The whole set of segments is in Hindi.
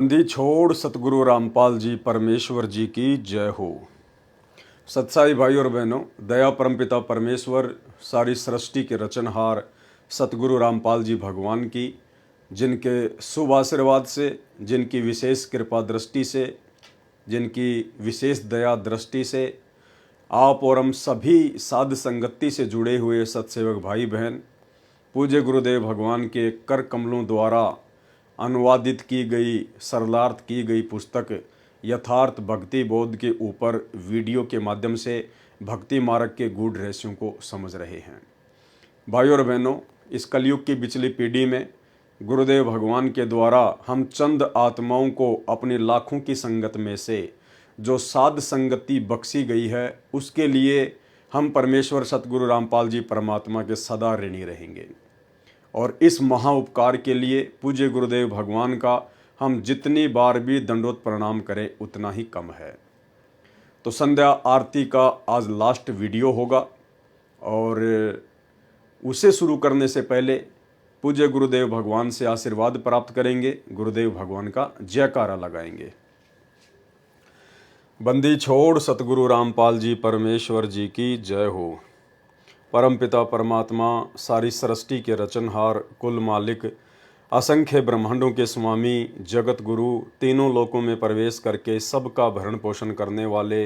बंदी छोड़ सतगुरु रामपाल जी परमेश्वर जी की जय हो। सत्साई भाई और बहनों, दया परमपिता परमेश्वर सारी सृष्टि के रचनहार सतगुरु रामपाल जी भगवान की, जिनके शुभ आशीर्वाद से, जिनकी विशेष कृपा दृष्टि से, जिनकी विशेष दया दृष्टि से आप और हम सभी साध संगति से जुड़े हुए सत्सेवक भाई बहन पूज्य गुरुदेव भगवान के कर कमलों द्वारा अनुवादित की गई, सरलार्थ की गई पुस्तक यथार्थ भक्ति बोध के ऊपर वीडियो के माध्यम से भक्ति मार्ग के गूढ़ रहस्यों को समझ रहे हैं। भाइयों और बहनों, इस कलयुग की बिचली पीढ़ी में गुरुदेव भगवान के द्वारा हम चंद आत्माओं को अपनी लाखों की संगत में से जो साध संगति बख्शी गई है, उसके लिए हम परमेश्वर सतगुरु रामपाल जी परमात्मा के सदा ऋणी रहेंगे। और इस महा उपकार के लिए पूज्य गुरुदेव भगवान का हम जितनी बार भी दंडोत प्रणाम करें उतना ही कम है। तो संध्या आरती का आज लास्ट वीडियो होगा और उसे शुरू करने से पहले पूज्य गुरुदेव भगवान से आशीर्वाद प्राप्त करेंगे, गुरुदेव भगवान का जयकारा लगाएंगे। बंदी छोड़ सतगुरु रामपाल जी परमेश्वर जी की जय हो। परमपिता परमात्मा सारी सृष्टि के रचनहार, कुल मालिक, असंख्य ब्रह्मांडों के स्वामी, जगत गुरु, तीनों लोकों में प्रवेश करके सबका भरण पोषण करने वाले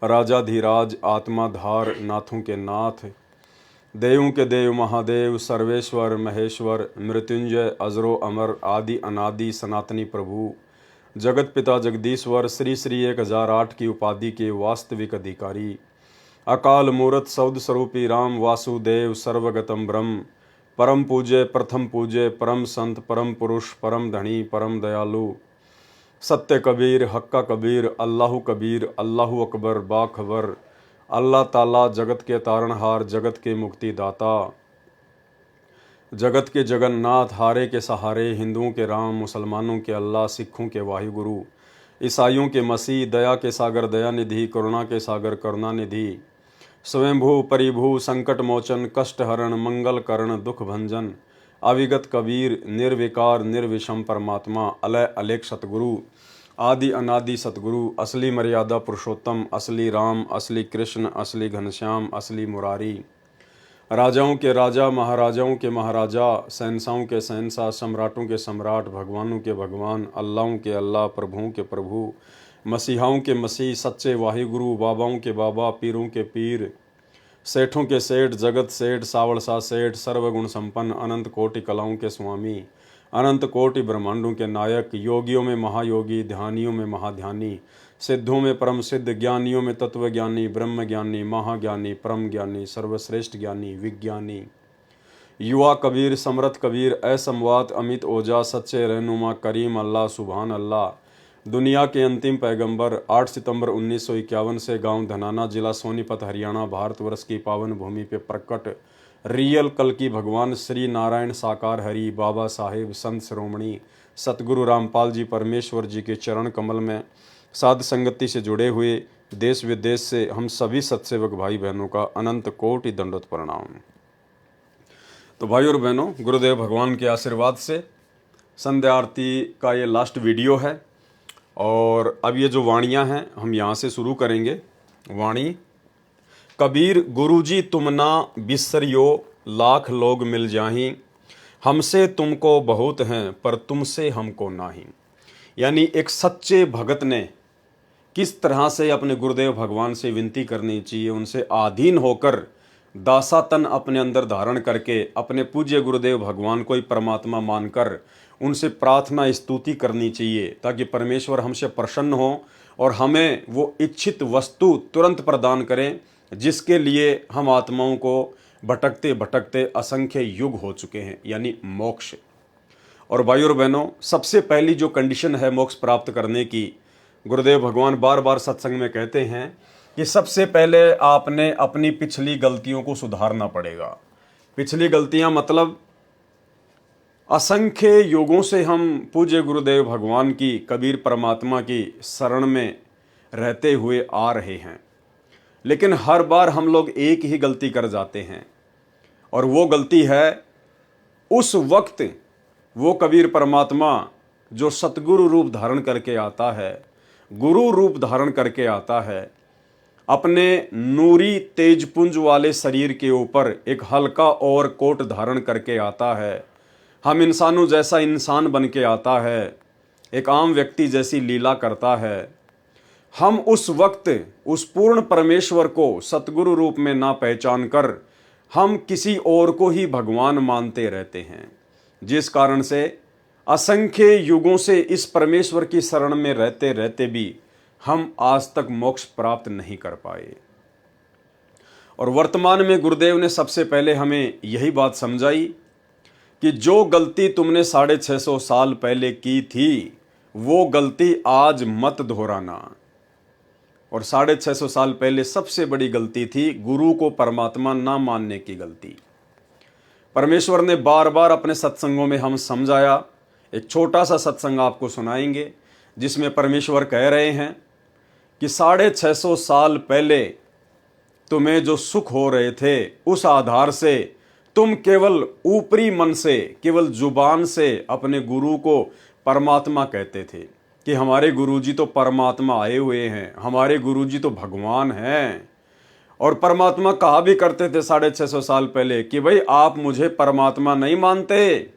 राजाधिराज, आत्माधार, नाथों के नाथ, देवों के देव, महादेव, सर्वेश्वर, महेश्वर, मृत्युंजय, अजरो अमर, आदि अनादि सनातनी प्रभु, जगत पिता जगदीश्वर, श्री श्री 1008 की उपाधि के वास्तविक अधिकारी, अकाल मूर्त सौद स्वरूपी राम वासुदेव, सर्वगतम ब्रह्म, परम पूज्य, प्रथम पूज्य, परम संत, परम पुरुष, परम धनी, परम दयालु, सत्य कबीर, हक्का कबीर, अल्लाहु कबीर, अल्लाहु अकबर, बाखबर, अल्लाह ताला, जगत के तारणहार, जगत के मुक्तिदाता, जगत के जगन्नाथ, हारे के सहारे, हिंदुओं के राम, मुसलमानों के अल्लाह, सिखों के वाहिगुरु, ईसाइयों के मसीह, दया के सागर दया निधि, करुणा के सागर करुणा निधि, स्वयंभू परिभू, संकट मोचन, कष्ट हरण, मंगल करण, दुख भंजन, अविगत कबीर, निर्विकार निर्विषम परमात्मा, अलय अलेख सतगुरु, आदि अनादि सतगुरु, असली मर्यादा पुरुषोत्तम, असली राम, असली कृष्ण, असली घनश्याम, असली मुरारी, राजाओं के राजा, महाराजाओं के महाराजा, शहंशाहों के शहंशाह, सम्राटों के सम्राट, भगवानों के भगवान, अल्लाहों के अल्लाह, प्रभुओं के प्रभु, मसीहाओं के मसीह, सच्चे वाहिगुरु, बाबाओं के बाबा, पीरों के पीर, सेठों के सेठ, जगत सेठ, सावड़सा सेठ, सर्वगुण संपन्न, अनंत कोटि कलाओं के स्वामी, अनंत कोटि ब्रह्मांडों के नायक, योगियों में महायोगी, ध्यानियों में महाध्यानी, सिद्धों में परम सिद्ध, ज्ञानियों में तत्व ज्ञानी, ब्रह्म ज्ञानी, महाज्ञानी, परम ज्ञानी, सर्वश्रेष्ठ ज्ञानी, विज्ञानी, युवा कबीर, समरथ कबीर, असमवात, अमित ओजा, सच्चे रहनुमा, करीम अल्लाह, सुभान अल्लाह, दुनिया के अंतिम पैगंबर, 8 सितंबर 1951 से गांव धनाना, जिला सोनीपत, हरियाणा, भारतवर्ष की पावन भूमि पे प्रकट रियल कल की भगवान श्री नारायण साकार हरि, बाबा साहेब, संत श्रोमणी सतगुरु रामपाल जी परमेश्वर जी के चरण कमल में साध संगति से जुड़े हुए देश विदेश से हम सभी सत्सेवक भाई बहनों का अनंत कोटि दंडोत प्रणाम। तो भाई और बहनों, गुरुदेव भगवान के आशीर्वाद से संध्या आरती का ये लास्ट वीडियो है और अब ये जो वाणियाँ हैं हम यहाँ से शुरू करेंगे। वाणी: कबीर गुरुजी तुम ना बिसरियो, लाख लोग मिल जाहीं, हमसे तुमको बहुत हैं पर तुमसे हमको नाही। यानी एक सच्चे भगत ने किस तरह से अपने गुरुदेव भगवान से विनती करनी चाहिए, उनसे आधीन होकर दासातन अपने अंदर धारण करके अपने पूज्य गुरुदेव भगवान को ही परमात्मा मानकर उनसे प्रार्थना स्तुति करनी चाहिए, ताकि परमेश्वर हमसे प्रसन्न हो और हमें वो इच्छित वस्तु तुरंत प्रदान करें जिसके लिए हम आत्माओं को भटकते भटकते असंख्य युग हो चुके हैं, यानी मोक्ष। और भाइयों और बहनों, सबसे पहली जो कंडीशन है मोक्ष प्राप्त करने की, गुरुदेव भगवान बार बार सत्संग में कहते हैं कि सबसे पहले आपने अपनी पिछली गलतियों को सुधारना पड़ेगा। पिछली गलतियां मतलब असंख्य युगों से हम पूज्य गुरुदेव भगवान की, कबीर परमात्मा की शरण में रहते हुए आ रहे हैं, लेकिन हर बार हम लोग एक ही गलती कर जाते हैं और वो गलती है उस वक्त वो कबीर परमात्मा जो सतगुरु रूप धारण करके आता है, गुरु रूप धारण करके आता है, अपने नूरी तेजपुंज वाले शरीर के ऊपर एक हल्का और कोट धारण करके आता है, हम इंसानों जैसा इंसान बन के आता है, एक आम व्यक्ति जैसी लीला करता है, हम उस वक्त उस पूर्ण परमेश्वर को सतगुरु रूप में ना पहचान कर हम किसी और को ही भगवान मानते रहते हैं, जिस कारण से असंख्य युगों से इस परमेश्वर की शरण में रहते रहते भी हम आज तक मोक्ष प्राप्त नहीं कर पाए। और वर्तमान में गुरुदेव ने सबसे पहले हमें यही बात समझाई कि जो गलती तुमने 650 साल पहले की थी वो गलती आज मत दोहराना। और 650 साल पहले सबसे बड़ी गलती थी गुरु को परमात्मा ना मानने की गलती। परमेश्वर ने बार बार अपने सत्संगों में हम समझाया। एक छोटा सा सत्संग आपको सुनाएंगे जिसमें परमेश्वर कह रहे हैं कि 650 साल पहले तुम्हें जो सुख हो रहे थे उस आधार से तुम केवल ऊपरी मन से, केवल जुबान से अपने गुरु को परमात्मा कहते थे कि हमारे गुरुजी तो परमात्मा आए हुए हैं, हमारे गुरुजी तो भगवान हैं। और परमात्मा कहा भी करते थे 650 साल पहले कि भाई आप मुझे परमात्मा नहीं मानते,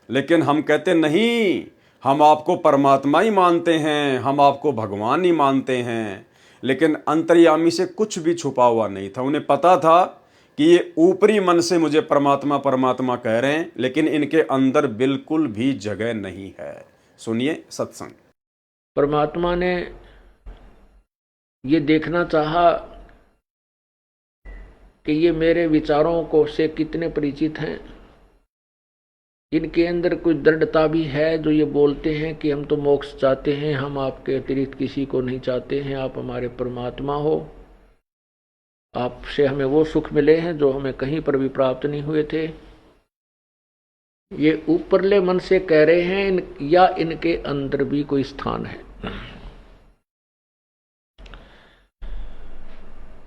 लेकिन हम कहते नहीं, हम आपको परमात्मा ही मानते हैं, हम आपको भगवान ही मानते हैं। लेकिन अंतर्यामी से कुछ भी छुपा हुआ नहीं था। उन्हें पता था कि ये ऊपरी मन से मुझे परमात्मा परमात्मा कह रहे हैं, लेकिन इनके अंदर बिल्कुल भी जगह नहीं है। सुनिए सत्संग। परमात्मा ने ये देखना चाहा कि ये मेरे विचारों को से कितने परिचित हैं, इनके अंदर कुछ दृढ़ता भी है जो ये बोलते हैं कि हम तो मोक्ष चाहते हैं, हम आपके अतिरिक्त किसी को नहीं चाहते हैं, आप हमारे परमात्मा हो, आपसे हमें वो सुख मिले हैं जो हमें कहीं पर भी प्राप्त नहीं हुए थे। ये ऊपरले मन से कह रहे हैं या इनके अंदर भी कोई स्थान है।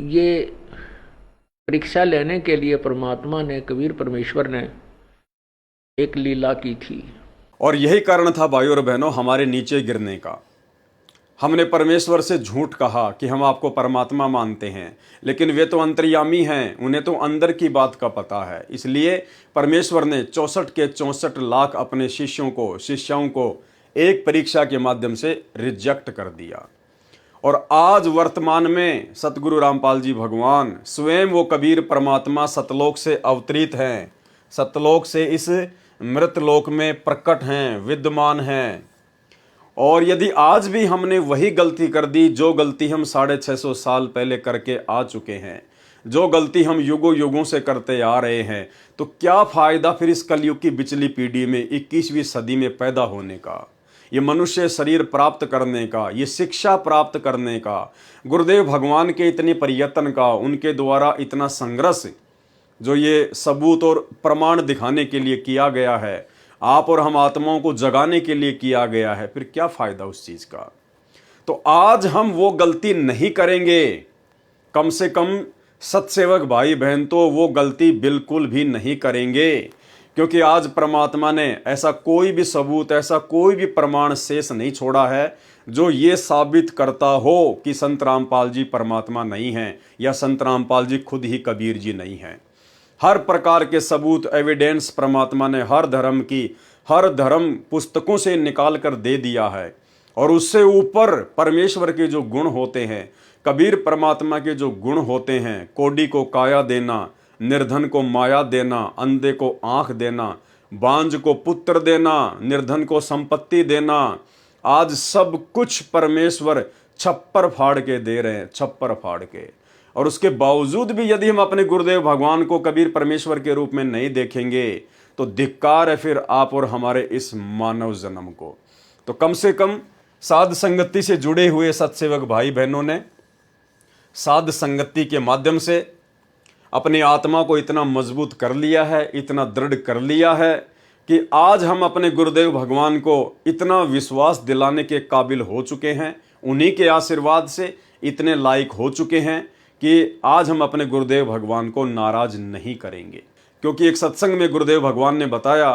ये परीक्षा लेने के लिए परमात्मा ने, कबीर परमेश्वर ने एक लीला की थी। और यही कारण था भाइयों और बहनों हमारे नीचे गिरने का। हमने परमेश्वर से झूठ कहा कि हम आपको परमात्मा मानते हैं, लेकिन वे तो अंतर्यामी हैं, उन्हें तो अंदर की बात का पता है। इसलिए परमेश्वर ने 64 के 64 लाख अपने शिष्यों को एक परीक्षा के माध्यम से रिजेक्ट कर दिया। और आज वर्तमान में सतगुरु रामपाल जी भगवान स्वयं वो कबीर परमात्मा सतलोक से अवतरित हैं, सतलोक से इस मृतलोक में प्रकट हैं, विद्यमान हैं। और यदि आज भी हमने वही गलती कर दी जो गलती हम 650 साल पहले करके आ चुके हैं, जो गलती हम युगों युगों से करते आ रहे हैं, तो क्या फायदा फिर इस कलयुग की बिचली पीढ़ी में 21वीं सदी में पैदा होने का, ये मनुष्य शरीर प्राप्त करने का, ये शिक्षा प्राप्त करने का, गुरुदेव भगवान के इतने प्रयत्न का, उनके द्वारा इतना संघर्ष जो ये सबूत और प्रमाण दिखाने के लिए किया गया है, आप और हम आत्माओं को जगाने के लिए किया गया है, फिर क्या फायदा उस चीज का। तो आज हम वो गलती नहीं करेंगे, कम से कम सत्सेवक भाई बहन तो वो गलती बिल्कुल भी नहीं करेंगे, क्योंकि आज परमात्मा ने ऐसा कोई भी सबूत, ऐसा कोई भी प्रमाण शेष नहीं छोड़ा है जो ये साबित करता हो कि संत रामपाल जी परमात्मा नहीं हैं या संत रामपाल जी खुद ही कबीर जी नहीं हैं। हर प्रकार के सबूत, एविडेंस परमात्मा ने हर धर्म पुस्तकों से निकाल कर दे दिया है। और उससे ऊपर परमेश्वर के जो गुण होते हैं, कबीर परमात्मा के जो गुण होते हैं, कोडी को काया देना, निर्धन को माया देना, अंधे को आंख देना, बांझ को पुत्र देना, निर्धन को संपत्ति देना, आज सब कुछ परमेश्वर छप्पर फाड़ के दे रहे हैं, छप्पर फाड़ के। और उसके बावजूद भी यदि हम अपने गुरुदेव भगवान को कबीर परमेश्वर के रूप में नहीं देखेंगे तो धिक्कार है फिर आप और हमारे इस मानव जन्म को। तो कम से कम साध संगति से जुड़े हुए सत्सेवक भाई बहनों ने साध संगति के माध्यम से अपनी आत्मा को इतना मजबूत कर लिया है, इतना दृढ़ कर लिया है कि आज हम अपने गुरुदेव भगवान को इतना विश्वास दिलाने के काबिल हो चुके हैं, उन्हीं के आशीर्वाद से इतने लायक हो चुके हैं कि आज हम अपने गुरुदेव भगवान को नाराज नहीं करेंगे। क्योंकि एक सत्संग में गुरुदेव भगवान ने बताया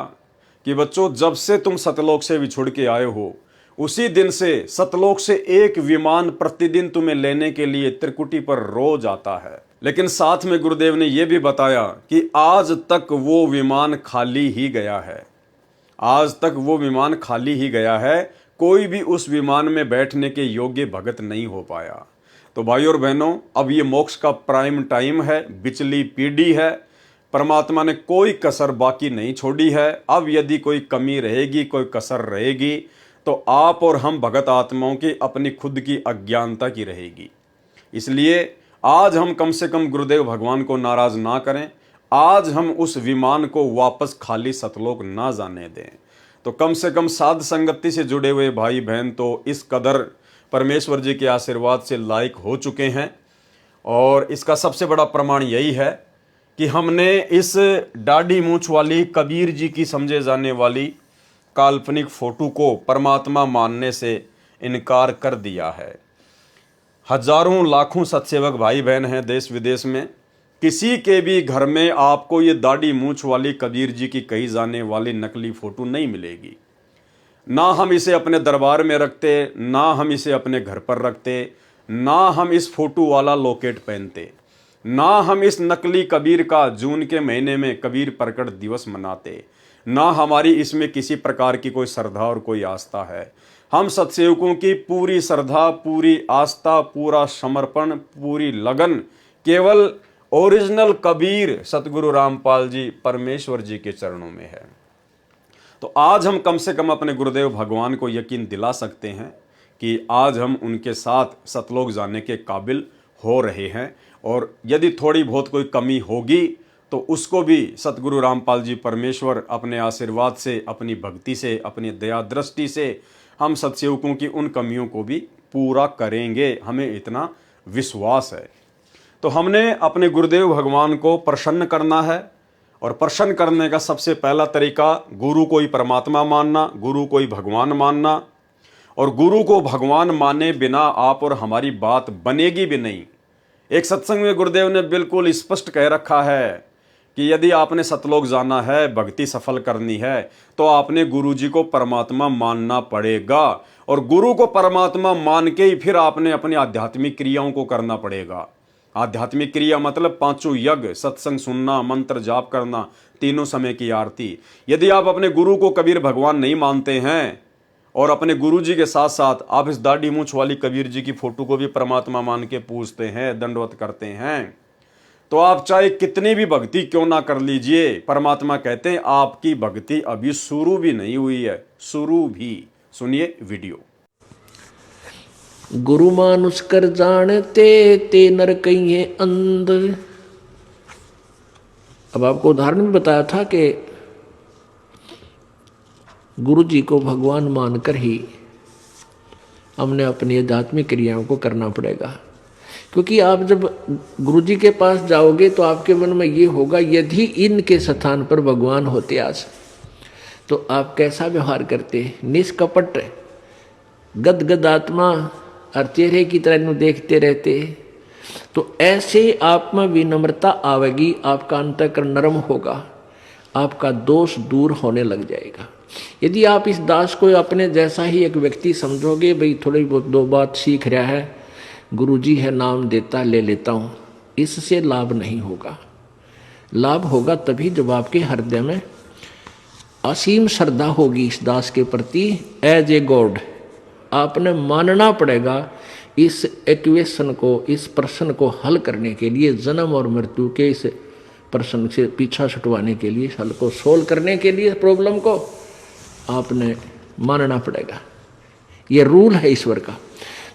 कि बच्चों जब से तुम सतलोक से विछुड़ के आए हो उसी दिन से सतलोक से एक विमान प्रतिदिन तुम्हें लेने के लिए त्रिकुटी पर रोज आता है। लेकिन साथ में गुरुदेव ने यह भी बताया कि आज तक वो विमान खाली ही गया है, आज तक वो विमान खाली ही गया है, कोई भी उस विमान में बैठने के योग्य भगत नहीं हो पाया। तो भाई और बहनों, अब ये मोक्ष का प्राइम टाइम है, बिचली पीढ़ी है, परमात्मा ने कोई कसर बाकी नहीं छोड़ी है। अब यदि कोई कमी रहेगी, कोई कसर रहेगी, तो आप और हम भगत आत्माओं की अपनी खुद की अज्ञानता की रहेगी। इसलिए आज हम कम से कम गुरुदेव भगवान को नाराज ना करें, आज हम उस विमान को वापस खाली सतलोक ना जाने दें। तो कम से कम साध संगति से जुड़े हुए भाई बहन तो इस कदर परमेश्वर जी के आशीर्वाद से लायक हो चुके हैं। और इसका सबसे बड़ा प्रमाण यही है कि हमने इस दाढ़ी मूंछ वाली कबीर जी की समझे जाने वाली काल्पनिक फोटो को परमात्मा मानने से इनकार कर दिया है। हजारों लाखों सत्सेवक भाई बहन हैं देश विदेश में, किसी के भी घर में आपको ये दाढ़ी मूंछ वाली कबीर जी की कही जाने वाली नकली फोटो नहीं मिलेगी। ना हम इसे अपने दरबार में रखते, ना हम इसे अपने घर पर रखते, ना हम इस फोटो वाला लॉकेट पहनते, ना हम इस नकली कबीर का जून के महीने में कबीर प्रकट दिवस मनाते, ना हमारी इसमें किसी प्रकार की कोई श्रद्धा और कोई आस्था है। हम सत्सेवकों की पूरी श्रद्धा, पूरी आस्था, पूरा समर्पण, पूरी लगन केवल ओरिजिनल कबीर सतगुरु रामपाल जी परमेश्वर जी के चरणों में है। तो आज हम कम से कम अपने गुरुदेव भगवान को यकीन दिला सकते हैं कि आज हम उनके साथ सतलोक जाने के काबिल हो रहे हैं। और यदि थोड़ी बहुत कोई कमी होगी तो उसको भी सतगुरु रामपाल जी परमेश्वर अपने आशीर्वाद से, अपनी भक्ति से, अपनी दया दृष्टि से हम सत्सेवकों की उन कमियों को भी पूरा करेंगे, हमें इतना विश्वास है। तो हमने अपने गुरुदेव भगवान को प्रसन्न करना है, और प्रसन्न करने का सबसे पहला तरीका गुरु को ही परमात्मा मानना, गुरु को ही भगवान मानना। और गुरु को भगवान माने बिना आप और हमारी बात बनेगी भी नहीं। एक सत्संग में गुरुदेव ने बिल्कुल स्पष्ट कह रखा है कि यदि आपने सतलोक जाना है, भक्ति सफल करनी है, तो आपने गुरु जी को परमात्मा मानना पड़ेगा। और गुरु को परमात्मा मान के ही फिर आपने अपनी आध्यात्मिक क्रियाओं को करना पड़ेगा। आध्यात्मिक क्रिया मतलब पांचों यज्ञ, सत्संग सुनना, मंत्र जाप करना, तीनों समय की आरती। यदि आप अपने गुरु को कबीर भगवान नहीं मानते हैं और अपने गुरु जी के साथ साथ आप इस दाढ़ी मूंछ वाली कबीर जी की फोटो को भी परमात्मा मान के पूजते हैं, दंडवत करते हैं, तो आप चाहे कितनी भी भक्ति क्यों ना कर लीजिए, परमात्मा कहते हैं आपकी भक्ति अभी शुरू भी नहीं हुई है। शुरू भी। सुनिए वीडियो। गुरु मानुष कर जानते ते नर कहिए अंध। अब आपको उदाहरण भी बताया था कि गुरु जी को भगवान मानकर ही हमने अपनी आध्यात्मिक क्रियाओं को करना पड़ेगा। क्योंकि आप जब गुरु जी के पास जाओगे तो आपके मन में ये होगा, यदि इनके स्थान पर भगवान होते आज तो आप कैसा व्यवहार करते। निष्कपट गदगद आत्मा और चेहरे की तरह इन्हें देखते रहते। तो ऐसे आप में विनम्रता आवेगी, आपका अंतःकरण नरम होगा, आपका दोष दूर होने लग जाएगा। यदि आप इस दास को अपने जैसा ही एक व्यक्ति समझोगे, भाई थोड़ी बहुत दो बात सीख रहा है, गुरुजी है नाम देता ले लेता हूँ, इससे लाभ नहीं होगा। लाभ होगा तभी जब आपके हृदय में असीम श्रद्धा होगी इस दास के प्रति। एज ए गॉड आपने मानना पड़ेगा इस इक्वेशन को, इस प्रश्न को हल करने के लिए, जन्म और मृत्यु के इस प्रश्न से पीछा छुटवाने के लिए, हल को सोल्व करने के लिए, प्रॉब्लम को आपने मानना पड़ेगा। ये रूल है ईश्वर का।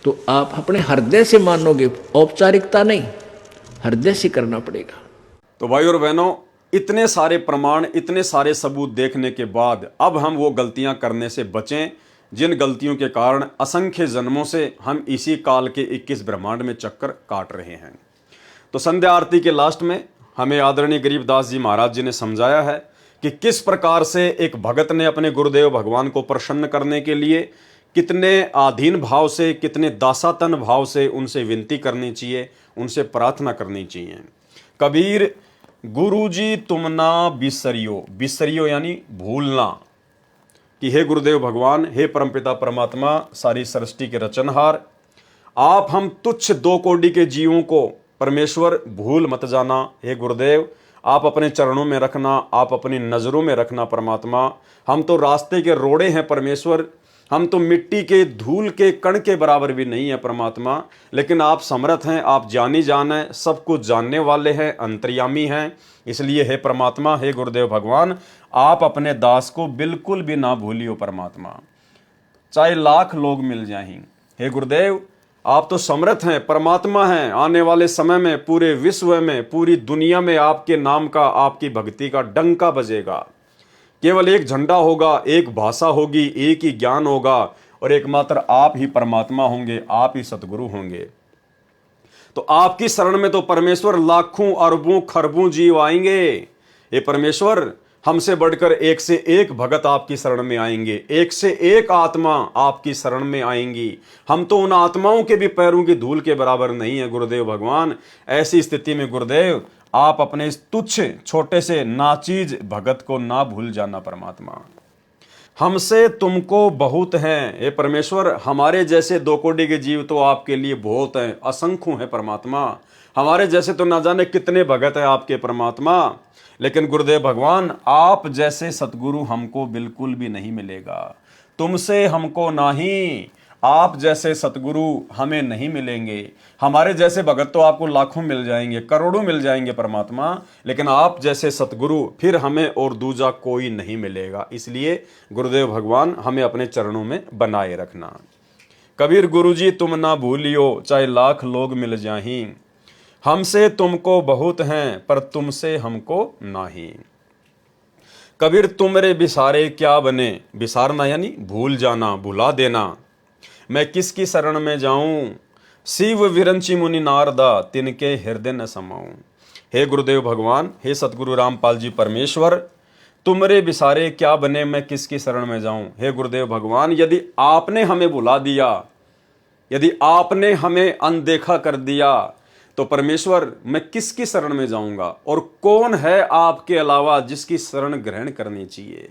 तो आप अपने हृदय से मानोगे, औपचारिकता नहीं, हृदय से करना पड़ेगा। तो भाई और बहनों, इतने सारे प्रमाण, इतने सारे सबूत देखने के बाद अब हम वो गलतियां करने से बचें जिन गलतियों के कारण असंख्य जन्मों से हम इसी काल के 21 ब्रह्मांड में चक्कर काट रहे हैं। तो संध्या आरती के लास्ट में हमें आदरणीय गरीबदास जी महाराज जी ने समझाया है कि किस प्रकार से एक भगत ने अपने गुरुदेव भगवान को प्रसन्न करने के लिए कितने आधीन भाव से, कितने दासातन भाव से उनसे विनती करनी चाहिए, उनसे प्रार्थना करनी चाहिए। कबीर गुरुजी तुम ना बिसरियो, बिसरियो यानी भूलना, कि हे गुरुदेव भगवान, हे परमपिता परमात्मा, सारी सृष्टि के रचनहार, आप हम तुच्छ 2 कोटि के जीवों को परमेश्वर भूल मत जाना। हे गुरुदेव, आप अपने चरणों में रखना, आप अपनी नज़रों में रखना परमात्मा। हम तो रास्ते के रोड़े हैं परमेश्वर, हम तो मिट्टी के धूल के कण के बराबर भी नहीं है परमात्मा, लेकिन आप समर्थ हैं, आप जानी जान हैं, सब कुछ जानने वाले हैं, अंतर्यामी हैं। इसलिए हे परमात्मा, हे गुरुदेव भगवान, आप अपने दास को बिल्कुल भी ना भूलियो परमात्मा, चाहे लाख लोग मिल जाएं। हे गुरुदेव, आप तो समर्थ हैं, परमात्मा हैं। आने वाले समय में पूरे विश्व में, पूरी दुनिया में आपके नाम का, आपकी भक्ति का डंका बजेगा। केवल एक झंडा होगा, एक भाषा होगी, एक ही ज्ञान होगा, और एकमात्र आप ही परमात्मा होंगे, आप ही सतगुरु होंगे। तो आपकी शरण में तो परमेश्वर लाखों अरबों खरबों जीव आएंगे। ये परमेश्वर, हमसे बढ़कर एक से एक भगत आपकी शरण में आएंगे, एक से एक आत्मा आपकी शरण में आएंगी। हम तो उन आत्माओं के भी पैरों की धूल के बराबर नहीं है गुरुदेव भगवान। ऐसी स्थिति में गुरुदेव, आप अपने इस तुच्छ छोटे से नाचीज भगत को ना भूल जाना परमात्मा। हमसे तुमको बहुत हैं। हे परमेश्वर, हमारे जैसे 2 कोटि के जीव तो आपके लिए बहुत हैं, असंख्य हैं परमात्मा। हमारे जैसे तो ना जाने कितने भगत हैं आपके परमात्मा, लेकिन गुरुदेव भगवान, आप जैसे सतगुरु हमको बिल्कुल भी नहीं मिलेगा। तुमसे हमको नहीं, आप जैसे सतगुरु हमें नहीं मिलेंगे। हमारे जैसे भगत तो आपको लाखों मिल जाएंगे, करोड़ों मिल जाएंगे परमात्मा, लेकिन आप जैसे सतगुरु फिर हमें और दूजा कोई नहीं मिलेगा। इसलिए गुरुदेव भगवान, हमें अपने चरणों में बनाए रखना। कबीर गुरुजी, तुम ना भूलियो, चाहे लाख लोग मिल जाहीं। हमसे तुमको बहुत हैं, पर तुमसे हमको नाही। कबीर, तुमरे बिसारे क्या बने। बिसारना यानी भूल जाना, भुला देना। मैं किसकी शरण में जाऊं, शिव विरंची मुनि नारदा, तिनके हृदय न समाऊं। हे गुरुदेव भगवान, हे सतगुरु रामपाल जी परमेश्वर, तुमरे बिसारे क्या बने, मैं किसकी शरण में जाऊं। हे गुरुदेव भगवान, यदि आपने हमें भुला दिया, यदि आपने हमें अनदेखा कर दिया, तो परमेश्वर मैं किसकी शरण में जाऊंगा, और कौन है आपके अलावा जिसकी शरण ग्रहण करनी चाहिए।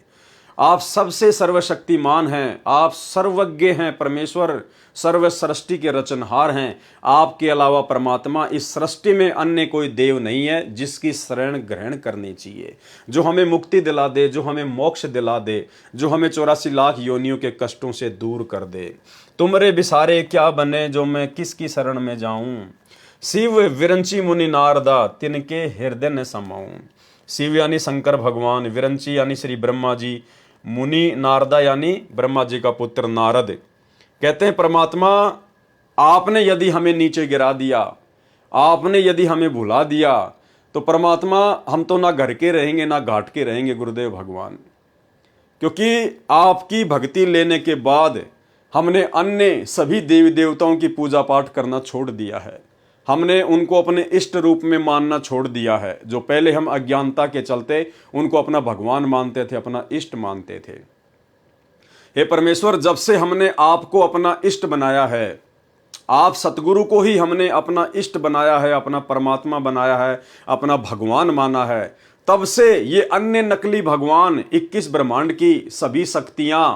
आप सबसे सर्वशक्तिमान हैं, आप सर्वज्ञ हैं परमेश्वर, सर्व सृष्टि के रचनहार हैं। आपके अलावा परमात्मा इस सृष्टि में अन्य कोई देव नहीं है जिसकी शरण ग्रहण करनी चाहिए, जो हमें मुक्ति दिला दे, जो हमें मोक्ष दिला दे, जो हमें 84 लाख योनियों के कष्टों से दूर कर दे। तुमरे बिसारे क्या बने, जो मैं किसकी शरण में जाऊं। शिव विरंची मुनि नारदा, तिनके हृदय न समाऊं। शिव यानी शंकर भगवान, विरंची यानी श्री ब्रह्मा जी, मुनि नारदा यानी ब्रह्मा जी का पुत्र नारद। कहते हैं परमात्मा, आपने यदि हमें नीचे गिरा दिया, आपने यदि हमें भुला दिया, तो परमात्मा हम तो ना घर के रहेंगे ना घाट के रहेंगे गुरुदेव भगवान। क्योंकि आपकी भक्ति लेने के बाद हमने अन्य सभी देवी देवताओं की पूजा पाठ करना छोड़ दिया है। हमने उनको अपने इष्ट रूप में मानना छोड़ दिया है। जो पहले हम अज्ञानता के चलते उनको अपना भगवान मानते थे, अपना इष्ट मानते थे। हे परमेश्वर, जब से हमने आपको अपना इष्ट बनाया है, आप सतगुरु को ही हमने अपना इष्ट बनाया है, अपना परमात्मा बनाया है, अपना भगवान माना है, तब से ये अन्य नकली भगवान, 21 ब्रह्मांड की सभी शक्तियां,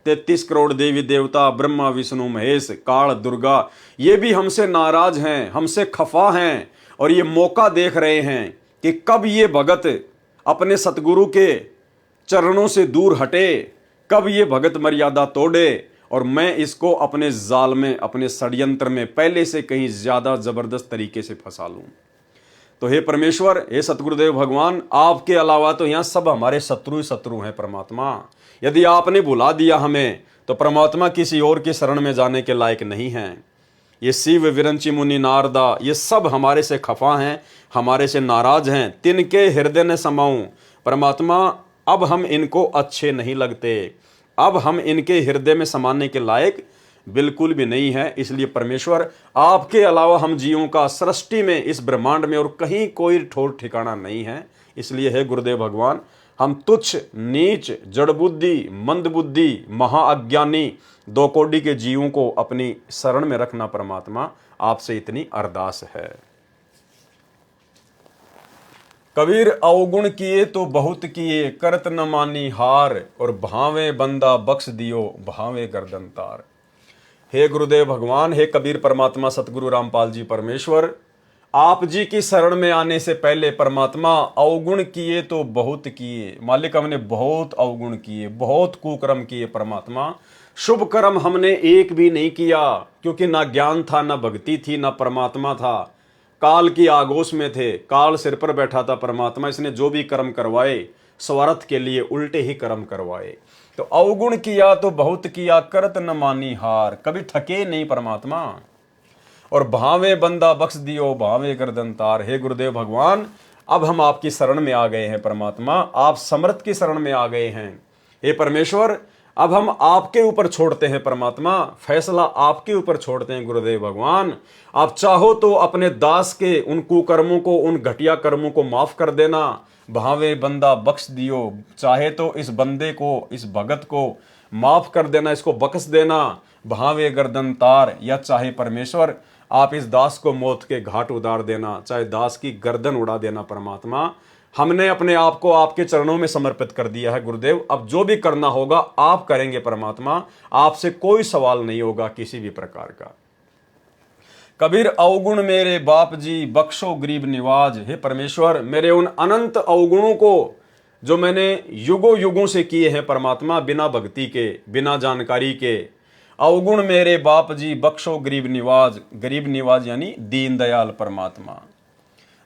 33 करोड़ देवी देवता, ब्रह्मा विष्णु महेश, काल दुर्गा, ये भी हमसे नाराज हैं, हमसे खफा हैं, और ये मौका देख रहे हैं कि कब ये भगत अपने सतगुरु के चरणों से दूर हटे, कब ये भगत मर्यादा तोड़े, और मैं इसको अपने जाल में, अपने षड्यंत्र में पहले से कहीं ज्यादा जबरदस्त तरीके से फंसा लूं। तो हे परमेश्वर, हे सतगुरुदेव भगवान, आपके अलावा तो यहाँ सब हमारे शत्रु ही शत्रु हैं परमात्मा। यदि आपने भुला दिया हमें, तो परमात्मा किसी और की शरण में जाने के लायक नहीं हैं। ये शिव विरंची मुनि नारदा, ये सब हमारे से खफा हैं, हमारे से नाराज हैं। तिनके हृदय ने समाऊं। परमात्मा, अब हम इनको अच्छे नहीं लगते, अब हम इनके हृदय में समाने के लायक बिल्कुल भी नहीं है। इसलिए परमेश्वर, आपके अलावा हम जीवों का सृष्टि में, इस ब्रह्मांड में और कहीं कोई ठोर ठिकाना नहीं है। इसलिए है गुरुदेव भगवान, हम तुच्छ, नीच, जड़ बुद्धि, मंद बुद्धि, महाअज्ञानी 2 कोटि के जीवों को अपनी शरण में रखना परमात्मा, आपसे इतनी अरदास है। कबीर अवगुण किए तो बहुत किए, करत न मानी हार, और भावे बंदा बख्श दियो, भावे गर्दन तार। हे गुरुदेव भगवान, हे कबीर परमात्मा सतगुरु रामपाल जी परमेश्वर, आप जी की शरण में आने से पहले परमात्मा अवगुण किए तो बहुत किए। मालिक, हमने बहुत अवगुण किए, बहुत कुकर्म किए परमात्मा। शुभ कर्म हमने एक भी नहीं किया, क्योंकि ना ज्ञान था, ना भक्ति थी, ना परमात्मा था। काल की आगोश में थे, काल सिर पर बैठा था परमात्मा। इसने जो भी कर्म करवाए स्वार्थ के लिए उल्टे ही कर्म करवाए। तो अवगुण किया तो बहुत किया, करत न मानी हार, कभी थके नहीं परमात्मा। और भावे बंदा बख्श दियो, भावे गर्दन तार। हे गुरुदेव भगवान, अब हम आपकी शरण में आ गए हैं परमात्मा, आप समर्थ की शरण में आ गए हैं। हे परमेश्वर, अब हम आपके ऊपर छोड़ते हैं परमात्मा, फैसला आपके ऊपर छोड़ते हैं गुरुदेव भगवान। आप चाहो तो अपने दास के उन कुकर्मों को, उन घटिया कर्मों को माफ कर देना, भावे बंदा बख्श दियो। चाहे तो इस बंदे को, इस भगत को माफ कर देना, इसको बख्श देना, भावे गर्दन तार। या चाहे परमेश्वर आप इस दास को मौत के घाट उतार देना, चाहे दास की गर्दन उड़ा देना परमात्मा। हमने अपने आप को आपके चरणों में समर्पित कर दिया है गुरुदेव। अब जो भी करना होगा आप करेंगे परमात्मा, आपसे कोई सवाल नहीं होगा किसी भी प्रकार का। कबीर अवगुण मेरे बाप जी, बख्शो गरीब निवाज। हे परमेश्वर, मेरे उन अनंत अवगुणों को जो मैंने युगों युगों से किए हैं परमात्मा, बिना भक्ति के, बिना जानकारी के, अवगुण मेरे बाप जी, बख्शो गरीब निवाज। गरीब निवाज यानी दीन दयाल परमात्मा,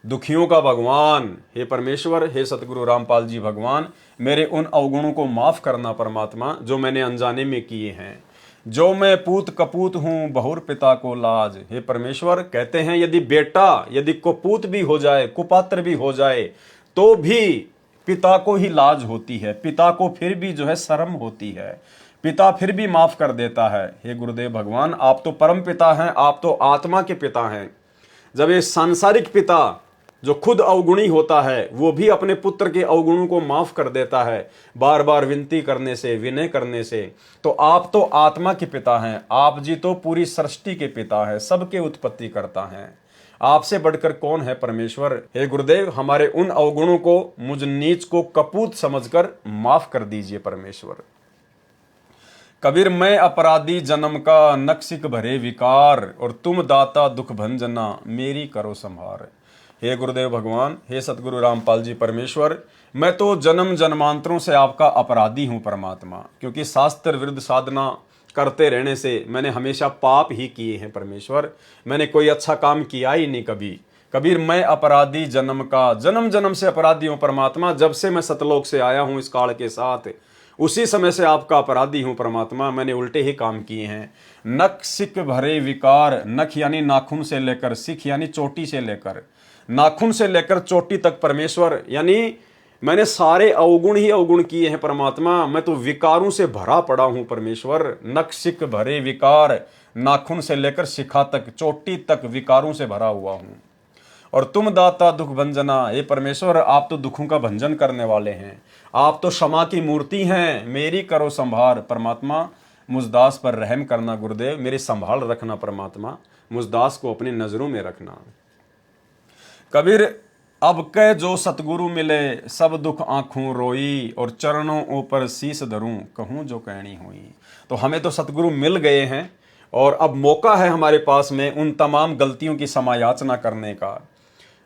दुखियों का भगवान। हे परमेश्वर, हे सतगुरु रामपाल जी भगवान, मेरे उन अवगुणों को माफ करना परमात्मा जो मैंने अनजाने में किए हैं। जो मैं पूत कपूत हूं, बहुर पिता को लाज। हे परमेश्वर, कहते हैं यदि बेटा, यदि कुपूत भी हो जाए, कुपात्र भी हो जाए, तो भी पिता को ही लाज होती है, पिता को फिर भी जो है शर्म होती है, पिता फिर भी माफ कर देता है। हे गुरुदेव भगवान, आप तो परम पिता हैं, आप तो आत्मा के पिता हैं। जब ये सांसारिक पिता जो खुद अवगुणी होता है, वो भी अपने पुत्र के अवगुणों को माफ कर देता है, बार बार विनती करने से, विनय करने से, तो आप तो आत्मा के पिता हैं। आप जी तो पूरी सृष्टि के पिता हैं, सबके उत्पत्ति करता हैं। आपसे बढ़कर कौन है परमेश्वर। हे गुरुदेव, हमारे उन अवगुणों को, मुझ नीच को कपूत समझकर माफ कर दीजिए परमेश्वर। कबीर मैं अपराधी जन्म का, नक्सिक भरे विकार, और तुम दाता दुख भंजना, मेरी करो संहार। हे गुरुदेव भगवान, हे सतगुरु रामपाल जी परमेश्वर, मैं तो जन्म जन्मांतरों से आपका अपराधी हूं परमात्मा, क्योंकि शास्त्र विरुद्ध साधना करते रहने से मैंने हमेशा पाप ही किए हैं परमेश्वर, मैंने कोई अच्छा काम किया ही नहीं कभी। कबीर मैं अपराधी जन्म का, जन्म जन्म से अपराधी हूं परमात्मा। जब से मैं सतलोक से आया हूं इस काल के साथ, उसी समय से आपका अपराधी हूं परमात्मा। मैंने उल्टे ही काम किए हैं। नख सिक भरे विकार, नख यानी नाखून से लेकर, सिख यानी चोटी से लेकर, नाखून से लेकर चोटी तक परमेश्वर, यानी मैंने सारे अवगुण ही अवगुण किए हैं परमात्मा। मैं तो विकारों से भरा पड़ा हूं परमेश्वर। नख सिक भरे विकार, नाखून से लेकर शिखा तक, चोटी तक विकारों से भरा हुआ हूं। और तुम दाता दुख भंजना। हे परमेश्वर, आप तो दुखों का भंजन करने वाले हैं, आप तो क्षमा की मूर्ति हैं, मेरी करो संभार। परमात्मा, मुझ दास पर रहम करना गुरुदेव, मेरी संभाल रखना परमात्मा, मुझ दास को अपनी नजरों में रखना। कबीर अब के जो सतगुरु मिले, सब दुख आंखों रोई, और चरणों ऊपर शीस धरूं, कहूं जो कहनी हुई। तो हमें तो सतगुरु मिल गए हैं, और अब मौका है हमारे पास में उन तमाम गलतियों की समायाचना करने का।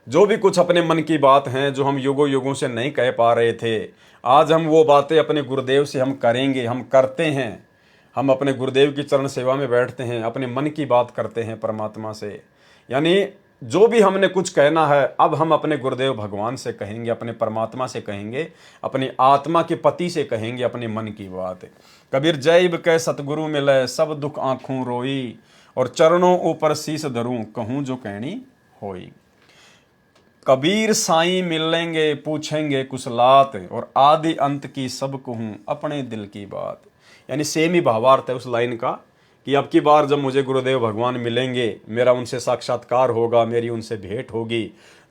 जो भी कुछ अपने मन की बात हैं, जो हम युगों युगों से नहीं कह पा रहे थे, आज हम वो बातें अपने गुरुदेव से हम करेंगे, हम करते हैं। हम अपने गुरुदेव की चरण सेवा में बैठते हैं, अपने मन की बात करते हैं परमात्मा से। यानी जो भी हमने कुछ कहना है, अब हम अपने गुरुदेव भगवान से कहेंगे, अपने परमात्मा से कहेंगे, अपनी आत्मा के पति से कहेंगे अपने मन की बात। कबीर जैब के सतगुरु मिले, सब दुख आंखों रोई, और चरणों ऊपर शीस धरूं, कहूं जो कहनी होई। कबीर साईं मिलेंगे, पूछेंगे कुशलात, और आदि अंत की सब कहूं अपने दिल की बात। यानी सेम ही भावार्थ है उस लाइन का, कि अब की बार जब मुझे गुरुदेव भगवान मिलेंगे, मेरा उनसे साक्षात्कार होगा, मेरी उनसे भेंट होगी,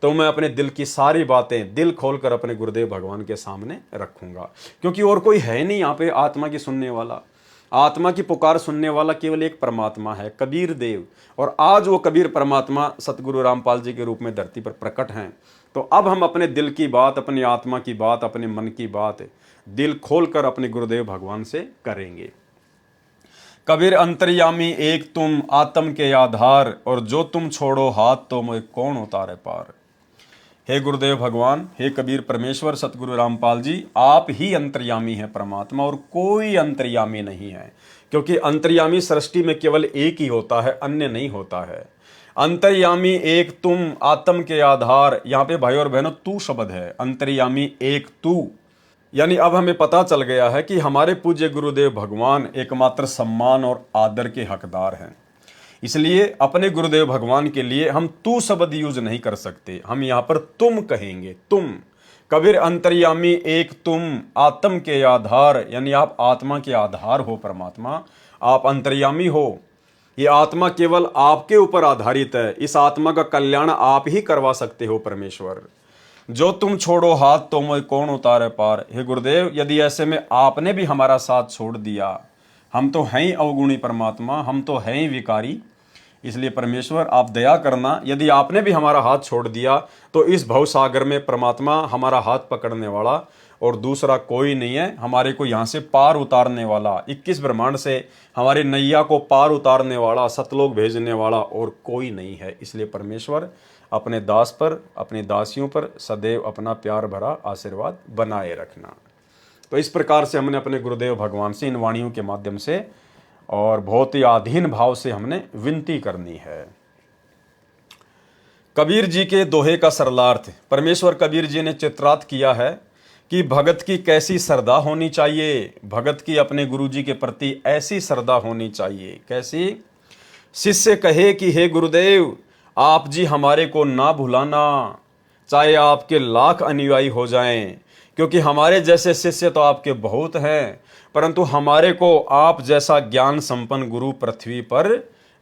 तो मैं अपने दिल की सारी बातें दिल खोलकर अपने गुरुदेव भगवान के सामने रखूंगा। क्योंकि और कोई है नहीं यहाँ पे आत्मा की सुनने वाला, आत्मा की पुकार सुनने वाला केवल एक परमात्मा है, कबीर देव। और आज वो कबीर परमात्मा सतगुरु रामपाल जी के रूप में धरती पर प्रकट हैं। तो अब हम अपने दिल की बात, अपनी आत्मा की बात, अपने मन की बात दिल खोलकर अपने गुरुदेव भगवान से करेंगे। कबीर अंतर्यामी एक तुम आत्म के आधार, और जो तुम छोड़ो हाथ तो मुझे कौन उतारे पार। हे गुरुदेव भगवान, हे कबीर परमेश्वर सतगुरु रामपाल जी, आप ही अंतर्यामी हैं परमात्मा, और कोई अंतर्यामी नहीं है, क्योंकि अंतर्यामी सृष्टि में केवल एक ही होता है, अन्य नहीं होता है। अंतर्यामी एक तुम आत्म के आधार, यहाँ पे भाई और बहनों तू शब्द है, अंतर्यामी एक तू। यानी अब हमें पता चल गया है कि हमारे पूज्य गुरुदेव भगवान एकमात्र सम्मान और आदर के हकदार हैं। इसलिए अपने गुरुदेव भगवान के लिए हम तू शब्द यूज नहीं कर सकते, हम यहाँ पर तुम कहेंगे। तुम कबीर अंतर्यामी एक तुम आत्म के आधार, यानी आप आत्मा के आधार हो परमात्मा, आप अंतर्यामी हो। ये आत्मा केवल आपके ऊपर आधारित है, इस आत्मा का कल्याण आप ही करवा सकते हो परमेश्वर। जो तुम छोड़ो हाथ तो मुझे कौन उतारे पार। हे गुरुदेव, यदि ऐसे में आपने भी हमारा साथ छोड़ दिया, हम तो हैं ही अवगुणी परमात्मा, हम तो हैं ही विकारी, इसलिए परमेश्वर आप दया करना। यदि आपने भी हमारा हाथ छोड़ दिया तो इस भवसागर में परमात्मा हमारा हाथ पकड़ने वाला और दूसरा कोई नहीं है, हमारे को यहाँ से पार उतारने वाला, 21 ब्रह्मांड से हमारी नैया को पार उतारने वाला, सतलोक भेजने वाला और कोई नहीं है। इसलिए परमेश्वर अपने दास पर, अपनी दासियों पर सदैव अपना प्यार भरा आशीर्वाद बनाए रखना। तो इस प्रकार से हमने अपने गुरुदेव भगवान से इन वाणियों के माध्यम से और बहुत ही आधीन भाव से हमने विनती करनी है। कबीर जी के दोहे का सरलार्थ परमेश्वर कबीर जी ने चित्रार्थ किया है कि भगत की कैसी श्रद्धा होनी चाहिए। भगत की अपने गुरु जी के प्रति ऐसी श्रद्धा होनी चाहिए। कैसी? शिष्य कहे कि हे गुरुदेव, आप जी हमारे को ना भुलाना, चाहे आपके लाख अनुयायी हो जाएं, क्योंकि हमारे जैसे शिष्य तो आपके बहुत हैं, परंतु हमारे को आप जैसा ज्ञान संपन्न गुरु पृथ्वी पर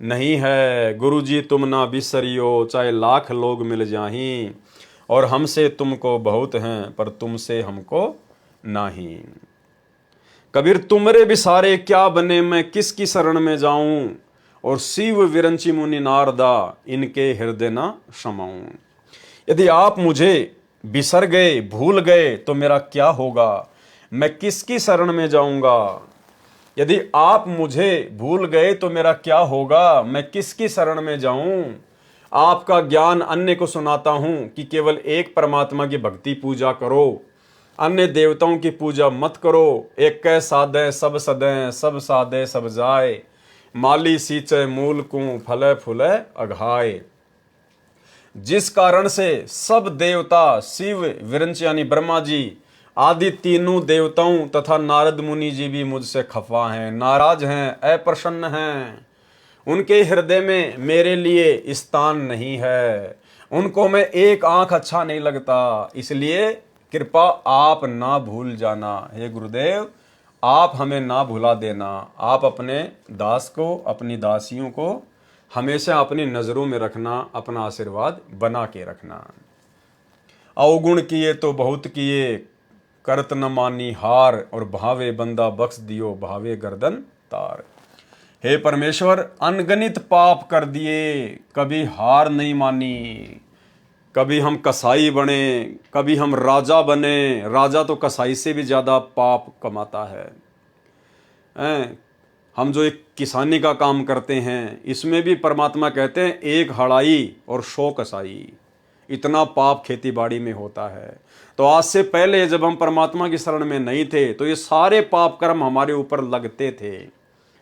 नहीं है। गुरु जी तुम ना बिसरियो, चाहे लाख लोग मिल जाहीं, और हमसे तुमको बहुत हैं, पर तुमसे हमको नहीं। कबीर तुमरे बिसारे क्या बने, मैं किसकी शरण में जाऊं, और शिव विरंची मुनि नारदा, इनके हृदय ना समाऊं। यदि आप मुझे बिसर गए, भूल गए, तो मेरा क्या होगा, मैं किसकी शरण में जाऊंगा। यदि आप मुझे भूल गए तो मेरा क्या होगा, मैं किसकी शरण में जाऊं। आपका ज्ञान अन्य को सुनाता हूं कि केवल एक परमात्मा की भक्ति पूजा करो, अन्य देवताओं की पूजा मत करो। एक कै साधे सब सदें, सब साधे सब जाए, माली सींचे मूल को, फले फूले अघाए। जिस कारण से सब देवता, शिव विरंच यानी ब्रह्मा जी आदि तीनों देवताओं तथा नारद मुनि जी भी मुझसे खफा हैं, नाराज हैं, अप्रसन्न हैं। उनके हृदय में मेरे लिए स्थान नहीं है, उनको मैं एक आंख अच्छा नहीं लगता। इसलिए कृपा आप ना भूल जाना। हे गुरुदेव, आप हमें ना भुला देना। आप अपने दास को, अपनी दासियों को हमेशा अपनी नज़रों में रखना, अपना आशीर्वाद बना के रखना। अवगुण किए तो बहुत किए, करत न मानी हार, और भावे बंदा बख्श दियो, भावे गर्दन तार। हे परमेश्वर, अनगणित पाप कर दिए, कभी हार नहीं मानी। कभी हम कसाई बने, कभी हम राजा बने। राजा तो कसाई से भी ज़्यादा पाप कमाता है। हम जो एक किसानी का काम करते हैं, इसमें भी परमात्मा कहते हैं एक हड़ाई और 100 कसाई, इतना पाप खेती बाड़ी में होता है। तो आज से पहले जब हम परमात्मा की शरण में नहीं थे तो ये सारे पाप कर्म हमारे ऊपर लगते थे।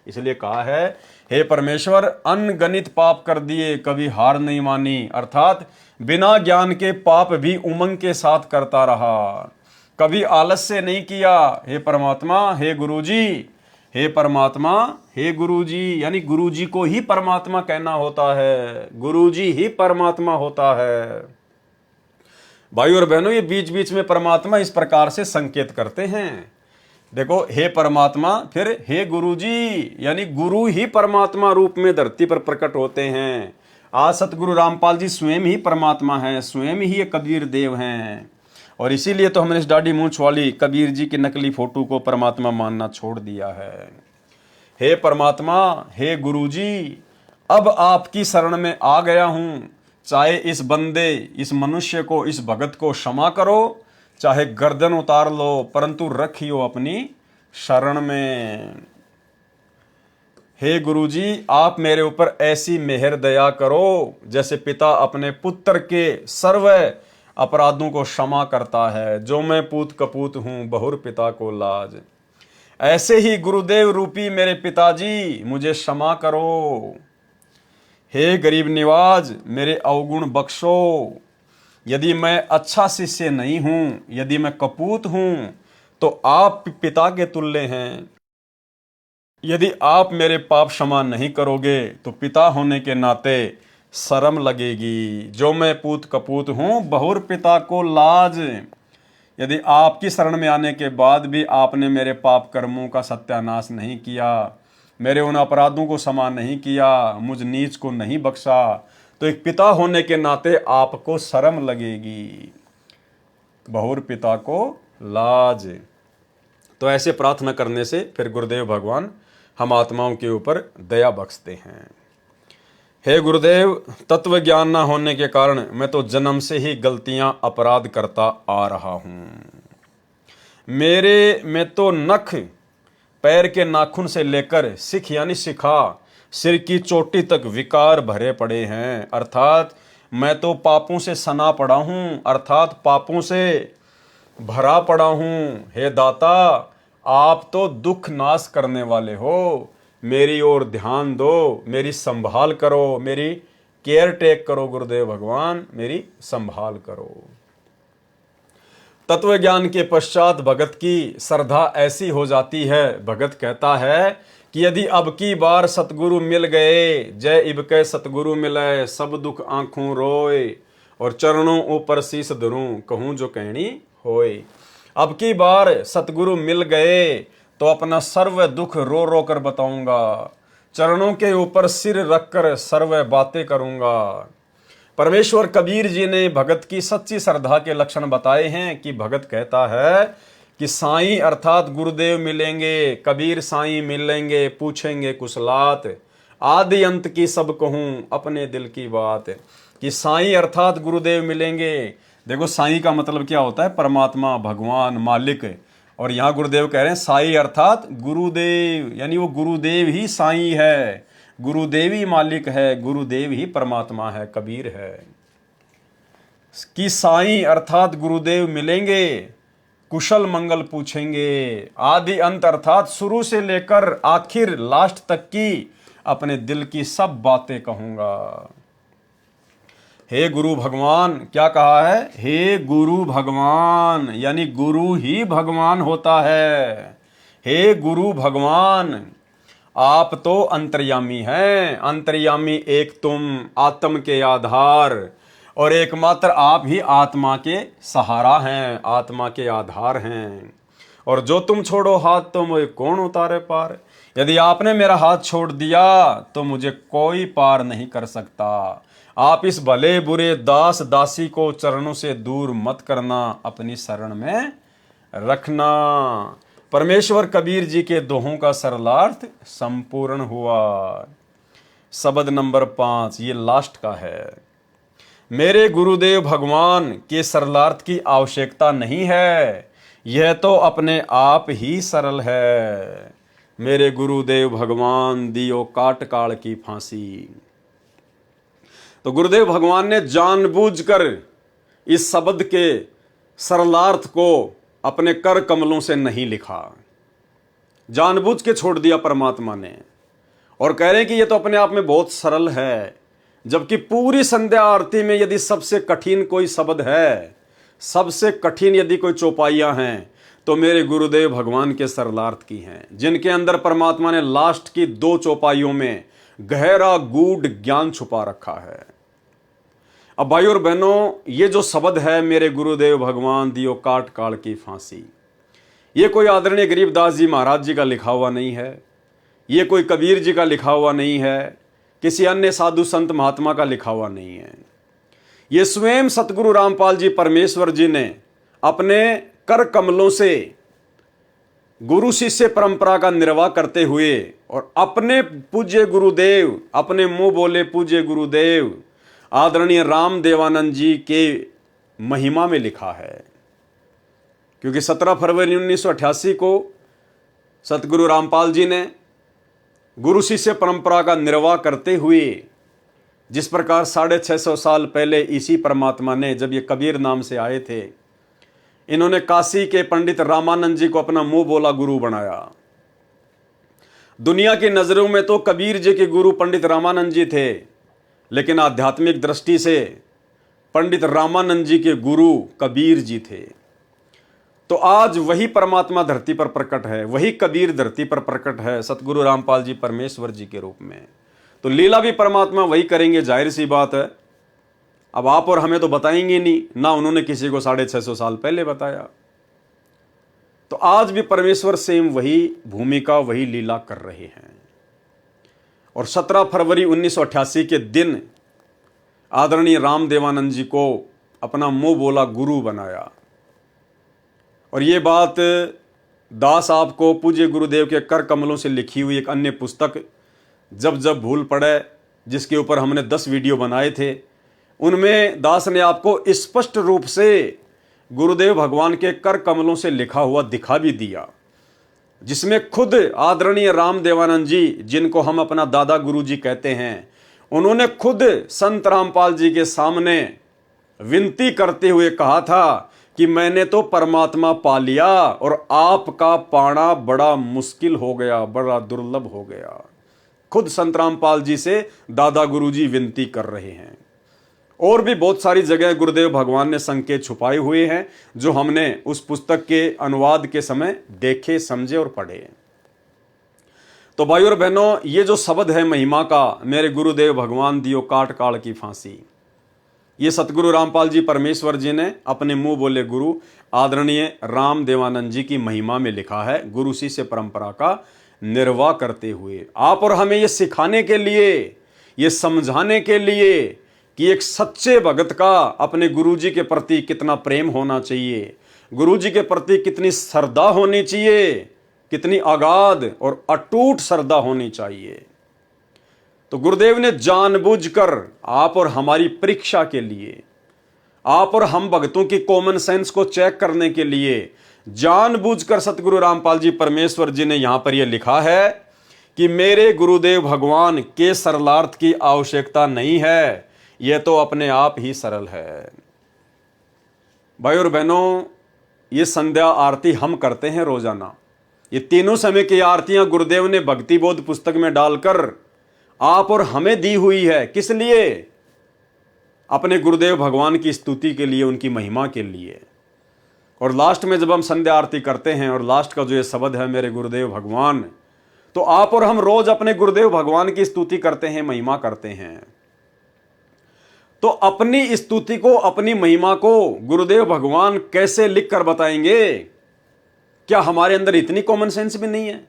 इसलिए कहा है, हे परमेश्वर, अनगणित पाप कर दिए, कभी हार नहीं मानी। अर्थात बिना ज्ञान के पाप भी उमंग के साथ करता रहा, कभी आलस्य नहीं किया। हे परमात्मा, हे गुरुजी, हे परमात्मा, हे गुरुजी, यानी गुरुजी को ही परमात्मा कहना होता है, गुरुजी ही परमात्मा होता है। भाई और बहनों, ये बीच बीच में परमात्मा इस प्रकार से संकेत करते हैं। देखो, हे परमात्मा, फिर हे गुरुजी, यानी गुरु ही परमात्मा रूप में धरती पर प्रकट होते हैं। आज सतगुरु रामपाल जी स्वयं ही परमात्मा हैं, स्वयं ही ये कबीर देव हैं। और इसीलिए तो हमने इस दाढ़ी मूंछ वाली कबीर जी की नकली फोटो को परमात्मा मानना छोड़ दिया है। हे परमात्मा, हे गुरुजी, अब आपकी शरण में आ गया हूं, चाहे इस बंदे, इस मनुष्य को, इस भगत को क्षमा करो, चाहे गर्दन उतार लो, परंतु रखियो अपनी शरण में। हे गुरुजी, आप मेरे ऊपर ऐसी मेहर दया करो जैसे पिता अपने पुत्र के सर्व अपराधों को क्षमा करता है। जो मैं पूत कपूत हूं, बहुर पिता को लाज। ऐसे ही गुरुदेव रूपी मेरे पिताजी मुझे क्षमा करो। हे गरीब निवाज, मेरे अवगुण बख्शो। यदि मैं अच्छा शिष्य नहीं हूं, यदि मैं कपूत हूं, तो आप पिता के तुल्य हैं। यदि आप मेरे पाप क्षमा नहीं करोगे तो पिता होने के नाते शर्म लगेगी। जो मैं पूत कपूत हूं, बहुर पिता को लाज। यदि आपकी शरण में आने के बाद भी आपने मेरे पाप कर्मों का सत्यानाश नहीं किया, मेरे उन अपराधों को क्षमा नहीं किया, मुझ नीच को नहीं बख्शा, तो एक पिता होने के नाते आपको शर्म लगेगी। बहुर पिता को लाज। तो ऐसे प्रार्थना करने से फिर गुरुदेव भगवान हम आत्माओं के ऊपर दया बख्शते हैं। हे गुरुदेव, तत्व ज्ञान न होने के कारण मैं तो जन्म से ही गलतियां अपराध करता आ रहा हूं। मेरे में तो नख, पैर के नाखून से लेकर सिख यानी शिखा, सिर की चोटी तक विकार भरे पड़े हैं। अर्थात मैं तो पापों से सना पड़ा हूं, अर्थात पापों से भरा पड़ा हूं। हे दाता, आप तो दुख नाश करने वाले हो। मेरी ओर ध्यान दो, मेरी संभाल करो, मेरी केयर टेक करो। गुरुदेव भगवान, मेरी संभाल करो। तत्व ज्ञान के पश्चात भगत की श्रद्धा ऐसी हो जाती है, भगत कहता है कि यदि अब की बार सतगुरु मिल गए, जय इबके सतगुरु मिले, सब दुख आंखों रोए, और चरणों ऊपर शीस धरूं, कहूं जो कहनी होए। अब की बार सतगुरु मिल गए तो अपना सर्व दुख रो रो कर बताऊंगा, चरणों के ऊपर सिर रखकर सर्व बातें करूंगा। परमेश्वर कबीर जी ने भगत की सच्ची श्रद्धा के लक्षण बताए हैं कि भगत कहता है कि साईं अर्थात गुरुदेव मिलेंगे, कबीर साईं मिलेंगे, पूछेंगे कुशलात, आदि अंत की सब कहूं अपने दिल की बात। कि साईं अर्थात गुरुदेव मिलेंगे। देखो साईं का मतलब क्या होता है? परमात्मा, भगवान, मालिक। और यहाँ गुरुदेव कह रहे हैं साईं अर्थात गुरुदेव, यानी वो गुरुदेव ही साईं है, गुरुदेव ही मालिक है, गुरुदेव ही परमात्मा है, कबीर है। कि साईं अर्थात गुरुदेव मिलेंगे, कुशल मंगल पूछेंगे, आदि अंत अर्थात शुरू से लेकर आखिर लास्ट तक की अपने दिल की सब बातें कहूंगा। हे गुरु भगवान, क्या कहा है? हे गुरु भगवान, यानी गुरु ही भगवान होता है। हे गुरु भगवान, आप तो अंतर्यामी हैं, अंतर्यामी एक तुम, आत्म के आधार, और एकमात्र आप ही आत्मा के सहारा हैं, आत्मा के आधार हैं। और जो तुम छोड़ो हाथ तो मुझे कौन उतारे पार। यदि आपने मेरा हाथ छोड़ दिया तो मुझे कोई पार नहीं कर सकता। आप इस भले बुरे दास दासी को चरणों से दूर मत करना, अपनी शरण में रखना। परमेश्वर कबीर जी के दोहों का सरलार्थ संपूर्ण हुआ। शब्द नंबर 5 ये लास्ट का है। मेरे गुरुदेव भगवान के सरलार्थ की आवश्यकता नहीं है, यह तो अपने आप ही सरल है। मेरे गुरुदेव भगवान दियो काट काल की फांसी। तो गुरुदेव भगवान ने जानबूझकर इस शब्द के सरलार्थ को अपने कर कमलों से नहीं लिखा, जानबूझ के छोड़ दिया परमात्मा ने। और कह रहे हैं कि ये तो अपने आप में बहुत सरल है, जबकि पूरी संध्या आरती में यदि सबसे कठिन कोई शब्द है, सबसे कठिन यदि कोई चौपाइयां हैं, तो मेरे गुरुदेव भगवान के सरलार्थ की हैं, जिनके अंदर परमात्मा ने लास्ट की 2 चौपाइयों में गहरा गूढ़ ज्ञान छुपा रखा है। अब भाई और बहनों, ये जो शब्द है मेरे गुरुदेव भगवान दियो काट काल की फांसी, ये कोई आदरणीय गरीबदास जी महाराज जी का लिखा हुआ नहीं है, ये कोई कबीर जी का लिखा हुआ नहीं है, किसी अन्य साधु संत महात्मा का लिखा हुआ नहीं है। ये स्वयं सतगुरु रामपाल जी परमेश्वर जी ने अपने कर कमलों से गुरु शिष्य परंपरा का निर्वाह करते हुए और अपने पूज्य गुरुदेव, अपने मुंह बोले पूज्य गुरुदेव, आदरणीय राम देवानंद जी के महिमा में लिखा है। क्योंकि 17 फरवरी 1988 को सतगुरु रामपाल जी ने गुरु शिष्य परंपरा का निर्वाह करते हुए जिस प्रकार 650 साल पहले इसी परमात्मा ने, जब ये कबीर नाम से आए थे, इन्होंने काशी के पंडित रामानंद जी को अपना मुंह बोला गुरु बनाया। दुनिया की नजरों में तो कबीर जी के गुरु पंडित रामानंद जी थे, लेकिन आध्यात्मिक दृष्टि से पंडित रामानंद जी के गुरु कबीर जी थे। तो आज वही परमात्मा धरती पर प्रकट है, वही कबीर धरती पर प्रकट है, सतगुरु रामपाल जी परमेश्वर जी के रूप में। तो लीला भी परमात्मा वही करेंगे, जाहिर सी बात है। अब आप और हमें तो बताएंगे नहीं, ना उन्होंने किसी को 650 साल पहले बताया। तो आज भी परमेश्वर सेम वही भूमिका, वही लीला कर रहे हैं। और 17 फरवरी 1988 के दिन आदरणीय राम देवानंद जी को अपना मुंह बोला गुरु बनाया। और ये बात दास आपको पूज्य गुरुदेव के कर कमलों से लिखी हुई एक अन्य पुस्तक जब जब भूल पड़े, जिसके ऊपर हमने 10 वीडियो बनाए थे, उनमें दास ने आपको स्पष्ट रूप से गुरुदेव भगवान के कर कमलों से लिखा हुआ दिखा भी दिया, जिसमें खुद आदरणीय राम देवानंद जी, जिनको हम अपना दादा गुरु जी कहते हैं, उन्होंने खुद संत रामपाल जी के सामने विनती करते हुए कहा था कि मैंने तो परमात्मा पा लिया और आपका पाना बड़ा मुश्किल हो गया, बड़ा दुर्लभ हो गया। खुद संत रामपाल जी से दादा गुरु जी विनती कर रहे हैं। और भी बहुत सारी जगह गुरुदेव भगवान ने संकेत छुपाए हुए हैं, जो हमने उस पुस्तक के अनुवाद के समय देखे, समझे और पढ़े। तो भाई और बहनों, ये जो शब्द है महिमा का, मेरे गुरुदेव भगवान दियो काट काल की फांसी, ये सतगुरु रामपाल जी परमेश्वर जी ने अपने मुंह बोले गुरु आदरणीय राम देवानंद जी की महिमा में लिखा है, गुरु शिष्य परंपरा का निर्वाह करते हुए। आप और हमें ये सिखाने के लिए, ये समझाने के लिए कि एक सच्चे भगत का अपने गुरुजी के प्रति कितना प्रेम होना चाहिए, गुरुजी के प्रति कितनी श्रद्धा होनी चाहिए, कितनी अगाध और अटूट श्रद्धा होनी चाहिए। तो गुरुदेव ने जानबूझकर आप और हमारी परीक्षा के लिए, आप और हम भक्तों की कॉमन सेंस को चेक करने के लिए जानबूझकर सतगुरु रामपाल जी परमेश्वर जी ने यहां पर यह लिखा है कि मेरे गुरुदेव भगवान के सरलार्थ की आवश्यकता नहीं है, यह तो अपने आप ही सरल है। भाई और बहनों, ये संध्या आरती हम करते हैं रोजाना। ये तीनों समय की आरतियां गुरुदेव ने भक्ति बोध पुस्तक में डालकर आप और हमें दी हुई है। किस लिए? अपने गुरुदेव भगवान की स्तुति के लिए, उनकी महिमा के लिए। और लास्ट में जब हम संध्या आरती करते हैं और लास्ट का जो ये शब्द है मेरे गुरुदेव भगवान, तो आप और हम रोज अपने गुरुदेव भगवान की स्तुति करते हैं, महिमा करते हैं। तो अपनी स्तुति को, अपनी महिमा को गुरुदेव भगवान कैसे लिखकर बताएंगे? क्या हमारे अंदर इतनी कॉमन सेंस भी नहीं है?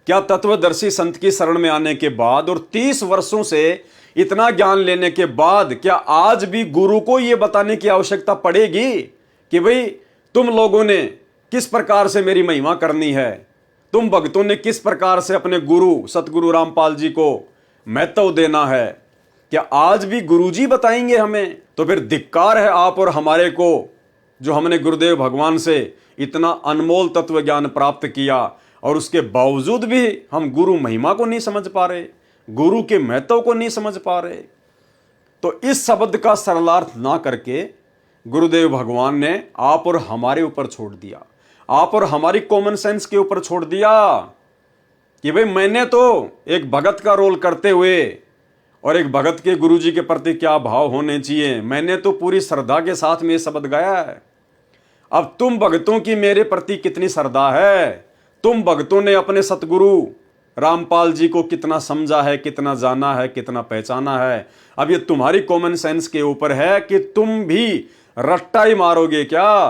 क्या तत्वदर्शी संत की शरण में आने के बाद और 30 वर्षों से इतना ज्ञान लेने के बाद क्या आज भी गुरु को यह बताने की आवश्यकता पड़ेगी कि भाई तुम लोगों ने किस प्रकार से मेरी महिमा करनी है, तुम भक्तों ने किस प्रकार से अपने गुरु सतगुरु रामपाल जी को महत्व देना है? क्या आज भी गुरुजी बताएंगे हमें? तो फिर धिक्कार है आप और हमारे को, जो हमने गुरुदेव भगवान से इतना अनमोल तत्व ज्ञान प्राप्त किया और उसके बावजूद भी हम गुरु महिमा को नहीं समझ पा रहे, गुरु के महत्व को नहीं समझ पा रहे। तो इस शब्द का सरलार्थ ना करके गुरुदेव भगवान ने आप और हमारे ऊपर छोड़ दिया, आप और हमारी कॉमन सेंस के ऊपर छोड़ दिया कि भाई मैंने तो एक भगत का रोल करते हुए और एक भगत के गुरुजी के प्रति क्या भाव होने चाहिए, मैंने तो पूरी श्रद्धा के साथ में ये शब्द गाया है। अब तुम भक्तों की मेरे प्रति कितनी श्रद्धा है? तुम भक्तों ने अपने सतगुरु रामपाल जी को कितना समझा है, कितना जाना है, कितना पहचाना है? अब ये तुम्हारी कॉमन सेंस के ऊपर है कि तुम भी रट्टा ही मारोगे क्या,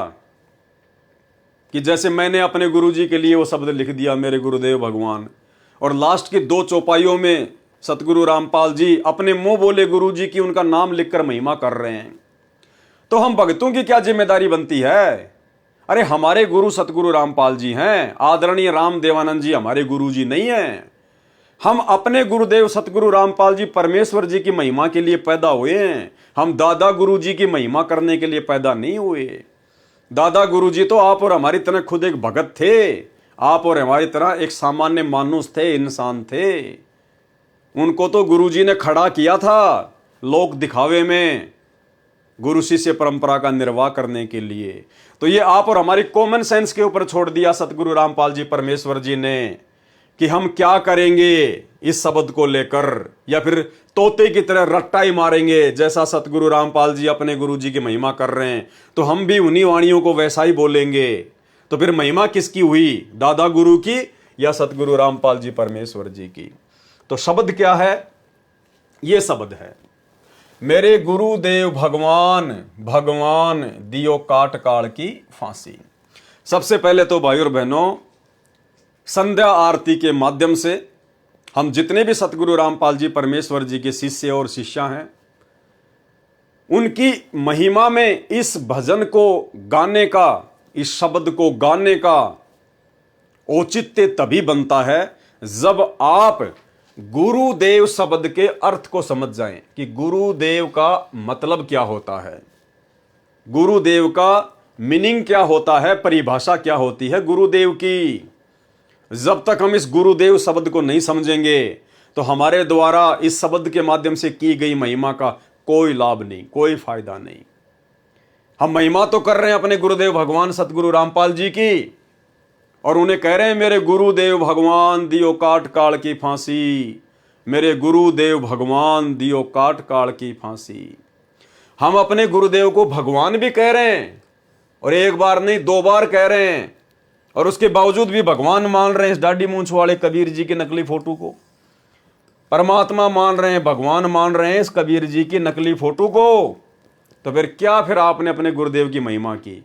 कि जैसे मैंने अपने गुरुजी के लिए वो शब्द लिख दिया मेरे गुरुदेव भगवान, और लास्ट की 2 चौपाइयों में सतगुरु रामपाल जी अपने मुंह बोले गुरुजी की उनका नाम लिखकर महिमा कर रहे हैं। तो हम भक्तों की क्या जिम्मेदारी बनती है? अरे हमारे गुरु सतगुरु रामपाल जी हैं, आदरणीय राम देवानंद जी हमारे गुरु जी नहीं हैं। हम अपने गुरुदेव सतगुरु रामपाल जी परमेश्वर जी की महिमा के लिए पैदा हुए हैं। हम दादा गुरु जी की महिमा करने के लिए पैदा नहीं हुए। दादा गुरु जी तो आप और हमारी तरह खुद एक भगत थे, आप और हमारी तरह एक सामान्य मानुष थे, इंसान थे। उनको तो गुरु जी ने खड़ा किया था लोक दिखावे में, गुरु शिष्य परंपरा का निर्वाह करने के लिए। तो ये आप और हमारी कॉमन सेंस के ऊपर छोड़ दिया सतगुरु रामपाल जी परमेश्वर जी ने कि हम क्या करेंगे इस शब्द को लेकर, या फिर तोते की तरह रट्टा ही मारेंगे। जैसा सतगुरु रामपाल जी अपने गुरु जी की महिमा कर रहे हैं तो हम भी उन्हीं वाणियों को वैसा ही बोलेंगे। तो फिर महिमा किसकी हुई, दादा गुरु की या सतगुरु रामपाल जी परमेश्वर जी की? तो शब्द क्या है? ये शब्द है, मेरे गुरुदेव भगवान भगवान दियो काट काल की फांसी। सबसे पहले तो भाई और बहनों, संध्या आरती के माध्यम से हम जितने भी सतगुरु रामपाल जी परमेश्वर जी के शिष्य और शिष्या हैं, उनकी महिमा में इस भजन को गाने का, इस शब्द को गाने का औचित्य तभी बनता है जब आप गुरुदेव शब्द के अर्थ को समझ जाएं कि गुरुदेव का मतलब क्या होता है, गुरुदेव का मीनिंग क्या होता है, परिभाषा क्या होती है गुरुदेव की। जब तक हम इस गुरुदेव शब्द को नहीं समझेंगे तो हमारे द्वारा इस शब्द के माध्यम से की गई महिमा का कोई लाभ नहीं, कोई फायदा नहीं। हम महिमा तो कर रहे हैं अपने गुरुदेव भगवान सतगुरु रामपाल जी की, और उन्हें कह रहे हैं मेरे गुरुदेव भगवान दियो काट काल की फांसी, मेरे गुरुदेव भगवान दियो काट काल की फांसी। हम अपने गुरुदेव को भगवान भी कह रहे हैं, और एक बार नहीं 2 बार कह रहे हैं, और उसके बावजूद भी भगवान मान रहे हैं इस दाढ़ी मूंछ वाले कबीर जी के नकली फोटो को। परमात्मा मान रहे हैं, भगवान मान रहे हैं इस कबीर जी की नकली फोटो को। तो फिर आपने अपने गुरुदेव की महिमा की,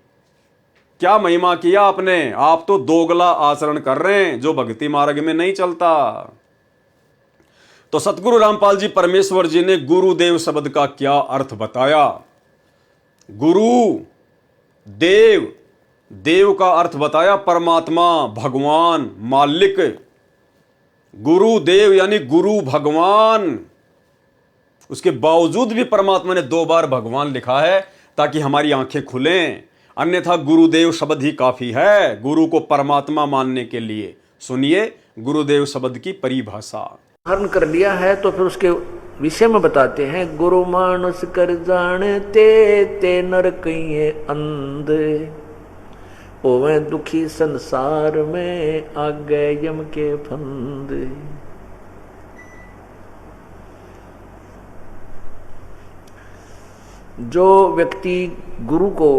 क्या महिमा किया आपने? आप तो दोगला आचरण कर रहे हैं जो भक्ति मार्ग में नहीं चलता। तो सतगुरु रामपाल जी परमेश्वर जी ने गुरुदेव शब्द का क्या अर्थ बताया। गुरु देव, देव का अर्थ बताया परमात्मा, भगवान, मालिक। गुरुदेव यानी गुरु भगवान। उसके बावजूद भी परमात्मा ने 2 बार भगवान लिखा है ताकि हमारी आंखें खुलें, अन्यथा गुरुदेव शब्द ही काफी है गुरु को परमात्मा मानने के लिए। सुनिए गुरुदेव शब्द की परिभाषा। हरण कर लिया है तो फिर उसके विषय में बताते हैं, गुरु मानस कर जानते ते नर कहिए अंध, ओवे दुखी संसार में आगे यम के फंद। जो व्यक्ति गुरु को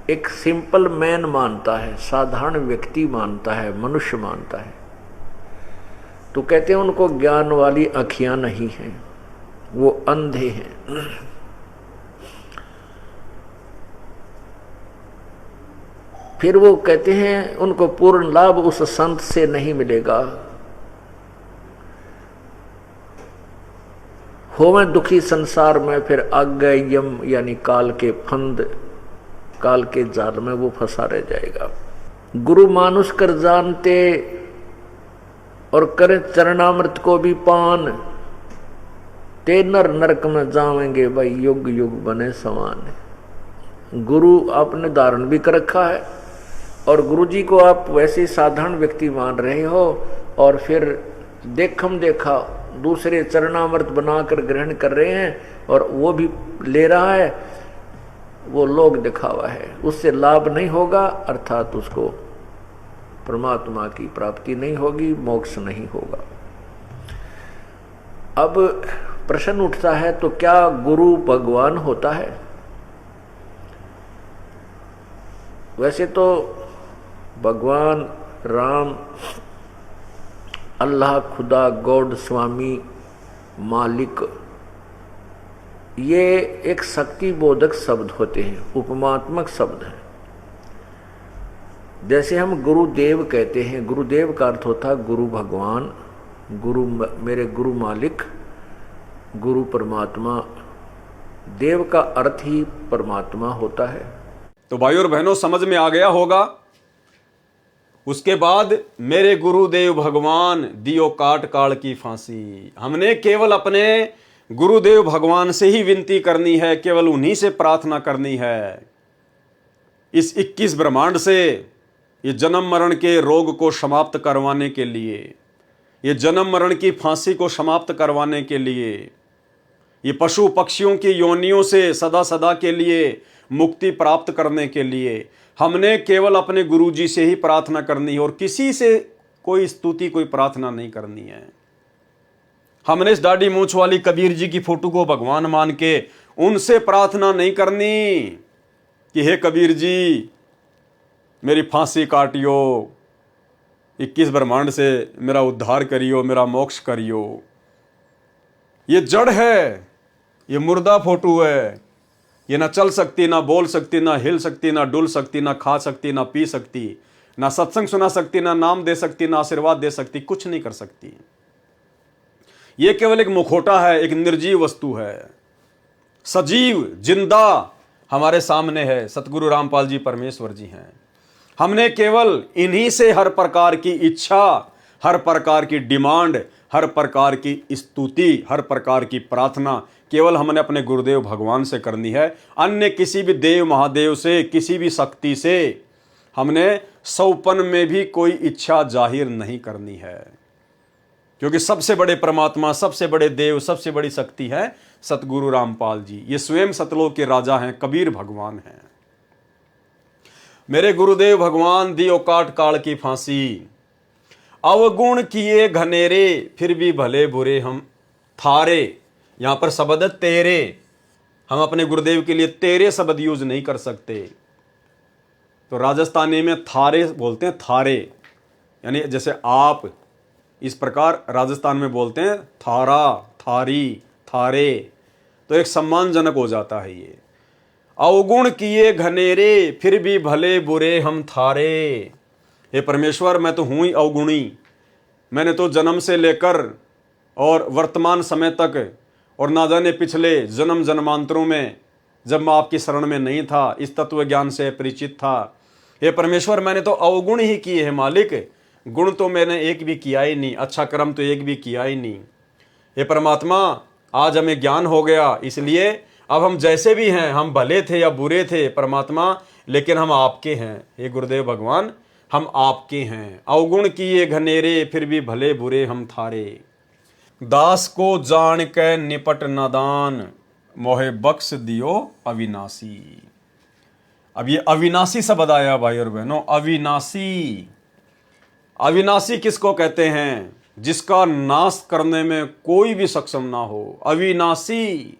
एक सिंपल मैन मानता है, साधारण व्यक्ति मानता है, मनुष्य मानता है, तो कहते हैं उनको ज्ञान वाली आँखियां नहीं हैं, वो अंधे हैं। फिर वो कहते हैं उनको पूर्ण लाभ उस संत से नहीं मिलेगा। होवे दुखी संसार में, फिर आज्ञा यम यानी काल के फंद, काल के जाल में वो फंसा रह जाएगा। गुरु मानुष कर जानते और करे चरणामृत को भी पान, ते नर नरक में जावेंगे भाई युग युग बने समान। गुरु आपने धारण भी कर रखा है और गुरु जी को आप वैसे साधारण व्यक्ति मान रहे हो, और फिर देखम देखा दूसरे चरणामृत बनाकर ग्रहण कर रहे हैं और वो भी ले रहा है, वो लोग दिखावा है, उससे लाभ नहीं होगा, अर्थात उसको परमात्मा की प्राप्ति नहीं होगी, मोक्ष नहीं होगा। अब प्रश्न उठता है, तो क्या गुरु भगवान होता है? वैसे तो भगवान राम, अल्लाह, खुदा, गॉड, स्वामी, मालिक, ये एक शक्ति बोधक शब्द होते हैं, उपमात्मक शब्द हैं। जैसे हम गुरुदेव कहते हैं, गुरुदेव का अर्थ होता है गुरु भगवान, गुरु मेरे गुरु मालिक, गुरु परमात्मा। देव का अर्थ ही परमात्मा होता है। तो भाइयों और बहनों समझ में आ गया होगा। उसके बाद मेरे गुरुदेव भगवान दियो काट काल की फांसी। हमने केवल अपने गुरुदेव भगवान से ही विनती करनी है, केवल उन्हीं से प्रार्थना करनी है। इस 21 ब्रह्मांड से ये जन्म मरण के रोग को समाप्त करवाने के लिए, ये जन्म मरण की फांसी को समाप्त करवाने के लिए, ये पशु पक्षियों की योनियों से सदा सदा के लिए मुक्ति प्राप्त करने के लिए हमने केवल अपने गुरुजी से ही प्रार्थना करनी है और किसी से कोई स्तुति कोई प्रार्थना नहीं करनी है। हमने इस दाढ़ी मूंछ वाली कबीर जी की फोटो को भगवान मान के उनसे प्रार्थना नहीं करनी कि हे कबीर जी मेरी फांसी काटियो, 21 ब्रह्मांड से मेरा उद्धार करियो, मेरा मोक्ष करियो। ये जड़ है, ये मुर्दा फोटो है, ये ना चल सकती, ना बोल सकती, ना हिल सकती, ना डुल सकती, ना खा सकती, ना पी सकती, ना सत्संग सुना सकती, ना नाम दे सकती, ना आशीर्वाद दे सकती, कुछ नहीं कर सकती। ये केवल एक मुखौटा है, एक निर्जीव वस्तु है। सजीव जिंदा हमारे सामने है, सतगुरु रामपाल जी परमेश्वर जी हैं। हमने केवल इन्हीं से हर प्रकार की इच्छा, हर प्रकार की डिमांड, हर प्रकार की स्तुति, हर प्रकार की प्रार्थना केवल हमने अपने गुरुदेव भगवान से करनी है। अन्य किसी भी देव महादेव से, किसी भी शक्ति से हमने सौपन में भी कोई इच्छा जाहिर नहीं करनी है, क्योंकि सबसे बड़े परमात्मा, सबसे बड़े देव, सबसे बड़ी शक्ति है सतगुरु रामपाल जी। ये स्वयं सतलोक के राजा हैं, कबीर भगवान हैं। मेरे गुरुदेव भगवान दियो काट काल की फांसी, अवगुण किए घनेरे फिर भी भले बुरे हम थारे। यहां पर शब्द है तेरे। हम अपने गुरुदेव के लिए तेरे शब्द यूज नहीं कर सकते। तो राजस्थानी में थारे बोलते हैं, थारे यानी जैसे आप, इस प्रकार राजस्थान में बोलते हैं थारा, थारी, थारे। तो एक सम्मानजनक हो जाता है ये। अवगुण किए घनेरे फिर भी भले बुरे हम थारे। हे परमेश्वर, मैं तो हूं ही अवगुणी। मैंने तो जन्म से लेकर और वर्तमान समय तक और ना जाने पिछले जन्म जन्मांतरों में जब मैं आपकी शरण में नहीं था, इस तत्व ज्ञान से परिचित था, हे परमेश्वर मैंने तो अवगुण ही किए हैं मालिक। गुण तो मैंने एक भी किया ही नहीं, अच्छा कर्म तो एक भी किया ही नहीं। हे परमात्मा, आज हमें ज्ञान हो गया, इसलिए अब हम जैसे भी हैं, हम भले थे या बुरे थे परमात्मा, लेकिन हम आपके हैं। हे गुरुदेव भगवान, हम आपके हैं। अवगुण किए घनेरे फिर भी भले बुरे हम थारे। दास को जान के निपट नादान, मोहे बख्श दियो अविनाशी। अब ये अविनाशी शब्द आया भाई और बहनों। अविनाशी, अविनाशी किसको कहते हैं? जिसका नाश करने में कोई भी सक्षम ना हो। अविनाशी,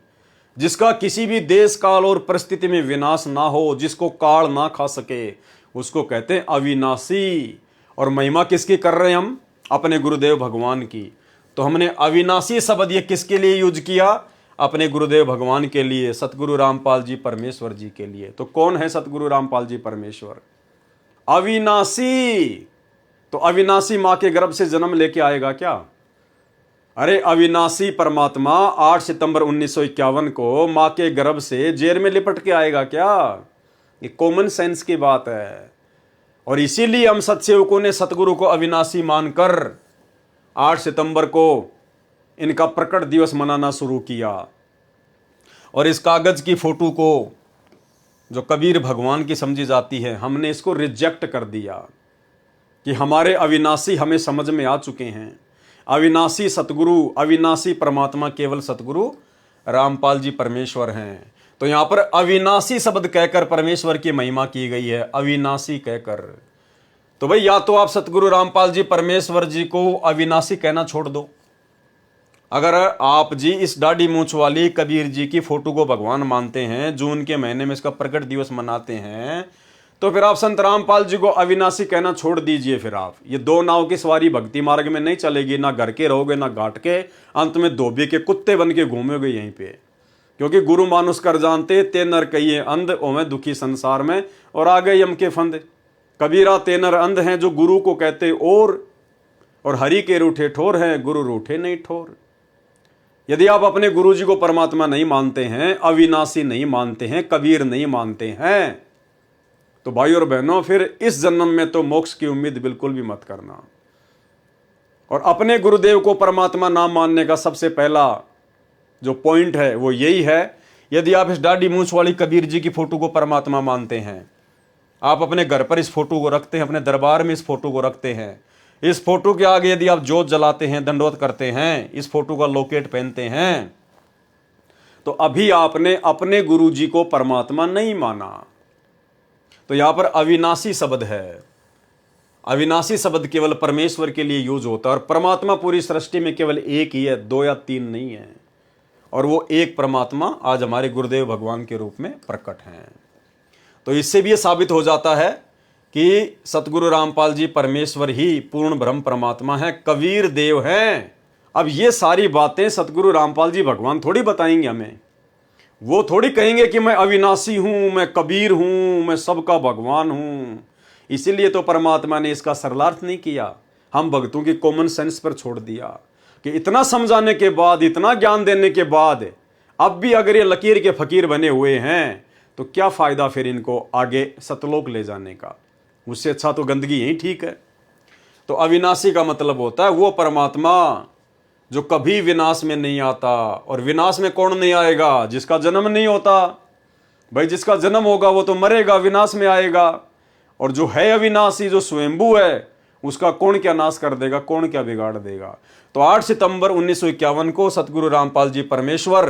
जिसका किसी भी देश काल और परिस्थिति में विनाश ना हो, जिसको काल ना खा सके, उसको कहते हैं अविनाशी। और महिमा किसकी कर रहे हैं हम? अपने गुरुदेव भगवान की। तो हमने अविनाशी शब्द ये किसके लिए यूज किया? अपने गुरुदेव भगवान के लिए, सतगुरु रामपाल जी परमेश्वर जी के लिए। तो कौन है सतगुरु रामपाल जी परमेश्वर? अविनाशी। तो अविनाशी मां के गर्भ से जन्म लेके आएगा क्या? अरे अविनाशी परमात्मा 8 सितंबर 1951 को मां के गर्भ से जेल में लिपट के आएगा क्या? ये कॉमन सेंस की बात है। और इसीलिए हम सत्सेवकों ने सतगुरु को अविनाशी मानकर 8 सितंबर को इनका प्रकट दिवस मनाना शुरू किया। और इस कागज की फोटो को जो कबीर भगवान की समझी जाती है, हमने इसको रिजेक्ट कर दिया कि हमारे अविनाशी हमें समझ में आ चुके हैं। अविनाशी सतगुरु, अविनाशी परमात्मा केवल सतगुरु रामपाल जी परमेश्वर हैं। तो यहां पर अविनाशी शब्द कहकर परमेश्वर की महिमा की गई है, अविनाशी कहकर। तो भाई या तो आप सतगुरु रामपाल जी परमेश्वर जी को अविनाशी कहना छोड़ दो। अगर आप जी इस दाढ़ी मूंछ वाली कबीर जी की फोटो को भगवान मानते हैं, जून के महीने में इसका प्रकट दिवस मनाते हैं, तो फिर आप संत रामपाल जी को अविनाशी कहना छोड़ दीजिए। फिर आप ये दो नाव की सवारी भक्ति मार्ग में नहीं चलेगी। ना घर के रहोगे, ना घाट के, अंत में धोबी के कुत्ते बन के घूमोगे यहीं पे। क्योंकि गुरु मानुष कर जानते ते नर कहिए अंध, ओमे दुखी संसार में और आ गए यम के फंद। कबीरा ते नर अंध हैं जो गुरु को कहते और हरि के रूठे ठोर हैं, गुरु रूठे नहीं ठोर। यदि आप अपने गुरु जी को परमात्मा नहीं मानते हैं, अविनाशी नहीं मानते हैं, कबीर नहीं मानते हैं, तो भाई और बहनों, फिर इस जन्म में तो मोक्ष की उम्मीद बिल्कुल भी मत करना। और अपने गुरुदेव को परमात्मा ना मानने का सबसे पहला जो पॉइंट है वो यही है, यदि आप इस दाढ़ी मूंछ वाली कबीर जी की फोटो को परमात्मा मानते हैं, आप अपने घर पर इस फोटो को रखते हैं, अपने दरबार में इस फोटो को रखते हैं, इस फोटो के आगे यदि आप जोत जलाते हैं, दंडवत करते हैं, इस फोटो का लॉकेट पहनते हैं, तो अभी आपने अपने गुरु जी को परमात्मा नहीं माना। तो यहां पर अविनाशी शब्द है। अविनाशी शब्द केवल परमेश्वर के लिए यूज होता है, और परमात्मा पूरी सृष्टि में केवल एक ही है, 2 या 3 नहीं है। और वो एक परमात्मा आज हमारे गुरुदेव भगवान के रूप में प्रकट हैं। तो इससे भी ये साबित हो जाता है कि सतगुरु रामपाल जी परमेश्वर ही पूर्ण ब्रह्म परमात्मा है, कबीर देव हैं। अब ये सारी बातें सतगुरु रामपाल जी भगवान थोड़ी बताएंगे हमें। वो थोड़ी कहेंगे कि मैं अविनाशी हूं, मैं कबीर हूं, मैं सबका भगवान हूं। इसीलिए तो परमात्मा ने इसका सरलार्थ नहीं किया, हम भक्तों की कॉमन सेंस पर छोड़ दिया कि इतना समझाने के बाद, इतना ज्ञान देने के बाद अब भी अगर ये लकीर के फकीर बने हुए हैं तो क्या फायदा फिर इनको आगे सतलोक ले जाने का। उससे अच्छा तो गंदगी यही ठीक है। तो अविनाशी का मतलब होता है वो परमात्मा जो कभी विनाश में नहीं आता। और विनाश में कौन नहीं आएगा? जिसका जन्म नहीं होता। भाई जिसका जन्म होगा वो तो मरेगा, विनाश में आएगा। और जो है अविनाशी, जो स्वयंभू है, उसका कौन क्या नाश कर देगा, कौन क्या बिगाड़ देगा। तो 8 सितंबर 1951 को सतगुरु रामपाल जी परमेश्वर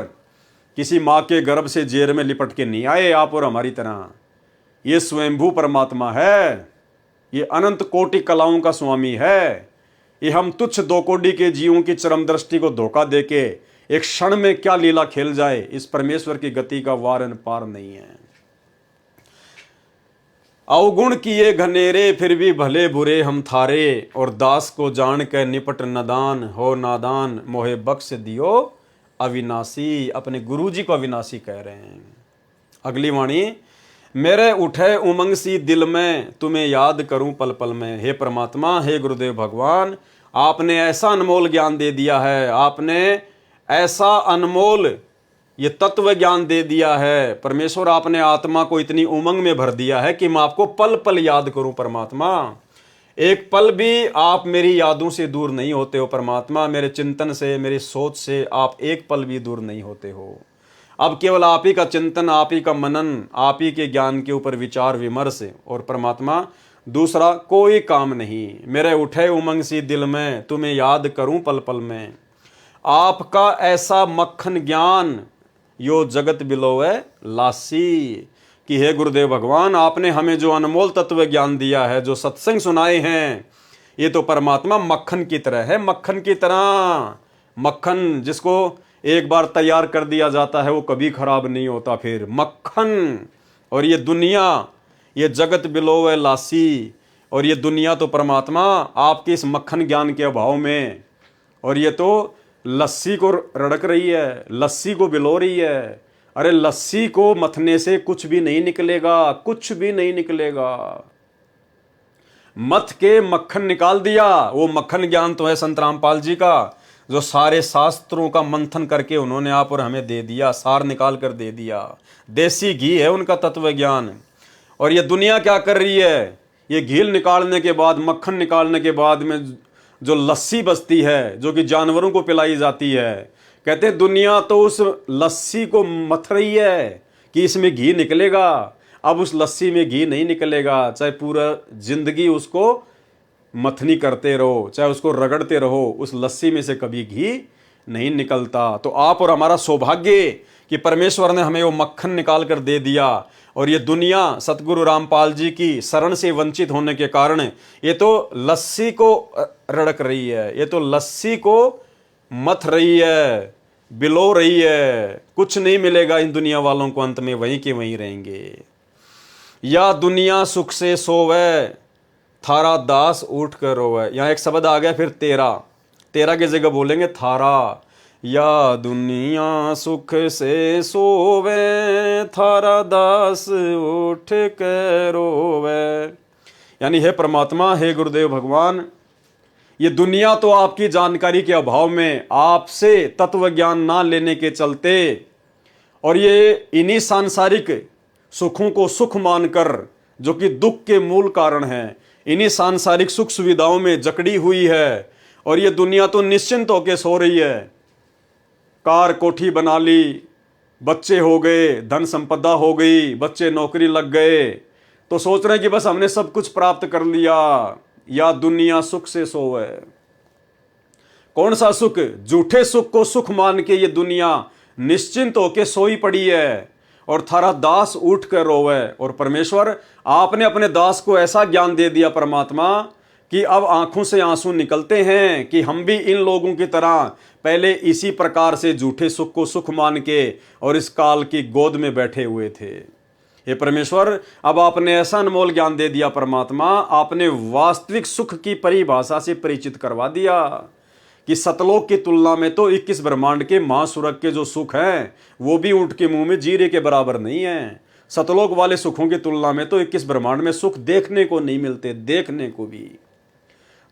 किसी माँ के गर्भ से जेर में लिपट के नहीं आए आप और हमारी तरह। ये स्वयंभू परमात्मा है, ये अनंत कोटि कलाओं का स्वामी है। ये हम तुच्छ 2 कोटि के जीवों की चरम दृष्टि को धोखा देके एक क्षण में क्या लीला खेल जाए, इस परमेश्वर की गति का वारन पार नहीं है। अवगुण किए घनेरे फिर भी भले बुरे हम थारे, और दास को जान के निपट नदान हो नादान, मोहे बख्श दियो अविनाशी। अपने गुरु जी को अविनाशी कह रहे हैं। अगली वाणी, मेरे उठे उमंग सी दिल में, तुम्हें याद करूं पल पल में। हे परमात्मा, हे गुरुदेव भगवान, आपने ऐसा अनमोल ज्ञान दे दिया है, आपने ऐसा अनमोल ये तत्व ज्ञान दे दिया है। परमेश्वर, आपने आत्मा को इतनी उमंग में भर दिया है कि मैं आपको पल पल याद करूं। परमात्मा, एक पल भी आप मेरी यादों से दूर नहीं होते हो। परमात्मा, मेरे चिंतन से, मेरी सोच से आप एक पल भी दूर नहीं होते हो। अब केवल आप ही का चिंतन, आप ही का मनन, आप ही के ज्ञान के ऊपर विचार विमर्श, और परमात्मा दूसरा कोई काम नहीं। मेरे उठे उमंग सी दिल में, तुम्हें याद करूं पल पल में। आपका ऐसा मक्खन ज्ञान यो जगत बिलोवे लासी। कि हे गुरुदेव भगवान, आपने हमें जो अनमोल तत्व ज्ञान दिया है, जो सत्संग सुनाए हैं, ये तो परमात्मा मक्खन की तरह है। मक्खन की तरह, मक्खन जिसको एक बार तैयार कर दिया जाता है वो कभी खराब नहीं होता। फिर मक्खन, और ये दुनिया, ये जगत बिलोवे लासी। और ये दुनिया तो परमात्मा आपके इस मक्खन ज्ञान के अभाव में, और ये तो लस्सी को रड़क रही है, लस्सी को बिलो रही है। अरे लस्सी को मथने से कुछ भी नहीं निकलेगा, कुछ भी नहीं निकलेगा। मथ के मक्खन निकाल दिया। वो मक्खन ज्ञान तो है संत रामपाल जी का, जो सारे शास्त्रों का मंथन करके उन्होंने आप और हमें दे दिया, सार निकाल कर दे दिया। देसी घी है उनका तत्व ज्ञान। और ये दुनिया क्या कर रही है? ये घी निकालने के बाद, मक्खन निकालने के बाद में जो लस्सी बचती है, जो कि जानवरों को पिलाई जाती है, कहते हैं दुनिया तो उस लस्सी को मथ रही है कि इसमें घी निकलेगा। अब उस लस्सी में घी नहीं निकलेगा, चाहे पूरा जिंदगी उसको मथनी करते रहो, चाहे उसको रगड़ते रहो, उस लस्सी में से कभी घी नहीं निकलता। तो आप और हमारा सौभाग्य कि परमेश्वर ने हमें वो मक्खन निकाल कर दे दिया। और ये दुनिया सतगुरु रामपाल जी की शरण से वंचित होने के कारण ये तो लस्सी को रड़क रही है, ये तो लस्सी को मथ रही है, बिलो रही है। कुछ नहीं मिलेगा इन दुनिया वालों को, अंत में वहीं के वहीं रहेंगे। या दुनिया सुख से सोवे, थारा दास उठ कर रोवे। यहाँ एक शब्द आ गया फिर तेरा, तेरा की जगह बोलेंगे थारा। या दुनिया सुख से सोवे, थारा दास उठ कर रोवे। यानी हे परमात्मा, हे गुरुदेव भगवान, ये दुनिया तो आपकी जानकारी के अभाव में, आपसे तत्व ज्ञान ना लेने के चलते, और ये इन्हीं सांसारिक सुखों को सुख मानकर जो कि दुख के मूल कारण हैं, इन्हीं सांसारिक सुख सुविधाओं में जकड़ी हुई है और ये दुनिया तो निश्चिंत होकर सो रही है। कार कोठी बना ली, बच्चे हो गए, धन संपदा हो गई, बच्चे नौकरी लग गए, तो सोच रहे हैं कि बस हमने सब कुछ प्राप्त कर लिया, या दुनिया सुख से सोए। कौन सा सुख? झूठे सुख को सुख मान के ये दुनिया निश्चिंत होके सोई पड़ी है और थारा दास उठ कर रोवे। और परमेश्वर, आपने अपने दास को ऐसा ज्ञान दे दिया परमात्मा कि अब आंखों से आंसू निकलते हैं कि हम भी इन लोगों की तरह पहले इसी प्रकार से झूठे सुख को सुख मान के और इस काल की गोद में बैठे हुए थे। हे परमेश्वर, अब आपने ऐसा अनमोल ज्ञान दे दिया परमात्मा, आपने वास्तविक सुख की परिभाषा से परिचित करवा दिया कि सतलोक की तुलना में तो 21 ब्रह्मांड के महासुरग के जो सुख हैं वो भी ऊंट के मुंह में जीरे के बराबर नहीं है। सतलोक वाले सुखों की तुलना में तो 21 ब्रह्मांड में सुख देखने को नहीं मिलते, देखने को भी।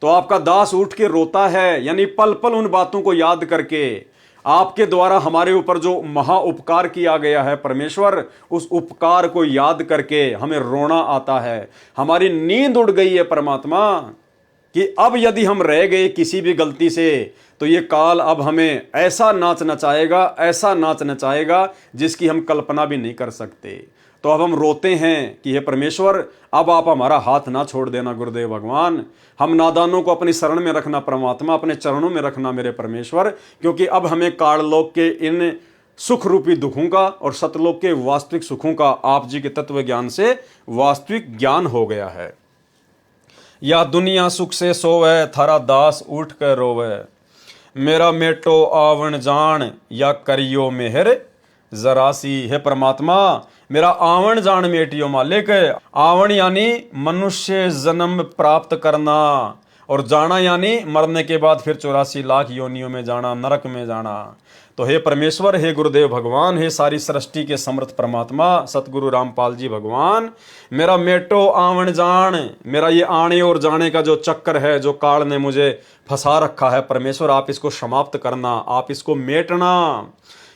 तो आपका दास उठ के रोता है, यानी पल पल उन बातों को याद करके आपके द्वारा हमारे ऊपर जो महा उपकार किया गया है परमेश्वर, उस उपकार को याद करके हमें रोना आता है। हमारी नींद उड़ गई है परमात्मा कि अब यदि हम रह गए किसी भी गलती से तो ये काल अब हमें ऐसा नाच नचाएगा, ऐसा नाच नचाएगा जिसकी हम कल्पना भी नहीं कर सकते। तो अब हम रोते हैं कि हे परमेश्वर, अब आप हमारा हाथ ना छोड़ देना गुरुदेव भगवान। हम नादानों को अपनी शरण में रखना परमात्मा, अपने चरणों में रखना मेरे परमेश्वर, क्योंकि अब हमें काललोक के इन सुख रूपी दुखों का और सतलोक के वास्तविक सुखों का आप जी के तत्व ज्ञान से वास्तविक ज्ञान हो गया है। या दुनिया सुख से सोवे, थारा दास उठ कर रोवे, मेरा मेटो आवण जान, या करियो मेहर जरासी। है परमात्मा, मेरा आवण जान मेटियो मालिक। आवण यानी मनुष्य जन्म प्राप्त करना, और जाना यानी मरने के बाद फिर 84 लाख योनियों में जाना, नरक में जाना। तो हे परमेश्वर, हे गुरुदेव भगवान, हे सारी सृष्टि के समर्थ परमात्मा सतगुरु रामपाल जी भगवान, मेरा मेटो आवण जान, मेरा ये आने और जाने का जो चक्कर है, जो काल ने मुझे फंसा रखा है परमेश्वर, आप इसको समाप्त करना, आप इसको मेटना।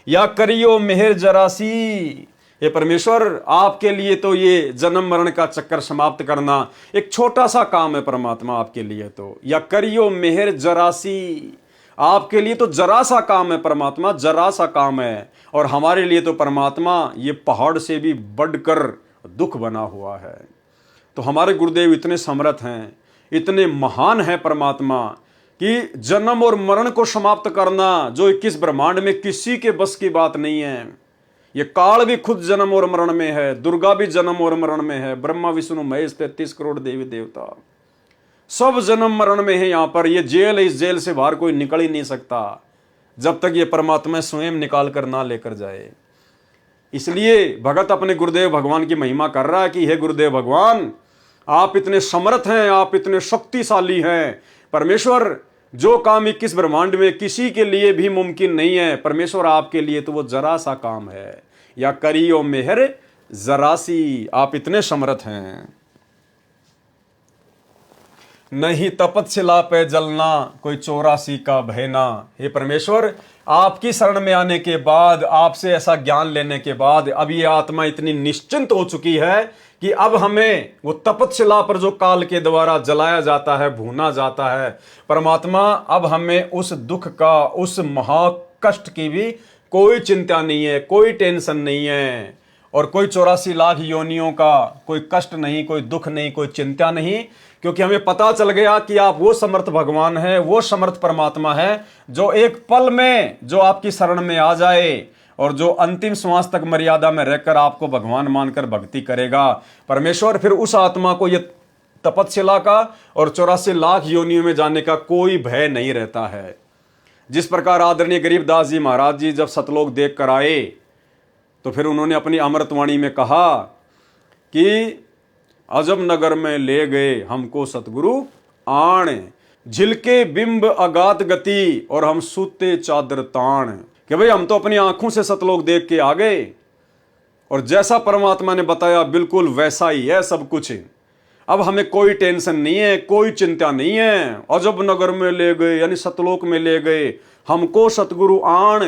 या करियो मेहर जरासी। ये परमेश्वर, आपके लिए तो ये जन्म मरण का चक्कर समाप्त करना एक छोटा सा काम है परमात्मा आपके लिए तो। या करियो मेहर जरासी, आपके लिए तो जरा सा काम है परमात्मा, जरा सा काम है। और हमारे लिए तो परमात्मा ये पहाड़ से भी बढ़कर दुख बना हुआ है। तो हमारे गुरुदेव इतने समर्थ हैं, इतने महान हैं परमात्मा कि जन्म और मरण को समाप्त करना जो 21 ब्रह्मांड में किसी के बस की बात नहीं है। ये काल भी खुद जन्म और मरण में है, दुर्गा भी जन्म और मरण में है, ब्रह्मा विष्णु महेश 33 करोड़ देवी देवता सब जन्म मरण में है। यहां पर ये जेल है, इस जेल से बाहर कोई निकल ही नहीं सकता जब तक ये परमात्मा स्वयं निकाल कर ना लेकर जाए। इसलिए भगत अपने गुरुदेव भगवान की महिमा कर रहा है कि हे गुरुदेव भगवान, आप इतने समर्थ हैं, आप इतने शक्तिशाली हैं परमेश्वर, जो काम 21 ब्रह्मांड में किसी के लिए भी मुमकिन नहीं है परमेश्वर, आपके लिए तो वो जरा सा काम है। या करियो मेहर जरासी, आप इतने समर्थ हैं। नहीं तपतशिला पे जलना, कोई 84 का भयना। हे परमेश्वर, आपकी शरण में आने के बाद, आपसे ऐसा ज्ञान लेने के बाद अब ये आत्मा इतनी निश्चिंत हो चुकी है कि अब हमें वो तपतशिला पर जो काल के द्वारा जलाया जाता है, भूना जाता है परमात्मा, अब हमें उस दुख का, उस महाकष्ट की भी कोई चिंता नहीं है, कोई टेंशन नहीं है, और कोई 84 लाख योनियों का कोई कष्ट नहीं, कोई दुख नहीं, कोई चिंता नहीं, क्योंकि हमें पता चल गया कि आप वो समर्थ भगवान है, वो समर्थ परमात्मा है जो एक पल में जो आपकी शरण में आ जाए और जो अंतिम श्वास तक मर्यादा में रहकर आपको भगवान मानकर भक्ति करेगा परमेश्वर, फिर उस आत्मा को ये तपतशिला का और 84 लाख योनियों में जाने का कोई भय नहीं रहता है। जिस प्रकार आदरणीय गरीबदास जी महाराज जी जब सतलोक देख कर आए तो फिर उन्होंने अपनी अमृतवाणी में कहा कि अजब नगर में ले गए हमको सतगुरु आण, झिलके बिंब अगात गति और हम सूते चादर ताण। कि भाई हम तो अपनी आंखों से सतलोक देख के आ गए और जैसा परमात्मा ने बताया बिल्कुल वैसा ही है सब कुछ। अब हमें कोई टेंशन नहीं है, कोई चिंता नहीं है। अजब नगर में ले गए यानी सतलोक में ले गए हमको सतगुरु आण,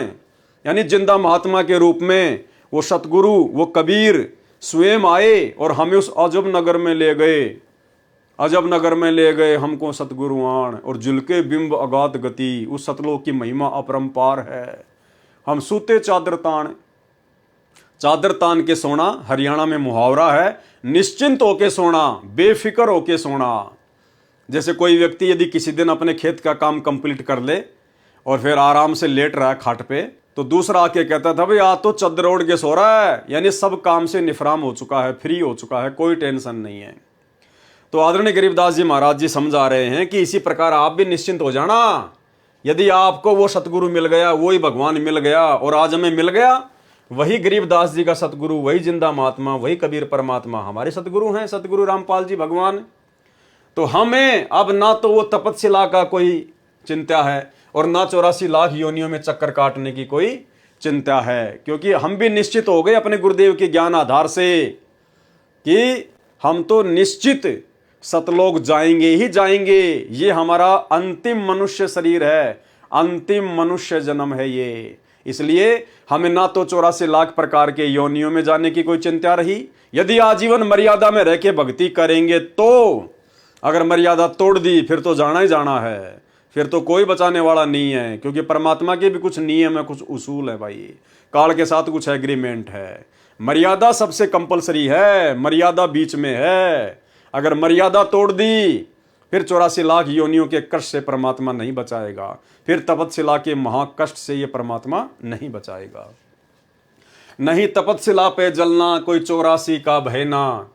यानी जिंदा महात्मा के रूप में वो सतगुरु, वो कबीर स्वयं आए और हमें उस अजब नगर में ले गए। अजब नगर में ले गए हमको सतगुरु आण, और जुलके बिंब अगाध गति, उस सतलोक की महिमा अपरंपार है। हम सूते चादर तान, चादर तान के सोना हरियाणा में मुहावरा है, निश्चिंत होके सोना, बेफिक्र होके सोना। जैसे कोई व्यक्ति यदि किसी दिन अपने खेत का काम कंप्लीट कर ले और फिर आराम से लेट रहा है खाट पे, तो दूसरा आके कहता था भाई आज तो चादर ओढ़ के सो रहा है, यानी सब काम से निफराम हो चुका है, फ्री हो चुका है, कोई टेंशन नहीं है। तो आदरणीय गरीबदास जी महाराज जी समझा रहे हैं कि इसी प्रकार आप भी निश्चिंत हो जाना। यदि आपको वो सतगुरु मिल गया, वही भगवान मिल गया, और आज हमें मिल गया वही गरीबदास जी का सतगुरु, वही जिंदा महात्मा, वही कबीर परमात्मा हमारे सतगुरु हैं, सतगुरु रामपाल जी भगवान। तो हमें अब ना तो वो तपस्या का कोई चिंता है और ना 84 लाख योनियों में चक्कर काटने की कोई चिंता है, क्योंकि हम भी निश्चित हो गए अपने गुरुदेव के ज्ञान आधार से कि हम तो निश्चित सतलोक जाएंगे ही जाएंगे। ये हमारा अंतिम मनुष्य शरीर है, अंतिम मनुष्य जन्म है ये। इसलिए हमें ना तो 84 लाख प्रकार के योनियों में जाने की कोई चिंता रही। यदि आजीवन मर्यादा में रह के भक्ति करेंगे तो, अगर मर्यादा तोड़ दी फिर तो जाना ही जाना है, फिर तो कोई बचाने वाला नहीं है, क्योंकि परमात्मा के भी कुछ नियम है, कुछ उसूल है भाई, काल के साथ कुछ एग्रीमेंट है। मर्यादा सबसे कंपलसरी है, मर्यादा बीच में है। अगर मर्यादा तोड़ दी फिर 84 लाख योनियों के कष्ट से परमात्मा नहीं बचाएगा, फिर तपस्या के महाकष्ट से ये परमात्मा नहीं बचाएगा। नहीं तपस्या पे जलना कोई 84 का भयना,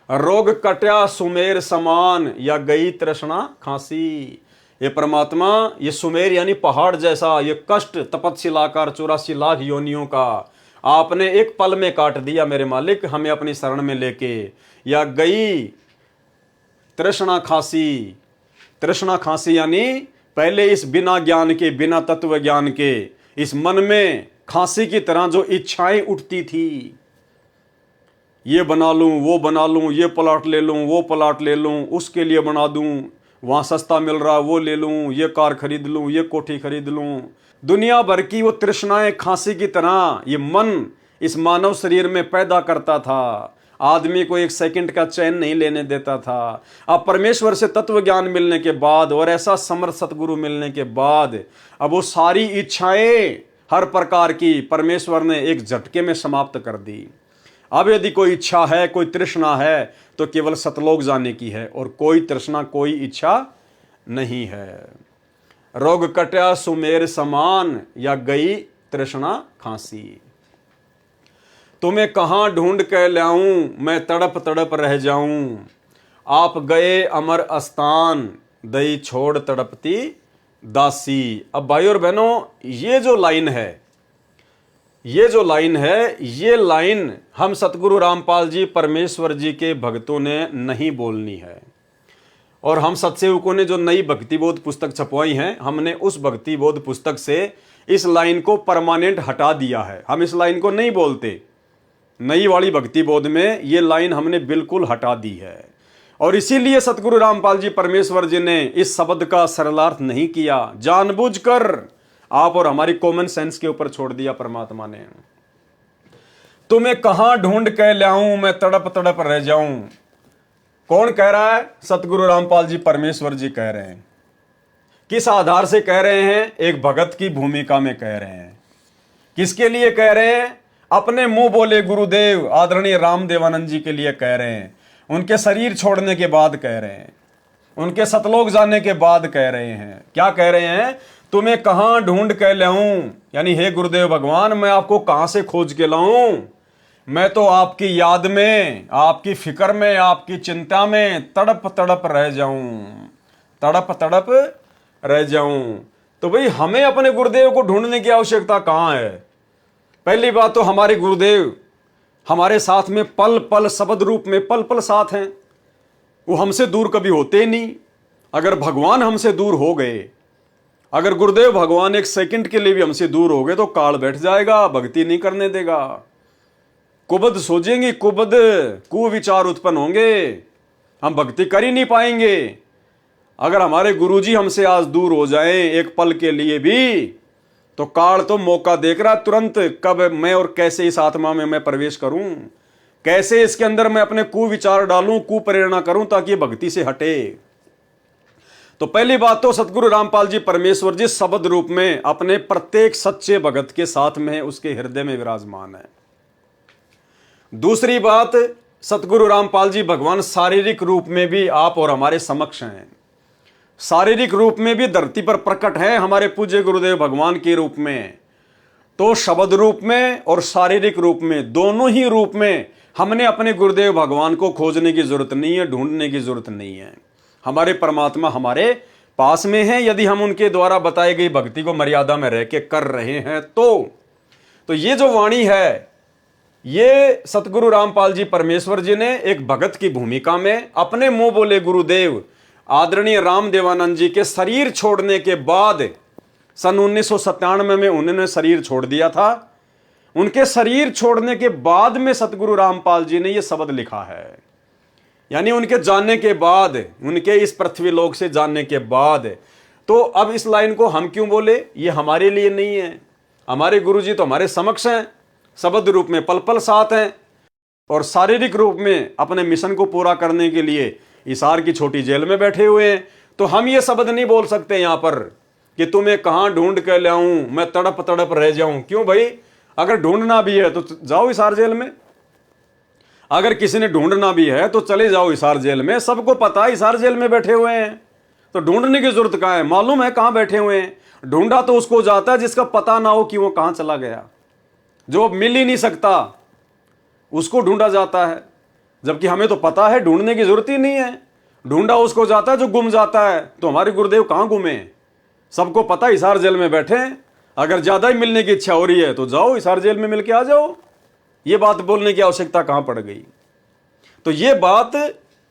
रोग कट्या सुमेर समान, या गई तृष्णा खांसी। ये परमात्मा, ये सुमेर यानी पहाड़ जैसा ये कष्ट तपस्या का 84 लाख योनियों का आपने एक पल में काट दिया मेरे मालिक, हमें अपनी शरण में लेके। या गई तृष्णा खांसी, तृष्णा खांसी यानी पहले इस बिना ज्ञान के, बिना तत्व ज्ञान के इस मन में खांसी की तरह जो इच्छाएं उठती थी, ये बना लूं, वो बना लूं, ये प्लाट ले लूं, वो प्लाट ले लूं, उसके लिए बना दूं, वहां सस्ता मिल रहा वो ले लूं, ये कार खरीद लूं, ये कोठी खरीद लूं। दुनिया भर की वो तृष्णाएं खांसी की तरह ये मन इस मानव शरीर में पैदा करता था, आदमी को एक सेकंड का चैन नहीं लेने देता था। अब परमेश्वर से तत्व ज्ञान मिलने के बाद और ऐसा समर्थ सतगुरु मिलने के बाद अब वो सारी इच्छाएं हर प्रकार की परमेश्वर ने एक झटके में समाप्त कर दी। अब यदि कोई इच्छा है, कोई तृष्णा है, तो केवल सतलोक जाने की है, और कोई तृष्णा, कोई इच्छा नहीं है। रोग कट्या सुमेर समान, या गई तृष्णा खांसी। तुम्हें कहां ढूंढ के लाऊं, मैं तड़प तड़प रह जाऊं, आप गए अमर स्थान, दई छोड़ तड़पती दासी। अब भाई और बहनों, ये जो लाइन है, ये जो लाइन है, ये लाइन हम सतगुरु रामपाल जी परमेश्वर जी के भक्तों ने नहीं बोलनी है। और हम सत्सेवकों ने जो नई भक्ति बोध पुस्तक छपवाई है, हमने उस भक्ति बोध पुस्तक से इस लाइन को परमानेंट हटा दिया है। हम इस लाइन को नहीं बोलते। नई वाली भक्ति बोध में ये लाइन हमने बिल्कुल हटा दी है। और इसीलिए सतगुरु रामपाल जी परमेश्वर जी ने इस शब्द का सरलार्थ नहीं किया, जानबूझकर आप और हमारी कॉमन सेंस के ऊपर छोड़ दिया परमात्मा ने। तुम्हें कहां ढूंढ के लाऊं, मैं तड़प तड़प रह जाऊं। कौन कह रहा है? सतगुरु रामपाल जी परमेश्वर जी कह रहे हैं। किस आधार से कह रहे हैं? एक भगत की भूमिका में कह रहे हैं। किसके लिए कह रहे हैं? अपने मुंह बोले गुरुदेव आदरणीय रामदेवानंद जी के लिए कह रहे हैं। उनके शरीर छोड़ने के बाद कह रहे हैं, उनके सतलोक जाने के बाद कह रहे हैं। क्या कह रहे हैं? तुम्हें कहां ढूंढ के लाऊं, यानी हे गुरुदेव भगवान, मैं आपको कहां से खोज के लाऊं। मैं तो आपकी याद में, आपकी फिक्र में, आपकी चिंता में तड़प तड़प रह जाऊं, तड़प तड़प रह जाऊं। तो भाई हमें अपने गुरुदेव को ढूंढने की आवश्यकता कहां है? पहली बात तो हमारे गुरुदेव हमारे साथ में पल पल शब्द रूप में पल पल साथ हैं। वो हमसे दूर कभी होते ही नहीं। अगर भगवान हमसे दूर हो गए, अगर गुरुदेव भगवान एक सेकंड के लिए भी हमसे दूर हो गए तो काल बैठ जाएगा, भक्ति नहीं करने देगा। कुबद सोचेंगे, कुबद कुविचार उत्पन्न होंगे, हम भक्ति कर ही नहीं पाएंगे। अगर हमारे गुरुजी हमसे आज दूर हो जाएं एक पल के लिए भी, तो काल तो मौका देख रहा तुरंत, कब मैं और कैसे इस आत्मा में मैं प्रवेश करूं, कैसे इसके अंदर मैं अपने कुविचार डालूं, कुप्रेरणा करूं ताकि ये भक्ति से हटे। तो पहली बात तो सतगुरु रामपाल जी परमेश्वर जी शब्द रूप में अपने प्रत्येक सच्चे भगत के साथ में, उसके हृदय में विराजमान है। दूसरी बात, सतगुरु रामपाल जी भगवान शारीरिक रूप में भी आप और हमारे समक्ष हैं। शारीरिक रूप में भी धरती पर प्रकट है हमारे पूज्य गुरुदेव भगवान के रूप में। तो शब्द रूप में और शारीरिक रूप में, दोनों ही रूप में हमने अपने गुरुदेव भगवान को खोजने की जरूरत नहीं है, ढूंढने की जरूरत नहीं है। हमारे परमात्मा हमारे पास में है, यदि हम उनके द्वारा बताई गई भक्ति को मर्यादा में रह के कर रहे हैं तो ये जो वाणी है, ये सतगुरु रामपाल जी परमेश्वर जी ने एक भगत की भूमिका में अपने मुंह बोले गुरुदेव आदरणीय रामदेवानंद जी के शरीर छोड़ने के बाद, सन 1997 में उन्होंने शरीर छोड़ दिया था। उनके शरीर छोड़ने के बाद में सतगुरु रामपाल जी ने यह शब्द लिखा है, यानी उनके जानने के बाद, उनके इस पृथ्वी लोक से जानने के बाद। तो अब इस लाइन को हम क्यों बोले, ये हमारे लिए नहीं है। हमारे गुरुजी तो हमारे समक्ष हैं, शब्द रूप में पल पल साथ हैं, और शारीरिक रूप में अपने मिशन को पूरा करने के लिए हिसार की छोटी जेल में बैठे हुए हैं। तो हम ये शब्द नहीं बोल सकते यहां पर कि तुम्हें कहां ढूंढ कर लाऊं, मैं तड़प तड़प रह जाऊं। क्यों भाई, अगर ढूंढना भी है तो जाओ हिसार जेल में, अगर किसी ने ढूंढना भी है तो चले जाओ हिसार जेल में। सबको पता है हिसार जेल में बैठे हुए हैं, तो ढूंढने की जरूरत कहां है, मालूम है कहां बैठे हुए हैं। ढूंढा तो उसको जाता है जिसका पता ना हो कि वो कहां चला गया, जो मिल ही नहीं सकता उसको ढूंढा जाता है। जबकि हमें तो पता है, ढूंढने की जरूरत ही नहीं है। ढूंढा उसको जाता है जो गुम जाता है। तो हमारे गुरुदेव कहां गुमे, सबको पता हिसार जेल में बैठे हैं। अगर ज्यादा ही मिलने की इच्छा हो रही है तो जाओ हिसार जेल में मिलके आ जाओ। ये बात बोलने की आवश्यकता कहां पड़ गई। तो ये बात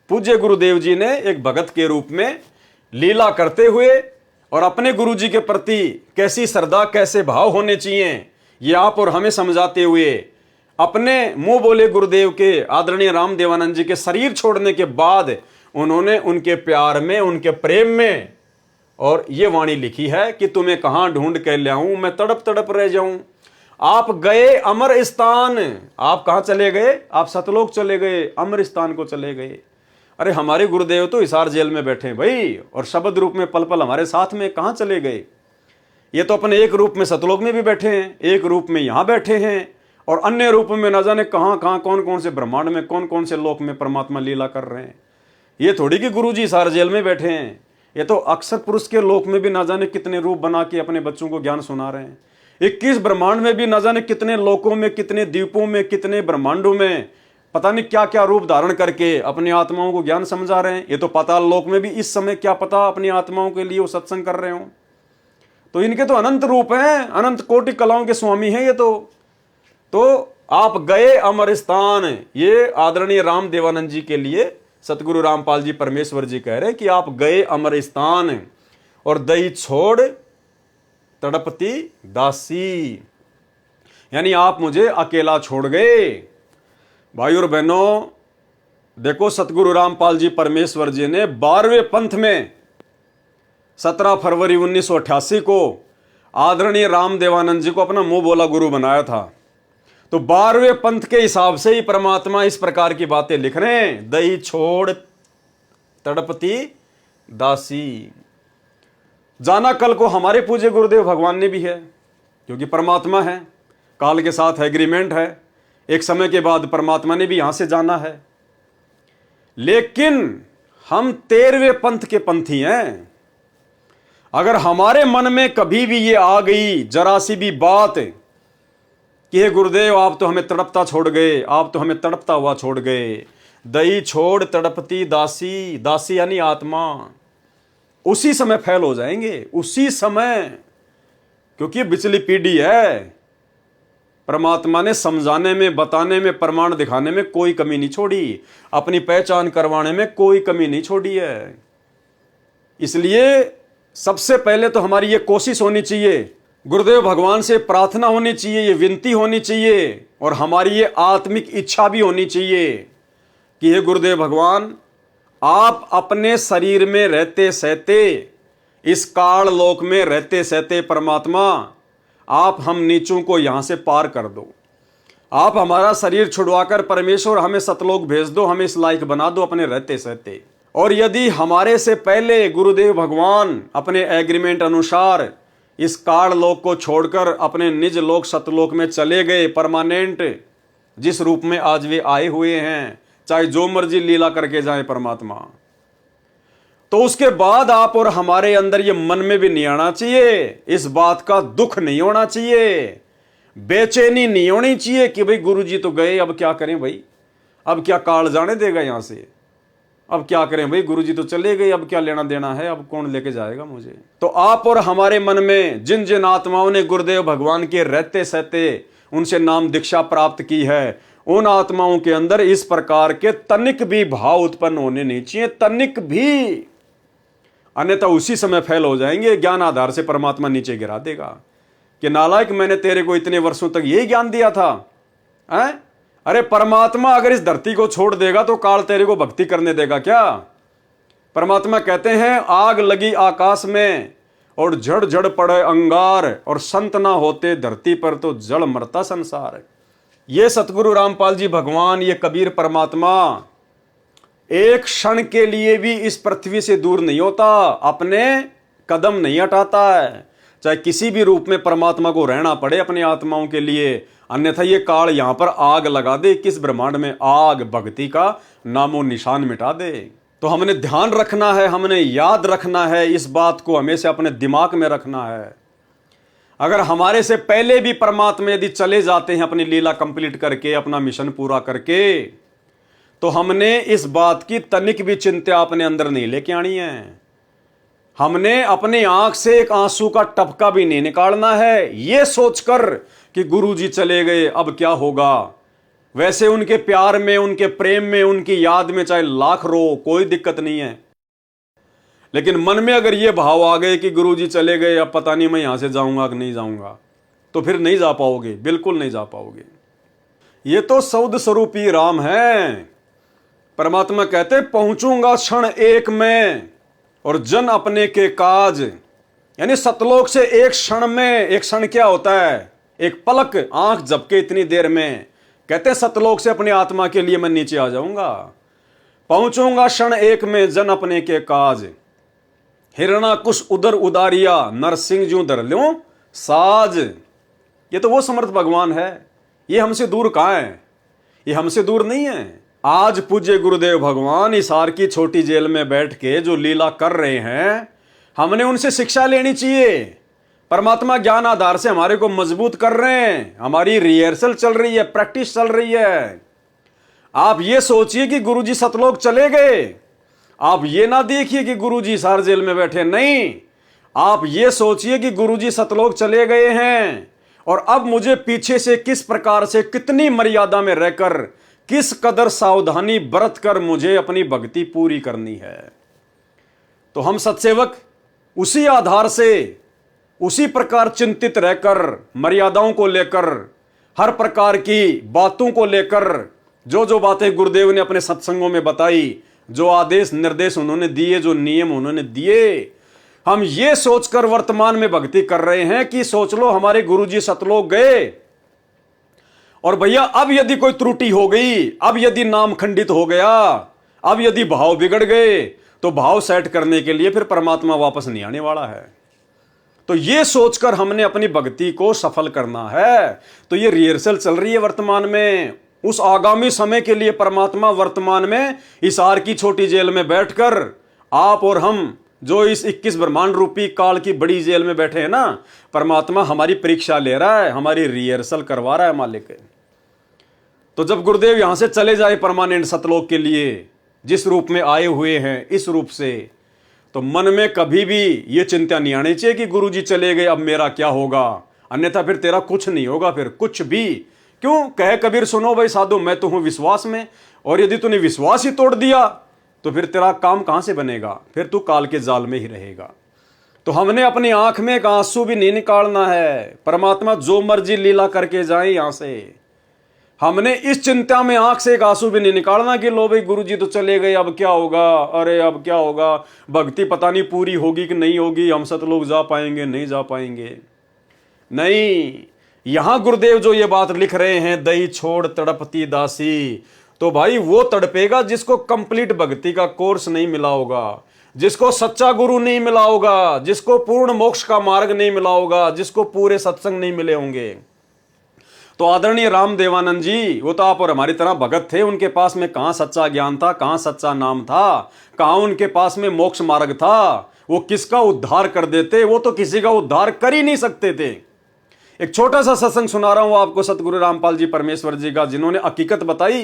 पूज्य गुरुदेव जी ने एक भगत के रूप में लीला करते हुए और अपने गुरु जी के प्रति कैसी श्रद्धा, कैसे भाव होने चाहिए, ये आप और हमें समझाते हुए अपने मुंह बोले गुरुदेव के आदरणीय रामदेवानंद जी के शरीर छोड़ने के बाद उन्होंने उनके प्यार में, उनके प्रेम में और ये वाणी लिखी है कि तुम्हें कहां ढूंढ कर लाऊं, मैं तड़प तड़प रह जाऊं। आप गए अमर स्थान, आप कहां चले गए, आप सतलोक चले गए, अमर स्थान को चले गए। अरे हमारे गुरुदेव तो हिसार जेल में बैठे हैं भाई, और शब्द रूप में पल पल हमारे साथ में, कहां चले गए। ये तो अपने एक रूप में सतलोक में भी बैठे हैं, एक रूप में यहां बैठे हैं, और अन्य रूप में न जाने कहां कहां, कौन कौन से ब्रह्मांड में, कौन कौन से लोक में परमात्मा लीला कर रहे हैं। ये थोड़ी कि गुरु जी हिसार जेल में बैठे हैं, ये तो अक्षर पुरुष के लोक में भी न जाने कितने रूप बना के अपने बच्चों को ज्ञान सुना रहे हैं। 21 ब्रह्मांड में भी न जाने कितने लोकों में, कितने द्वीपों में, कितने ब्रह्मांडों में पता नहीं क्या क्या रूप धारण करके अपनी आत्माओं को ज्ञान समझा रहे हैं। ये तो पाताल लोक में भी इस समय क्या पता अपनी आत्माओं के लिए वो सत्संग कर रहे हो। तो इनके तो अनंत रूप हैं, अनंत कोटि कलाओं के स्वामी हैं ये तो आप गए अमर स्थान, ये आदरणीय रामदेवानंद जी के लिए सतगुरु रामपाल जी परमेश्वर जी कह रहे हैं कि आप गए अमर स्थान, और दई छोड़ तड़पती दासी, यानी आप मुझे अकेला छोड़ गए। भाई और बहनों, देखो सतगुरु रामपाल जी परमेश्वर जी ने 12वें पंथ में 17 फरवरी 1988 को आदरणीय रामदेवानंद जी को अपना मुंह बोला गुरु बनाया था। तो 12वें पंथ के हिसाब से ही परमात्मा इस प्रकार की बातें लिख रहे हैं, दही छोड़ तड़पती दासी। जाना कल को हमारे पूज्य गुरुदेव भगवान ने भी है, क्योंकि परमात्मा है, काल के साथ एग्रीमेंट है, एक समय के बाद परमात्मा ने भी यहां से जाना है। लेकिन हम 13वें पंथ के पंथी हैं। अगर हमारे मन में कभी भी ये आ गई जरा सी भी बात कि हे गुरुदेव आप तो हमें तड़पता छोड़ गए, आप तो हमें तड़पता हुआ छोड़ गए, दही छोड़ तड़पती दासी, दासी यानी आत्मा, उसी समय फैल हो जाएंगे, उसी समय। क्योंकि बिचली पीढ़ी है, परमात्मा ने समझाने में, बताने में, प्रमाण दिखाने में कोई कमी नहीं छोड़ी, अपनी पहचान करवाने में कोई कमी नहीं छोड़ी है। इसलिए सबसे पहले तो हमारी ये कोशिश होनी चाहिए, गुरुदेव भगवान से प्रार्थना होनी चाहिए, ये विनती होनी चाहिए, और हमारी ये आत्मिक इच्छा भी होनी चाहिए कि हे गुरुदेव भगवान, आप अपने शरीर में रहते सहते, इस काल लोक में रहते सहते परमात्मा, आप हम नीचों को यहां से पार कर दो। आप हमारा शरीर छुड़वाकर परमेश्वर हमें सतलोक भेज दो, हमें इस लायक बना दो अपने रहते सहते। और यदि हमारे से पहले गुरुदेव भगवान अपने एग्रीमेंट अनुसार इस काल लोक को छोड़कर अपने निज लोक सतलोक में चले गए परमानेंट, जिस रूप में आज वे आए हुए हैं, चाहे जो मर्जी लीला करके जाए परमात्मा, तो उसके बाद आप और हमारे अंदर ये मन में भी नहीं आना चाहिए, इस बात का दुख नहीं होना चाहिए, बेचैनी नहीं होनी चाहिए कि भाई गुरुजी तो गए, अब क्या करें भाई, अब क्या काल जाने देगा यहां से, अब क्या करें भाई, गुरुजी तो चले गए, अब क्या लेना देना है, अब कौन लेके जाएगा मुझे। तो आप और हमारे मन में जिन जिन आत्माओं ने गुरुदेव भगवान के रहते सहते उनसे नाम दीक्षा प्राप्त की है, उन आत्माओं के अंदर इस प्रकार के तनिक भी भाव उत्पन्न होने नहीं चाहिए, तनिक भी, अन्यथा उसी समय फेल हो जाएंगे। ज्ञान आधार से परमात्मा नीचे गिरा देगा कि नालायक, मैंने तेरे को इतने वर्षों तक यही ज्ञान दिया था। अरे परमात्मा अगर इस धरती को छोड़ देगा तो काल तेरे को भक्ति करने देगा क्या? परमात्मा कहते हैं आग लगी आकाश में और झड़ झड़ पड़े अंगार, और संत ना होते धरती पर तो जड़ मरता संसार। ये सतगुरु रामपाल जी भगवान, ये कबीर परमात्मा एक क्षण के लिए भी इस पृथ्वी से दूर नहीं होता, अपने कदम नहीं हटाता है, चाहे किसी भी रूप में परमात्मा को रहना पड़े अपनी आत्माओं के लिए, अन्यथा ये काल यहां पर आग लगा दे, किस ब्रह्मांड में आग भक्ति का नामो निशान मिटा दे। तो हमने ध्यान रखना है, हमने याद रखना है, इस बात को हमेशा अपने दिमाग में रखना है। अगर हमारे से पहले भी परमात्मा यदि चले जाते हैं अपनी लीला कंप्लीट करके, अपना मिशन पूरा करके, तो हमने इस बात की तनिक भी चिंता अपने अंदर नहीं लेके आनी है। हमने अपनी आंख से एक आंसू का टपका भी नहीं निकालना है ये सोचकर कि गुरुजी चले गए अब क्या होगा। वैसे उनके प्यार में, उनके प्रेम में, उनकी याद में चाहे लाख रो, कोई दिक्कत नहीं है, लेकिन मन में अगर ये भाव आ गए कि गुरुजी चले गए, अब पता नहीं मैं यहां से जाऊंगा कि नहीं जाऊंगा, तो फिर नहीं जा पाओगे, बिल्कुल नहीं जा पाओगे। ये तो सौद स्वरूपी राम है। परमात्मा कहते पहुंचूंगा क्षण एक में और जन अपने के काज, यानी सतलोक से एक क्षण में, एक क्षण क्या होता है, एक पलक, आंख झपके इतनी देर में, कहते सतलोक से अपनी आत्मा के लिए मैं नीचे आ जाऊंगा। पहुंचूंगा क्षण एक में जन अपने के काज, हिरणा कुश उदर उदारिया, नरसिंह जू धर ल्यों साज। ये तो वो समर्थ भगवान है, ये हमसे दूर कहां है, ये हमसे दूर नहीं है। आज पूज्य गुरुदेव भगवान हिसार की छोटी जेल में बैठ के जो लीला कर रहे हैं, हमने उनसे शिक्षा लेनी चाहिए। परमात्मा ज्ञान आधार से हमारे को मजबूत कर रहे हैं, हमारी रिहर्सल चल रही है, प्रैक्टिस चल रही है। आप ये सोचिए कि गुरुजी सतलोक चले गए, आप ये ना देखिए कि गुरुजी हिसार जेल में बैठे, नहीं, आप ये सोचिए कि गुरुजी सतलोक चले गए हैं और अब मुझे पीछे से किस प्रकार से, कितनी मर्यादा में रहकर, किस कदर सावधानी बरत कर मुझे अपनी भक्ति पूरी करनी है। तो हम सत्सेवक उसी आधार से, उसी प्रकार चिंतित रहकर, मर्यादाओं को लेकर, हर प्रकार की बातों को लेकर, जो जो बातें गुरुदेव ने अपने सत्संगों में बताई, जो आदेश निर्देश उन्होंने दिए, जो नियम उन्होंने दिए, हम ये सोचकर वर्तमान में भक्ति कर रहे हैं कि सोच लो हमारे गुरुजी सतलोक गए और भैया अब यदि कोई त्रुटि हो गई, अब यदि नाम खंडित हो गया, अब यदि भाव बिगड़ गए, तो भाव सेट करने के लिए फिर परमात्मा वापस नहीं आने वाला है। तो ये सोचकर हमने अपनी भक्ति को सफल करना है। तो ये रिहर्सल चल रही है वर्तमान में, उस आगामी समय के लिए परमात्मा वर्तमान में हिसार की छोटी जेल में बैठकर, आप और हम जो इस 21 ब्रह्मांड रूपी काल की बड़ी जेल में बैठे हैं ना, परमात्मा हमारी परीक्षा ले रहा है, हमारी रिहर्सल करवा रहा है मालिक। तो जब गुरुदेव यहां से चले जाए परमानेंट सतलोक के लिए, जिस रूप में आए हुए हैं इस रूप से, तो मन में कभी भी ये चिंता नहीं आनी चाहिए कि गुरुजी चले गए अब मेरा क्या होगा, अन्यथा फिर तेरा कुछ नहीं होगा, फिर कुछ भी। क्यों कहे कबीर, सुनो भाई साधु, मैं तो हूं विश्वास में, और यदि तूने विश्वास ही तोड़ दिया तो फिर तेरा काम कहां से बनेगा, फिर तू काल के जाल में ही रहेगा। तो हमने अपनी आंख में एक आंसू भी नहीं निकालना है। परमात्मा जो मर्जी लीला करके जाए यहां से, हमने इस चिंता में आंख से एक आंसू भी नहीं निकालना कि लो भाई गुरुजी तो चले गए अब क्या होगा, अरे अब क्या होगा, भक्ति पता नहीं पूरी होगी कि नहीं होगी, हम सतलोक जा पाएंगे नहीं जा पाएंगे। नहीं, यहां गुरुदेव जो ये बात लिख रहे हैं, दही छोड़ तड़पती दासी, तो भाई वो तड़पेगा जिसको कंप्लीट भक्ति का कोर्स नहीं मिला होगा, जिसको सच्चा गुरु नहीं मिला होगा, जिसको पूर्ण मोक्ष का मार्ग नहीं मिला होगा, जिसको पूरे सत्संग नहीं मिले होंगे। तो आदरणीय राम देवानंद जी, वो तो आप और हमारी तरह भगत थे, उनके पास में कहां सच्चा ज्ञान था, कहां सच्चा नाम था, कहां उनके पास में मोक्ष मार्ग था। वो किसका उद्धार कर देते, वो तो किसी का उद्धार कर ही नहीं सकते थे। एक छोटा सा सत्संग सुना रहा हूं आपको सतगुरु रामपाल जी परमेश्वर जी का, जिन्होंने हकीकत बताई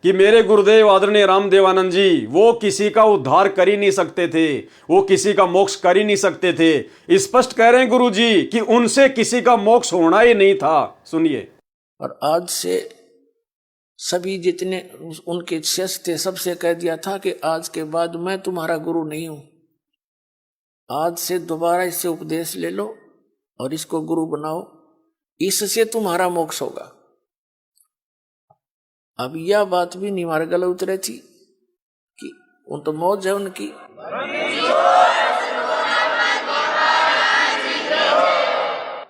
कि मेरे गुरुदेव आदरणीय राम देवानंद जी वो किसी का उद्धार कर ही नहीं सकते थे, वो किसी का मोक्ष कर ही नहीं सकते थे। स्पष्ट कह रहे हैं गुरु जी कि उनसे किसी का मोक्ष होना ही नहीं था। सुनिए। और आज से सभी जितने उनके शिष्य थे सबसे कह दिया था कि आज के बाद मैं तुम्हारा गुरु नहीं हूं, आज से दोबारा इससे उपदेश ले लो और इसको गुरु बनाओ, इससे तुम्हारा मोक्ष होगा। अब यह बात भी नहीं हमारे गले उतरे थी कि उन तो मौज है उनकी।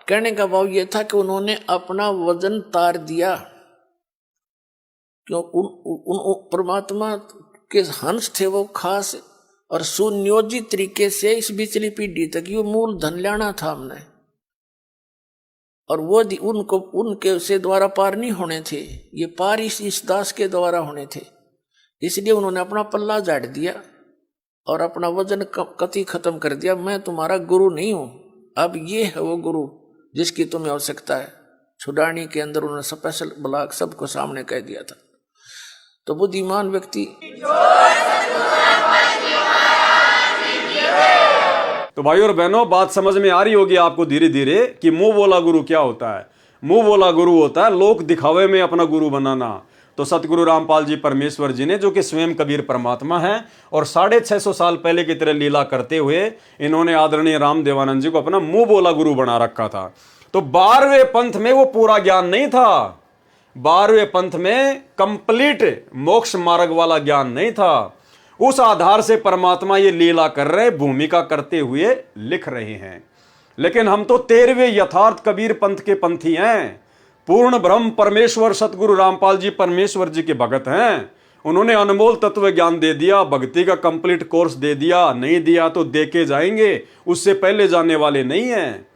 कहने का भाव यह था कि उन्होंने अपना वजन तार दिया, क्यों उन परमात्मा के हंस थे वो खास और सुनियोजित तरीके से इस बिचली पीढ़ी तक ये मूल धन लाना था हमने, और वो उनको उनके से द्वारा पार नहीं होने थे, ये पार इस दास के द्वारा होने थे। इसलिए उन्होंने अपना पल्ला झाड़ दिया और अपना वजन कति खत्म कर दिया। मैं तुम्हारा गुरु नहीं हूं, अब ये है वो गुरु जिसकी तुम्हें आवश्यकता है। छुड़ानी के अंदर उन्होंने स्पेशल ब्लॉक सबको सामने कह दिया था। तो बुद्धिमान व्यक्ति तो भाई और बहनों, बात समझ में आ रही होगी आपको धीरे धीरे कि मुंह बोला गुरु क्या होता है। मुंह बोला गुरु होता है लोक दिखावे में अपना गुरु बनाना। तो सतगुरु रामपाल जी परमेश्वर जी ने, जो कि स्वयं कबीर परमात्मा हैं और 650 साल पहले की तरह लीला करते हुए इन्होंने आदरणीय राम देवानंद जी को अपना मुंह बोला गुरु बना रखा था। तो 12वें पंथ में वो पूरा ज्ञान नहीं था, 12वें पंथ में कंप्लीट मोक्ष मार्ग वाला ज्ञान नहीं था। उस आधार से परमात्मा ये लीला कर रहे, भूमिका करते हुए लिख रहे हैं। लेकिन हम तो 13वें यथार्थ कबीर पंथ के पंथी हैं। पूर्ण ब्रह्म परमेश्वर सतगुरु रामपाल जी परमेश्वर जी के भगत हैं। उन्होंने अनमोल तत्व ज्ञान दे दिया, भक्ति का कंप्लीट कोर्स दे दिया, नहीं दिया तो देके जाएंगे, उससे पहले जाने वाले नहीं हैं।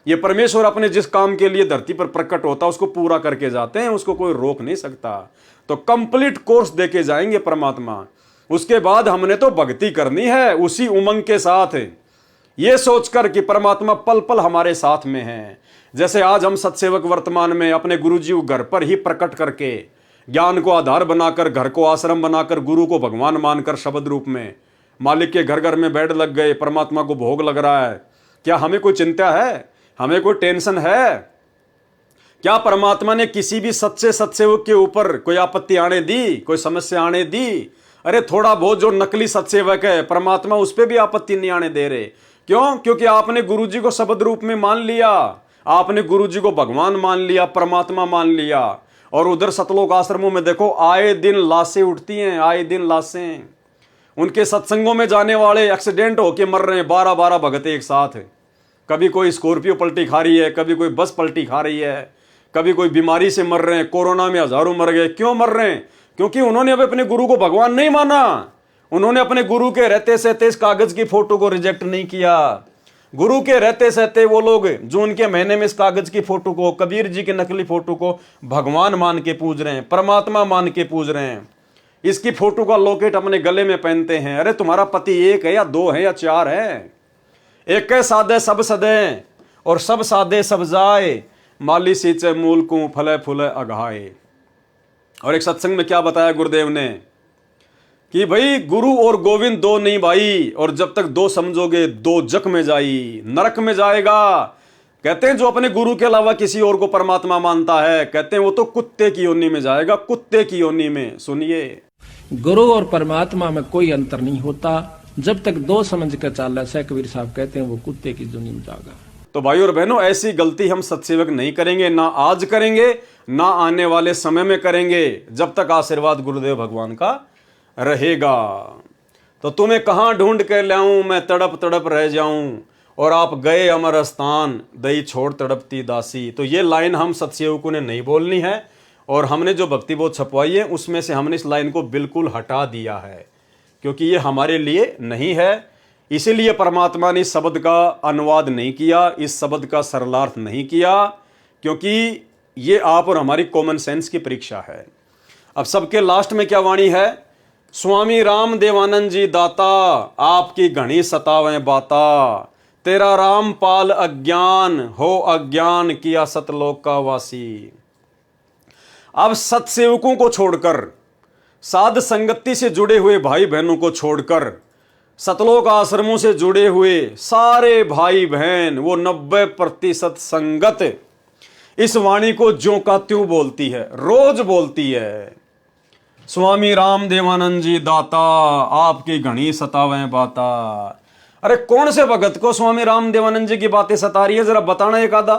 ये परमेश्वर अपने जिस काम के लिए धरती पर प्रकट होता उसको पूरा करके जाते हैं, उसको कोई रोक नहीं सकता। तो कंप्लीट कोर्स देके जाएंगे परमात्मा। उसके बाद हमने तो भक्ति करनी है उसी उमंग के साथ, ये सोचकर कि परमात्मा पल पल हमारे साथ में है। जैसे आज हम सत्सेवक वर्तमान में अपने गुरुजी को घर पर ही प्रकट करके, ज्ञान को आधार बनाकर, घर को आश्रम बनाकर, गुरु को भगवान मानकर शब्द रूप में मालिक के घर घर में बैठ लग गए, परमात्मा को भोग लग रहा है। क्या हमें कोई चिंता है? हमें कोई टेंशन है? क्या परमात्मा ने किसी भी सच्चे सत्सेवक के ऊपर कोई आपत्ति आने दी, कोई समस्या आने दी? अरे थोड़ा बहुत जो नकली सत्सेवक है, परमात्मा उस पर भी आपत्ति नहीं आने दे रहे। क्यों? क्योंकि आपने गुरुजी को शब्द रूप में मान लिया, आपने गुरुजी को भगवान मान लिया, परमात्मा मान लिया। और उधर सतलोक आश्रमों में देखो, आए दिन लाशें उठती हैं, आए दिन लाशें। उनके सत्संगों में जाने वाले एक्सीडेंट होके मर रहे हैं, 12-12 भगत एक साथ। कभी कोई स्कॉर्पियो पलटी खा रही है, कभी कोई बस पलटी खा रही है, कभी कोई बीमारी से मर रहे हैं, कोरोना में हजारों मर गए। क्यों मर रहे हैं? क्योंकि उन्होंने अब अपने गुरु को भगवान नहीं माना। उन्होंने अपने गुरु के रहते सहते इस कागज की फोटो को रिजेक्ट नहीं किया। गुरु के रहते सहते वो लोग जून के महीने में इस कागज की फोटो को, कबीर जी की नकली फोटो को भगवान मान के पूज रहे हैं, परमात्मा मान के पूज रहे हैं। इसकी फोटो का लॉकेट अपने गले में पहनते हैं। अरे तुम्हारा पति एक है या दो है या चार है? एक है सादे सब सदे और सब सादे सब जाए, माली सींचे मूल को फले फूले अघाए। और एक सत्संग में क्या बताया गुरुदेव ने कि भाई गुरु और गोविंद दो नहीं भाई, और जब तक दो समझोगे दो जक में जाई, नरक में जाएगा। कहते हैं जो अपने गुरु के अलावा किसी और को परमात्मा मानता है, कहते हैं वो तो कुत्ते की योनि में जाएगा, कुत्ते की योनि में। सुनिए, गुरु और परमात्मा में कोई अंतर नहीं होता, जब तक दो समझ कर चाल रहा है, कबीर साहब कहते हैं वो कुत्ते की योनि में जाएगा। तो भाई और बहनों, ऐसी गलती हम सत्सेवक नहीं करेंगे, ना आज करेंगे ना आने वाले समय में करेंगे, जब तक आशीर्वाद गुरुदेव भगवान का रहेगा। तो तुम्हें कहां ढूंढ कर लाऊं, मैं तड़प तड़प रह जाऊं, और आप गए अमर स्थान, दई छोड़ तड़पती दासी। तो ये लाइन हम सतसेवकों ने नहीं बोलनी है, और हमने जो भक्ति बोध छपवाई है उसमें से हमने इस लाइन को बिल्कुल हटा दिया है, क्योंकि ये हमारे लिए नहीं है। इसीलिए परमात्मा ने इस शब्द का अनुवाद नहीं किया, इस शब्द का सरलार्थ नहीं किया, क्योंकि ये आप और हमारी कॉमन सेंस की परीक्षा है। अब सबके लास्ट में क्या वाणी है? स्वामी राम देवानंद जी दाता, आपकी घनी सतावें बाता, तेरा राम पाल अज्ञान हो अज्ञान किया सतलोक का वासी। अब सतसेवकों को छोड़कर, साध संगति से जुड़े हुए भाई बहनों को छोड़कर, सतलोक आश्रमों से जुड़े हुए सारे भाई बहन, वो 90% संगत इस वाणी को ज्यों का त्यों बोलती है, रोज बोलती है। स्वामी राम देवानंद जी दाता, आपकी घनी सतावें बाता। अरे कौन से भगत को स्वामी राम देवानंद जी की बातें सता रही है, जरा बताना एक आधा।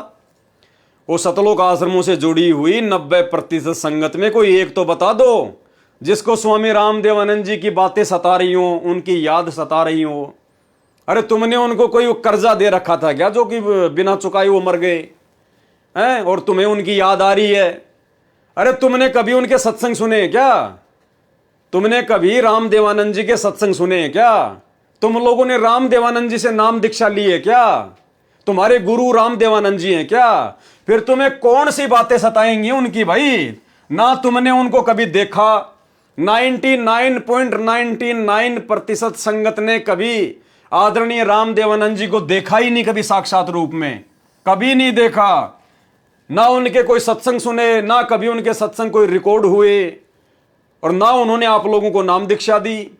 वो सतलोक आश्रमों से जुड़ी हुई 90% संगत में कोई एक तो बता दो जिसको स्वामी राम देवानंद जी की बातें सता रही हो, उनकी याद सता रही हो। अरे तुमने उनको कोई कर्जा दे रखा था क्या, जो कि बिना चुकाई वो मर गए हैं, और तुम्हें उनकी याद आ रही है? अरे तुमने कभी उनके सत्संग सुने क्या? तुमने कभी राम देवानंद जी के सत्संग सुने क्या? तुम लोगों ने राम देवानंद जी से नाम दीक्षा ली है क्या? तुम्हारे गुरु राम देवानंद जी हैं क्या? फिर तुम्हें कौन सी बातें सताएंगी उनकी भाई? ना तुमने उनको कभी देखा, 99.99% संगत ने कभी आदरणीय राम देवानंद जी को देखा ही नहीं, कभी साक्षात रूप में कभी नहीं देखा। ना उनके कोई सत्संग सुने, ना कभी उनके सत्संग कोई रिकॉर्ड हुए, और ना उन्होंने आप लोगों को नाम दीक्षा दी।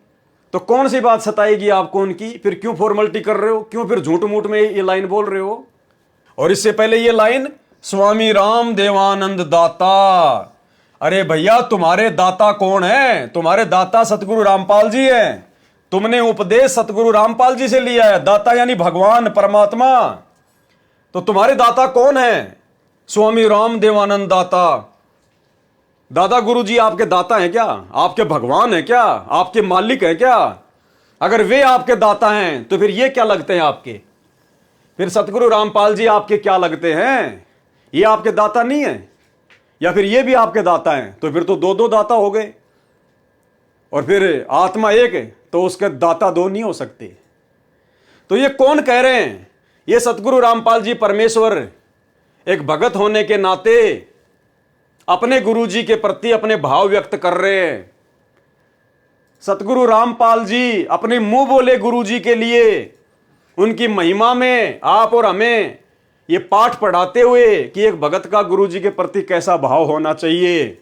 तो कौन सी बात सताएगी आपको उनकी? फिर क्यों फॉर्मेलिटी कर रहे हो? क्यों फिर झूठ मूठ में ये लाइन बोल रहे हो? और इससे पहले ये लाइन, स्वामी राम देवानंद दाता। अरे भैया, तुम्हारे दाता कौन है? तुम्हारे दाता सतगुरु रामपाल जी हैं। तुमने उपदेश सतगुरु रामपाल जी से लिया है। दाता यानी भगवान परमात्मा। तो तुम्हारे दाता कौन है? स्वामी राम देवानंद दाता। दादा गुरु जी आपके दाता हैं क्या? आपके भगवान हैं क्या? आपके मालिक हैं क्या? अगर वे आपके दाता हैं तो फिर ये क्या लगते हैं आपके? फिर सतगुरु रामपाल जी आपके क्या लगते हैं? ये आपके दाता नहीं है? या फिर ये भी आपके दाता हैं? तो फिर तो दो दो दाता हो गए, और फिर आत्मा एक है तो उसके दाता दो नहीं हो सकते। तो ये कौन कह रहे हैं? ये सतगुरु रामपाल जी परमेश्वर एक भगत होने के नाते अपने गुरुजी के प्रति अपने भाव व्यक्त कर रहे हैं। सतगुरु रामपाल जी अपने मुंह बोले गुरुजी के लिए उनकी महिमा में आप और हमें ये पाठ पढ़ाते हुए कि एक भगत का गुरुजी के प्रति कैसा भाव होना चाहिए।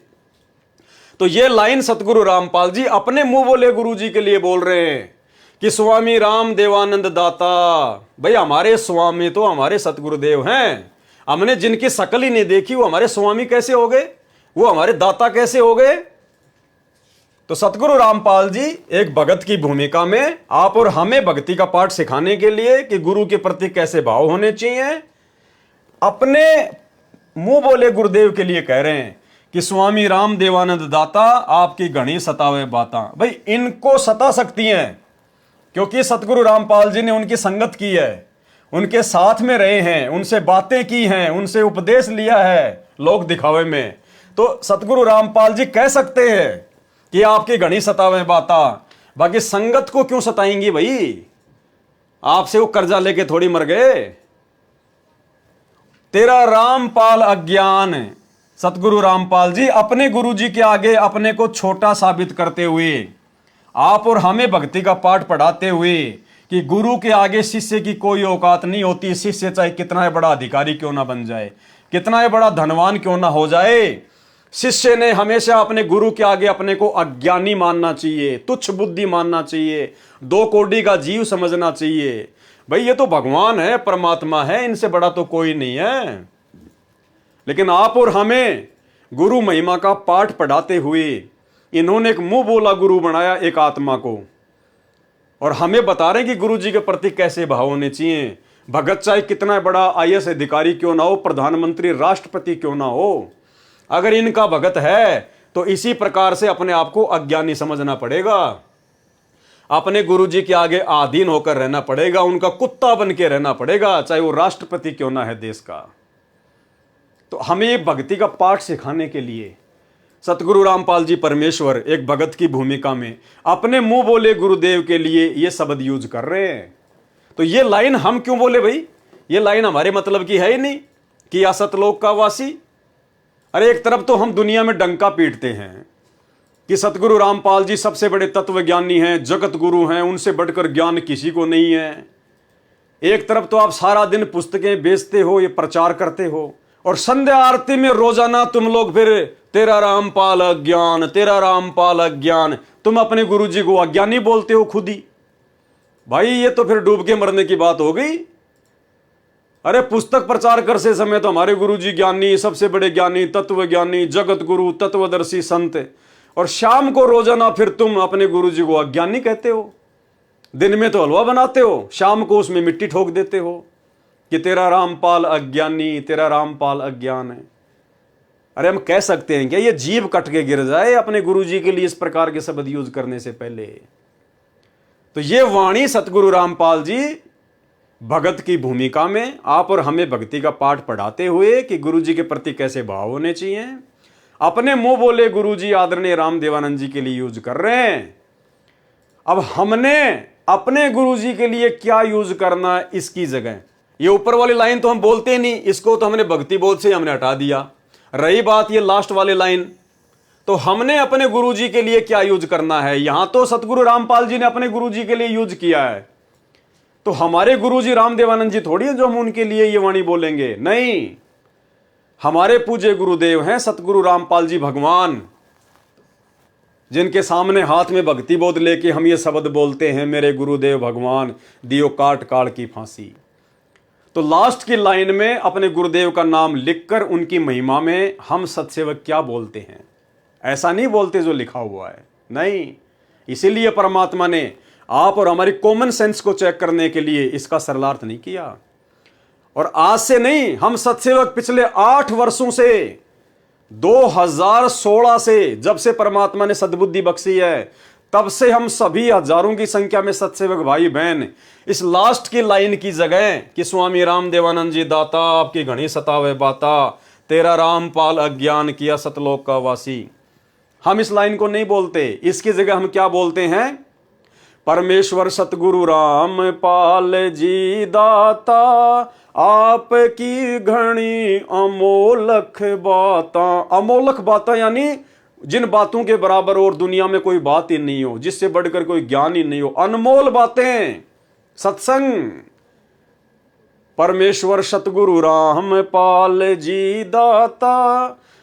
तो ये लाइन सतगुरु रामपाल जी अपने मुंह बोले गुरुजी के लिए बोल रहे हैं कि स्वामी राम देवानंद दाता। भाई हमारे स्वामी तो हमारे सतगुरुदेव हैं। हमने जिनकी शकल ही नहीं देखी वो हमारे स्वामी कैसे हो गए? वो हमारे दाता कैसे हो गए? तो सतगुरु रामपाल जी एक भगत की भूमिका में आप और हमें भक्ति का पाठ सिखाने के लिए कि गुरु के प्रति कैसे भाव होने चाहिए, अपने मुंह बोले गुरुदेव के लिए कह रहे हैं कि स्वामी राम देवानंद दाता, आपकी घनी सतावे बाता। भाई इनको सता सकती हैं क्योंकि सतगुरु रामपाल जी ने उनकी संगत की है, उनके साथ में रहे हैं, उनसे बातें की हैं, उनसे उपदेश लिया है लोक दिखावे में। तो सतगुरु रामपाल जी कह सकते हैं कि आपकी घनी सतावे बाता। बाकी संगत को क्यों सताएंगी भाई? आपसे वो कर्जा लेके थोड़ी मर गए। तेरा रामपाल अज्ञान, सतगुरु रामपाल जी अपने गुरु जी के आगे अपने को छोटा साबित करते हुए, आप और हमें भक्ति का पाठ पढ़ाते हुए कि गुरु के आगे शिष्य की कोई औकात नहीं होती। शिष्य चाहे कितना बड़ा अधिकारी क्यों ना बन जाए, कितना बड़ा धनवान क्यों ना हो जाए, शिष्य ने हमेशा अपने गुरु के आगे अपने को अज्ञानी मानना चाहिए, तुच्छ बुद्धि मानना चाहिए, दो कोड़ी का जीव समझना चाहिए। भाई ये तो भगवान है, परमात्मा है, इनसे बड़ा तो कोई नहीं है। लेकिन आप और हमें गुरु महिमा का पाठ पढ़ाते हुए इन्होंने एक मुंह बोला गुरु बनाया एक आत्मा को, और हमें बता रहे हैं कि गुरु जी के प्रति कैसे भाव होने चाहिए। भगत चाहे कितना बड़ा IAS अधिकारी क्यों ना हो, प्रधानमंत्री राष्ट्रपति क्यों ना हो, अगर इनका भगत है तो इसी प्रकार से अपने आप को अज्ञानी समझना पड़ेगा। अपने गुरुजी के आगे आधीन होकर रहना पड़ेगा, उनका कुत्ता बन के रहना पड़ेगा, चाहे वो राष्ट्रपति क्यों ना है देश का। तो हमें ये भक्ति का पाठ सिखाने के लिए सतगुरु रामपाल जी परमेश्वर एक भगत की भूमिका में अपने मुंह बोले गुरुदेव के लिए ये शब्द यूज कर रहे हैं। तो ये लाइन हम क्यों बोले भाई? ये लाइन हमारे मतलब की है ही नहीं कि या सतलोक का वासी। अरे एक तरफ तो हम दुनिया में डंका पीटते हैं कि सतगुरु रामपाल जी सबसे बड़े तत्वज्ञानी हैं, जगत गुरु हैं, उनसे बढ़कर ज्ञान किसी को नहीं है। एक तरफ तो आप सारा दिन पुस्तकें बेचते हो, ये प्रचार करते हो, और संध्या आरती में रोजाना तुम लोग फिर तेरा रामपाल अज्ञान, तेरा रामपाल अज्ञान, तुम अपने गुरुजी को अज्ञानी बोलते हो खुद ही। भाई ये तो फिर डूब के मरने की बात हो गई। अरे पुस्तक प्रचार कर से समय तो हमारे गुरुजी ज्ञानी, सबसे बड़े ज्ञानी, तत्वज्ञानी, जगत गुरु, तत्वदर्शी संत, और शाम को रोजाना फिर तुम अपने गुरुजी को अज्ञानी कहते हो। दिन में तो हलवा बनाते हो, शाम को उसमें मिट्टी ठोक देते हो कि तेरा रामपाल अज्ञानी, तेरा रामपाल अज्ञान है। अरे हम कह सकते हैं क्या ये जीभ कट के गिर जाए अपने गुरुजी के लिए इस प्रकार के शब्द यूज करने से पहले? तो ये वाणी सतगुरु रामपाल जी भगत की भूमिका में आप और हमें भक्ति का पाठ पढ़ाते हुए कि गुरुजी के प्रति कैसे भाव होने चाहिए, अपने मुंह बोले गुरुजी आदरणीय राम देवानंद जी के लिए यूज कर रहे हैं। अब हमने अपने गुरुजी के लिए क्या यूज करना इसकी जगह, ये ऊपर वाली लाइन तो हम बोलते नहीं, इसको तो हमने भक्ति बोध से हमने हटा दिया। रही बात ये लास्ट वाली लाइन, तो हमने अपने गुरुजी के लिए क्या यूज करना है, यहां तो सतगुरु रामपाल जी ने अपने गुरुजी के लिए यूज किया है। तो हमारे गुरुजी राम देवानंद जी थोड़ी है जो हम उनके लिए ये वाणी बोलेंगे, नहीं। हमारे पूज्य गुरुदेव हैं सतगुरु रामपाल जी भगवान, जिनके सामने हाथ में भक्ति बोध लेके हम ये शब्द बोलते हैं, मेरे गुरुदेव भगवान दियो काट काट की फांसी। तो लास्ट की लाइन में अपने गुरुदेव का नाम लिखकर उनकी महिमा में हम सत्सेवक क्या बोलते हैं, ऐसा नहीं बोलते जो लिखा हुआ है, नहीं। इसीलिए परमात्मा ने आप और हमारी कॉमन सेंस को चेक करने के लिए इसका सरलार्थ नहीं किया। और आज से नहीं, हम सत्सेवक पिछले 8 वर्षों से, 2016 से, जब से परमात्मा ने सद्बुद्धि बख्शी है, तब से हम सभी हजारों की संख्या में सत्सेवक भाई बहन इस लास्ट की लाइन की जगह कि स्वामी राम देवानंद जी दाता आपकी घनी सतावे बाता, तेरा रामपाल अज्ञान किया सतलोक का वासी, हम इस लाइन को नहीं बोलते। इसकी जगह हम क्या बोलते हैं, परमेश्वर सतगुरु रामपाल जी दाता आपकी घनी अमोलक बाता। अमोलक बाता यानी जिन बातों के बराबर और दुनिया में कोई बात ही नहीं हो, जिससे बढ़कर कोई ज्ञान ही नहीं हो, अनमोल बातें, सत्संग। परमेश्वर सतगुरु रामपाल जी दाता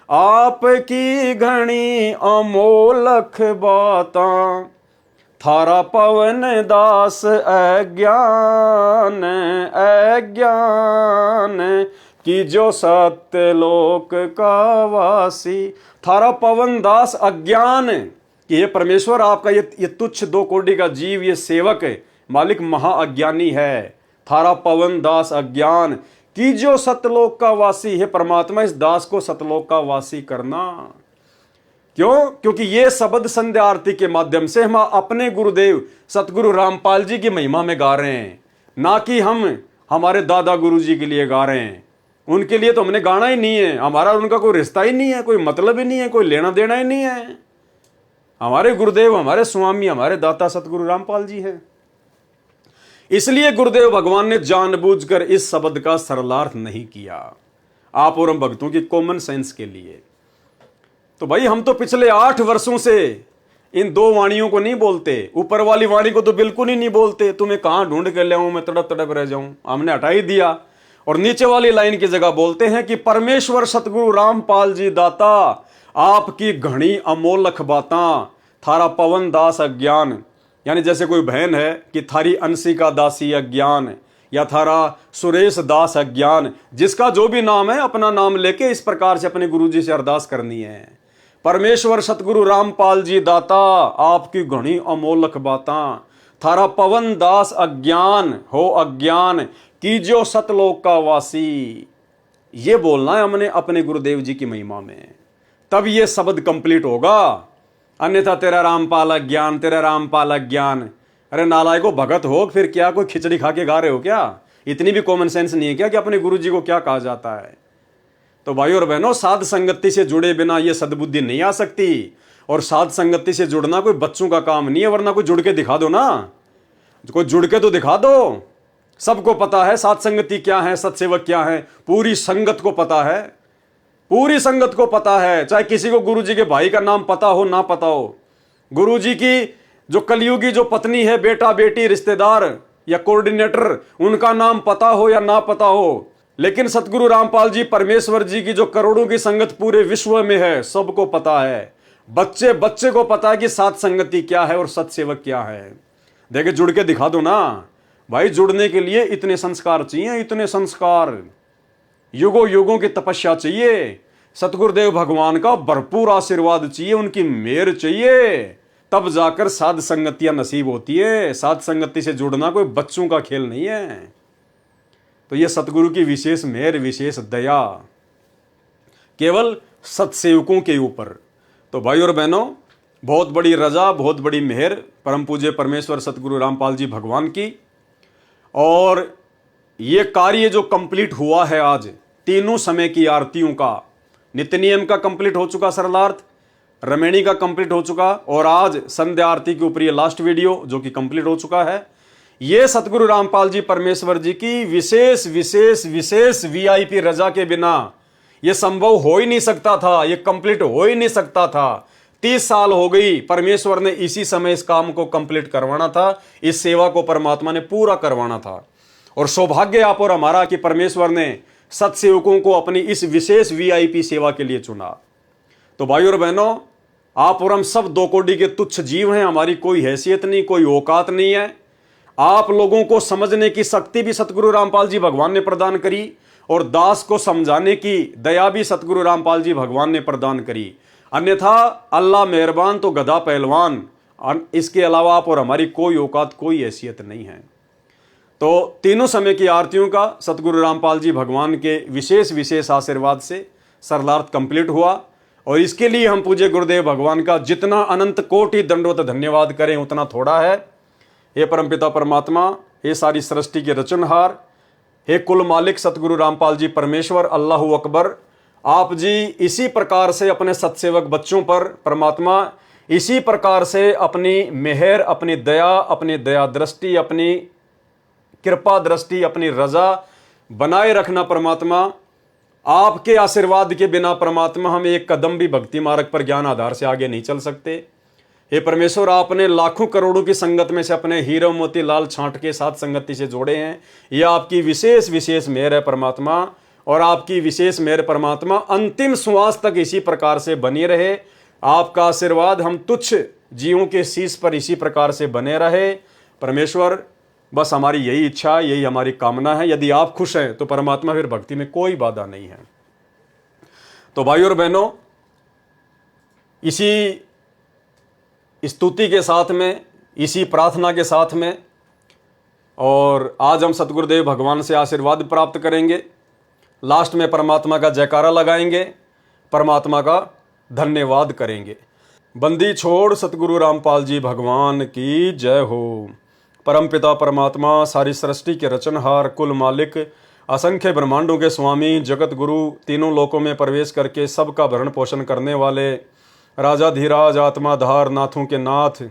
आपकी घनी अमोलक बाता, थारा पवन दास अज्ञान अज्ञान कि जो सत्य लोक का वासी। थारा पवन दास अज्ञान कि ये परमेश्वर आपका ये तुच्छ 2 कोटि का जीव, ये सेवक है, मालिक महाअज्ञानी है। थारा पवन दास अज्ञान कि जो सतलोक का वासी है। परमात्मा इस दास को सतलोक का वासी करना। क्यों? क्योंकि ये शब्द संध्या आरती के माध्यम से हम अपने गुरुदेव सतगुरु रामपाल जी की महिमा में गा रहे हैं, ना कि हम हमारे दादा गुरु जी के लिए गा रहे हैं। उनके लिए तो हमने गाना ही नहीं है, हमारा उनका कोई रिश्ता ही नहीं है, कोई मतलब ही नहीं है, कोई लेना देना ही नहीं है। हमारे गुरुदेव, हमारे स्वामी, हमारे दाता सतगुरु रामपाल जी हैं। इसलिए गुरुदेव भगवान ने जानबूझकर इस शब्द का सरलार्थ नहीं किया, आप और हम भक्तों की कॉमन सेंस के लिए। तो भाई हम तो पिछले 8 वर्षों से इन 2 वाणियों को नहीं बोलते, ऊपर वाली वाणी को तो बिल्कुल ही नहीं बोलते। तुम्हें कहां ढूंढ के ले आऊं, मैं तड़प तड़प रह जाऊं, हमने हटा ही दिया। और नीचे वाली लाइन की जगह बोलते हैं कि परमेश्वर सतगुरु रामपाल जी दाता आपकी घनी अमोलक बाता, थारा पवन दास अज्ञान। यानी जैसे कोई बहन है कि थारी अंशिका दासी अज्ञान, या थारा सुरेश दास अज्ञान, जिसका जो भी नाम है अपना नाम लेके इस प्रकार से अपने गुरु जी से अरदास करनी है। परमेश्वर सतगुरु रामपाल जी दाता आपकी घनी अमोलक बाता, थारा पवन दास अज्ञान हो अज्ञान की जो सतलोक का वासी। ये बोलना है हमने अपने गुरुदेव जी की महिमा में, तब ये शब्द कंप्लीट होगा। अन्यथा तेरा रामपाल अज्ञान, तेरा रामपाल अज्ञान, अरे नालायको, भगत हो फिर क्या कोई खिचड़ी खा के गा रहे हो क्या? इतनी भी कॉमन सेंस नहीं है क्या कि अपने गुरु जी को क्या कहा जाता है? तो भाइयों और बहनों, साध संगति से जुड़े बिना ये सद्बुद्धि नहीं आ सकती। और साध संगति से जुड़ना कोई बच्चों का काम नहीं है, वरना कोई जुड़ के दिखा दो ना, कोई जुड़ के तो दिखा दो। सबको पता है साध संगति क्या है, सत्सेवक क्या है, पूरी संगत को पता है, पूरी संगत को पता है। चाहे किसी को गुरु जी के भाई का नाम पता हो ना पता हो, गुरु जी की जो कलयुगी जो पत्नी है, बेटा बेटी रिश्तेदार या कोऑर्डिनेटर, उनका नाम पता हो या ना पता हो, लेकिन सतगुरु रामपाल जी परमेश्वर जी की जो करोड़ों की संगत पूरे विश्व में है, सबको पता है। बच्चे बच्चे को पता है कि साध संगति क्या है और सत्सेवक क्या है। देखे, जुड़ के दिखा दो ना भाई। जुड़ने के लिए इतने संस्कार चाहिए, इतने संस्कार, युगों युगों की तपस्या चाहिए, सतगुरुदेव भगवान का भरपूर आशीर्वाद चाहिए, उनकी मेहर चाहिए, तब जाकर साध संगतियां नसीब होती है। साध संगति से जुड़ना कोई बच्चों का खेल नहीं है। तो यह सतगुरु की विशेष मेहर, विशेष दया केवल सत्सेवकों के ऊपर। तो भाई और बहनों, बहुत बड़ी रजा, बहुत बड़ी मेहर परम पूज्य परमेश्वर सतगुरु रामपाल जी भगवान की। और ये कार्य जो कंप्लीट हुआ है आज, तीनों समय की आरतियों का, नित्य नियम का कंप्लीट हो चुका सरलार्थ, रमेणी का कंप्लीट हो चुका, और आज संध्या आरती के ऊपर ये लास्ट वीडियो जो कि कंप्लीट हो चुका है। ये सतगुरु रामपाल जी परमेश्वर जी की विशेष विशेष विशेष वीआईपी रजा के बिना ये संभव हो ही नहीं सकता था, ये कंप्लीट हो ही नहीं सकता था। 30 साल हो गई, परमेश्वर ने इसी समय इस काम को कंप्लीट करवाना था, इस सेवा को परमात्मा ने पूरा करवाना था। और सौभाग्य आप और हमारा कि परमेश्वर ने सत्सेवकों को अपनी इस विशेष वीआईपी सेवा के लिए चुना। तो भाई और बहनों, आप और हम सब दो कोटि के तुच्छ जीव हैं, हमारी कोई हैसियत नहीं, कोई औकात नहीं है। आप लोगों को समझने की शक्ति भी सतगुरु रामपाल जी भगवान ने प्रदान करी, और दास को समझाने की दया भी सतगुरु रामपाल जी भगवान ने प्रदान करी। अन्यथा अल्लाह मेहरबान तो गधा पहलवान, इसके अलावा आप और हमारी कोई औकात, कोई हैसियत नहीं है। तो तीनों समय की आरतियों का सतगुरु रामपाल जी भगवान के विशेष विशेष आशीर्वाद से सरलार्थ कंप्लीट हुआ। और इसके लिए हम पूज्य गुरुदेव भगवान का जितना अनंत कोटि दंडवत धन्यवाद करें उतना थोड़ा है। हे परमपिता परमात्मा, हे सारी सृष्टि के रचनहार, हे कुल मालिक सतगुरु रामपाल जी परमेश्वर, अल्लाहु अकबर, आप जी इसी प्रकार से अपने सत्सेवक बच्चों पर परमात्मा इसी प्रकार से अपनी मेहर, अपनी दया, अपनी दया दृष्टि, अपनी कृपा दृष्टि, अपनी रजा बनाए रखना परमात्मा। आपके आशीर्वाद के बिना परमात्मा हम एक कदम भी भक्ति मार्ग पर ज्ञान आधार से आगे नहीं चल सकते। हे परमेश्वर, आपने लाखों करोड़ों की संगत में से अपने हीरो मोती लाल छांट के साथ संगति से जोड़े हैं। यह आपकी विशेष विशेष मेहर है परमात्मा, और आपकी विशेष मेहर परमात्मा अंतिम श्वास तक इसी प्रकार से बनी रहे। आपका आशीर्वाद हम तुच्छ जीवों के शीश पर इसी प्रकार से बने रहे परमेश्वर। बस हमारी यही इच्छा, यही हमारी कामना है। यदि आप खुश हैं तो परमात्मा फिर भक्ति में कोई बाधा नहीं है। तो भाई और बहनों, इसी स्तुति के साथ में, इसी प्रार्थना के साथ में, और आज हम सतगुरुदेव भगवान से आशीर्वाद प्राप्त करेंगे। लास्ट में परमात्मा का जयकारा लगाएंगे, परमात्मा का धन्यवाद करेंगे। बंदी छोड़ सतगुरु रामपाल जी भगवान की जय हो। परमपिता परमात्मा, सारी सृष्टि के रचनहार, कुल मालिक, असंख्य ब्रह्मांडों के स्वामी, जगत गुरु, तीनों लोकों में प्रवेश करके सबका भरण पोषण करने वाले, राजाधिराज, आत्माधार, नाथों के नाथ,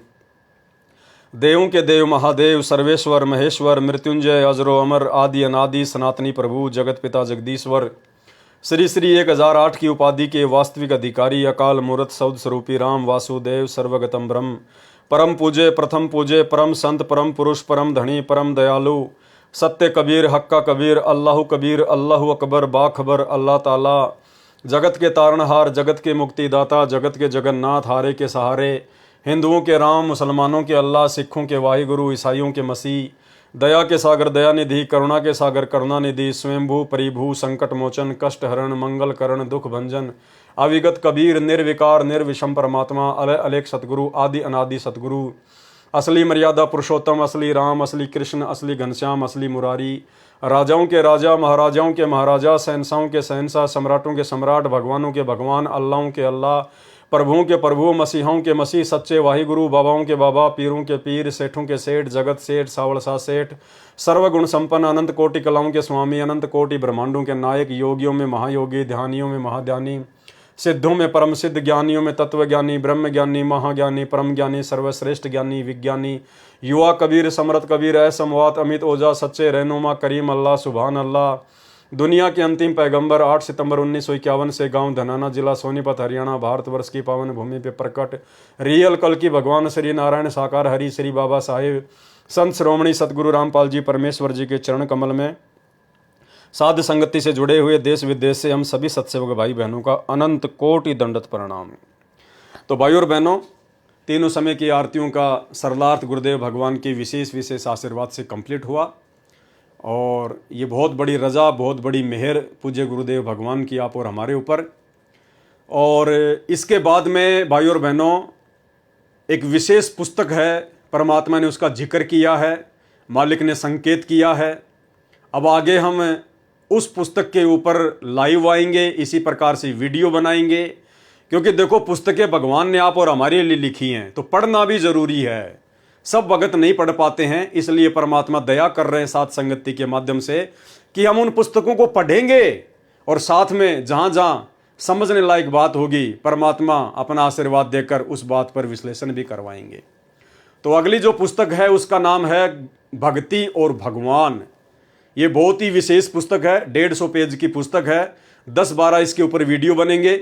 देवों के देव, महादेव, सर्वेश्वर, महेश्वर, मृत्युंजय, अजरो अमर, आदि अनादि, सनातनी प्रभु, जगत पिता जगदीश्वर, श्री श्री 1008 की उपाधि के वास्तविक अधिकारी, अकाल मूर्त सौद स्वरूपी राम वासुदेव, सर्वगतम ब्रह्म, परम पूज्य, प्रथम पूज्य, परम संत, परम पुरुष, परम धनी, परम दयालु, सत्य कबीर, हक्का कबीर, अल्लाह कबीर, अल्लाह अकबर, बाखबर, अल्लाह ताला, जगत के तारणहार, जगत के मुक्तिदाता, जगत के जगन्नाथ, हारे के सहारे, हिंदुओं के राम, मुसलमानों के अल्लाह, सिखों के वाहिगुरु, ईसाइयों के मसीह, दया के सागर दयानिधि, करुणा के सागर करुणानिधि, स्वयंभू परिभू, संकट मोचन, कष्ट हरण, मंगल करण, दुख भंजन, अविगत कबीर, निर्विकार निर्विषम परमात्मा, अलय अलेख सतगुरु, आदि अनादि सतगुरु, असली मर्यादा पुरुषोत्तम, असली राम, असली कृष्ण, असली घनश्याम, असली मुरारी, राजाओं के राजा, महाराजाओं के महाराजा, शहंशाहों के शहंशाह, सम्राटों के सम्राट, भगवानों के भगवान, अल्लाहों के अल्लाह, प्रभुओं के प्रभु, मसीहों के मसीह, सच्चे वाहिगुरु, बाबाओं के बाबा, पीरों के पीर, सेठों के सेठ, जगत सेठ, सावड़सा सेठ, सर्वगुण संपन्न, अनंत कोटि कलाओं के स्वामी, अनंत कोटि ब्रह्मांडों के नायक, योगियों में महायोगी, ध्यानियों में महाध्यानी, सिद्धों में परम सिद्ध, ज्ञानियों में तत्वज्ञानी, ब्रह्म ज्ञानी, महाज्ञानी, परम ज्ञानी, सर्वश्रेष्ठ ज्ञानी, विज्ञानी, युवा कबीर, समरत कबीर, असमवात, अमित ओझा, सच्चे रहनुमा, करीम अल्लाह, सुभान अल्लाह, दुनिया के अंतिम पैगंबर, 8 सितंबर 1951 से गांव धनाना, जिला सोनीपत, हरियाणा, भारतवर्ष की पावन भूमि पे प्रकट रियल कल की भगवान श्री नारायण साकार हरि श्री बाबा साहेब संत श्रोमणी सतगुरु रामपाल जी परमेश्वर जी के चरण कमल में साध संगति से जुड़े हुए देश विदेश से हम सभी सत्सेवक भाई बहनों का अनंत कोटि दंडत प्रणाम। तो भाई और बहनों, तीनों समय की आरतियों का सरलार्थ गुरुदेव भगवान की विशेष आशीर्वाद से कंप्लीट हुआ और ये बहुत बड़ी रजा, बहुत बड़ी मेहर पूज्य गुरुदेव भगवान की आप और हमारे ऊपर। और इसके बाद में भाई और बहनों एक विशेष पुस्तक है, परमात्मा ने उसका जिक्र किया है, मालिक ने संकेत किया है। अब आगे हम उस पुस्तक के ऊपर लाइव आएंगे, इसी प्रकार से वीडियो बनाएंगे, क्योंकि देखो पुस्तकें भगवान ने आप और हमारे लिए लिखी हैं तो पढ़ना भी ज़रूरी है। सब भगत नहीं पढ़ पाते हैं, इसलिए परमात्मा दया कर रहे हैं साथ संगति के माध्यम से कि हम उन पुस्तकों को पढ़ेंगे और साथ में जहाँ जहाँ समझने लायक बात होगी परमात्मा अपना आशीर्वाद देकर उस बात पर विश्लेषण भी करवाएंगे। तो अगली जो पुस्तक है उसका नाम है भक्ति और भगवान। ये बहुत ही विशेष पुस्तक है, 150 पेज की पुस्तक है, 10-12 इसके ऊपर वीडियो बनेंगे।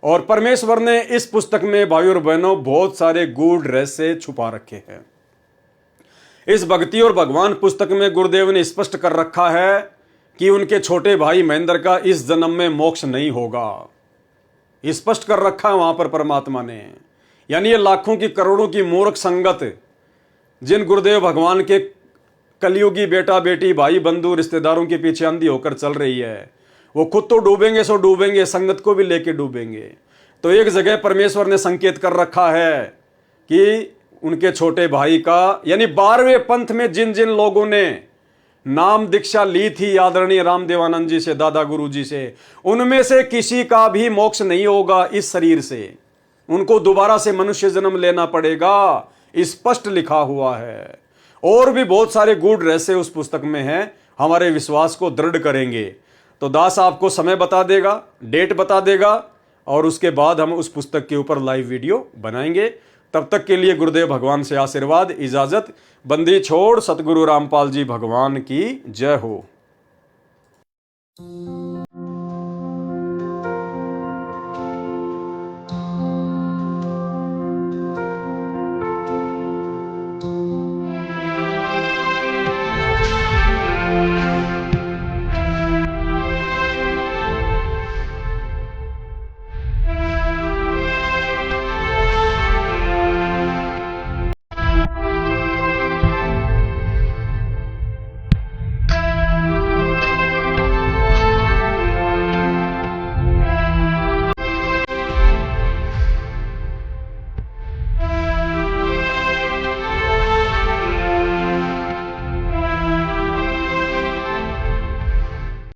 और परमेश्वर ने इस पुस्तक में भाई और बहनों बहुत सारे गूढ़ रहस्य छुपा रखे हैं। इस भक्ति और भगवान पुस्तक में गुरुदेव ने स्पष्ट कर रखा है कि उनके छोटे भाई महेंद्र का इस जन्म में मोक्ष नहीं होगा। स्पष्ट कर रखा है वहां पर परमात्मा ने। यानी ये लाखों की करोड़ों की मूर्ख संगत जिन गुरुदेव भगवान के कलयुगी बेटा बेटी भाई बंधु रिश्तेदारों के पीछे अंधी होकर चल रही है, वो खुद तो डूबेंगे सो डूबेंगे, संगत को भी लेके डूबेंगे। तो एक जगह परमेश्वर ने संकेत कर रखा है कि उनके छोटे भाई का, यानी 12वें पंथ में जिन जिन लोगों ने नाम दीक्षा ली थी आदरणीय रामदेवानंद जी से, दादा गुरु जी से, उनमें से किसी का भी मोक्ष नहीं होगा इस शरीर से। उनको दोबारा से मनुष्य जन्म लेना पड़ेगा, स्पष्ट लिखा हुआ है। और भी बहुत सारे गूढ़ रहस्य उस पुस्तक में हैं, हमारे विश्वास को दृढ़ करेंगे। तो दास आपको समय बता देगा, डेट बता देगा और उसके बाद हम उस पुस्तक के ऊपर लाइव वीडियो बनाएंगे। तब तक के लिए गुरुदेव भगवान से आशीर्वाद, इजाजत, बंदी छोड़, सतगुरु रामपाल जी भगवान की जय हो।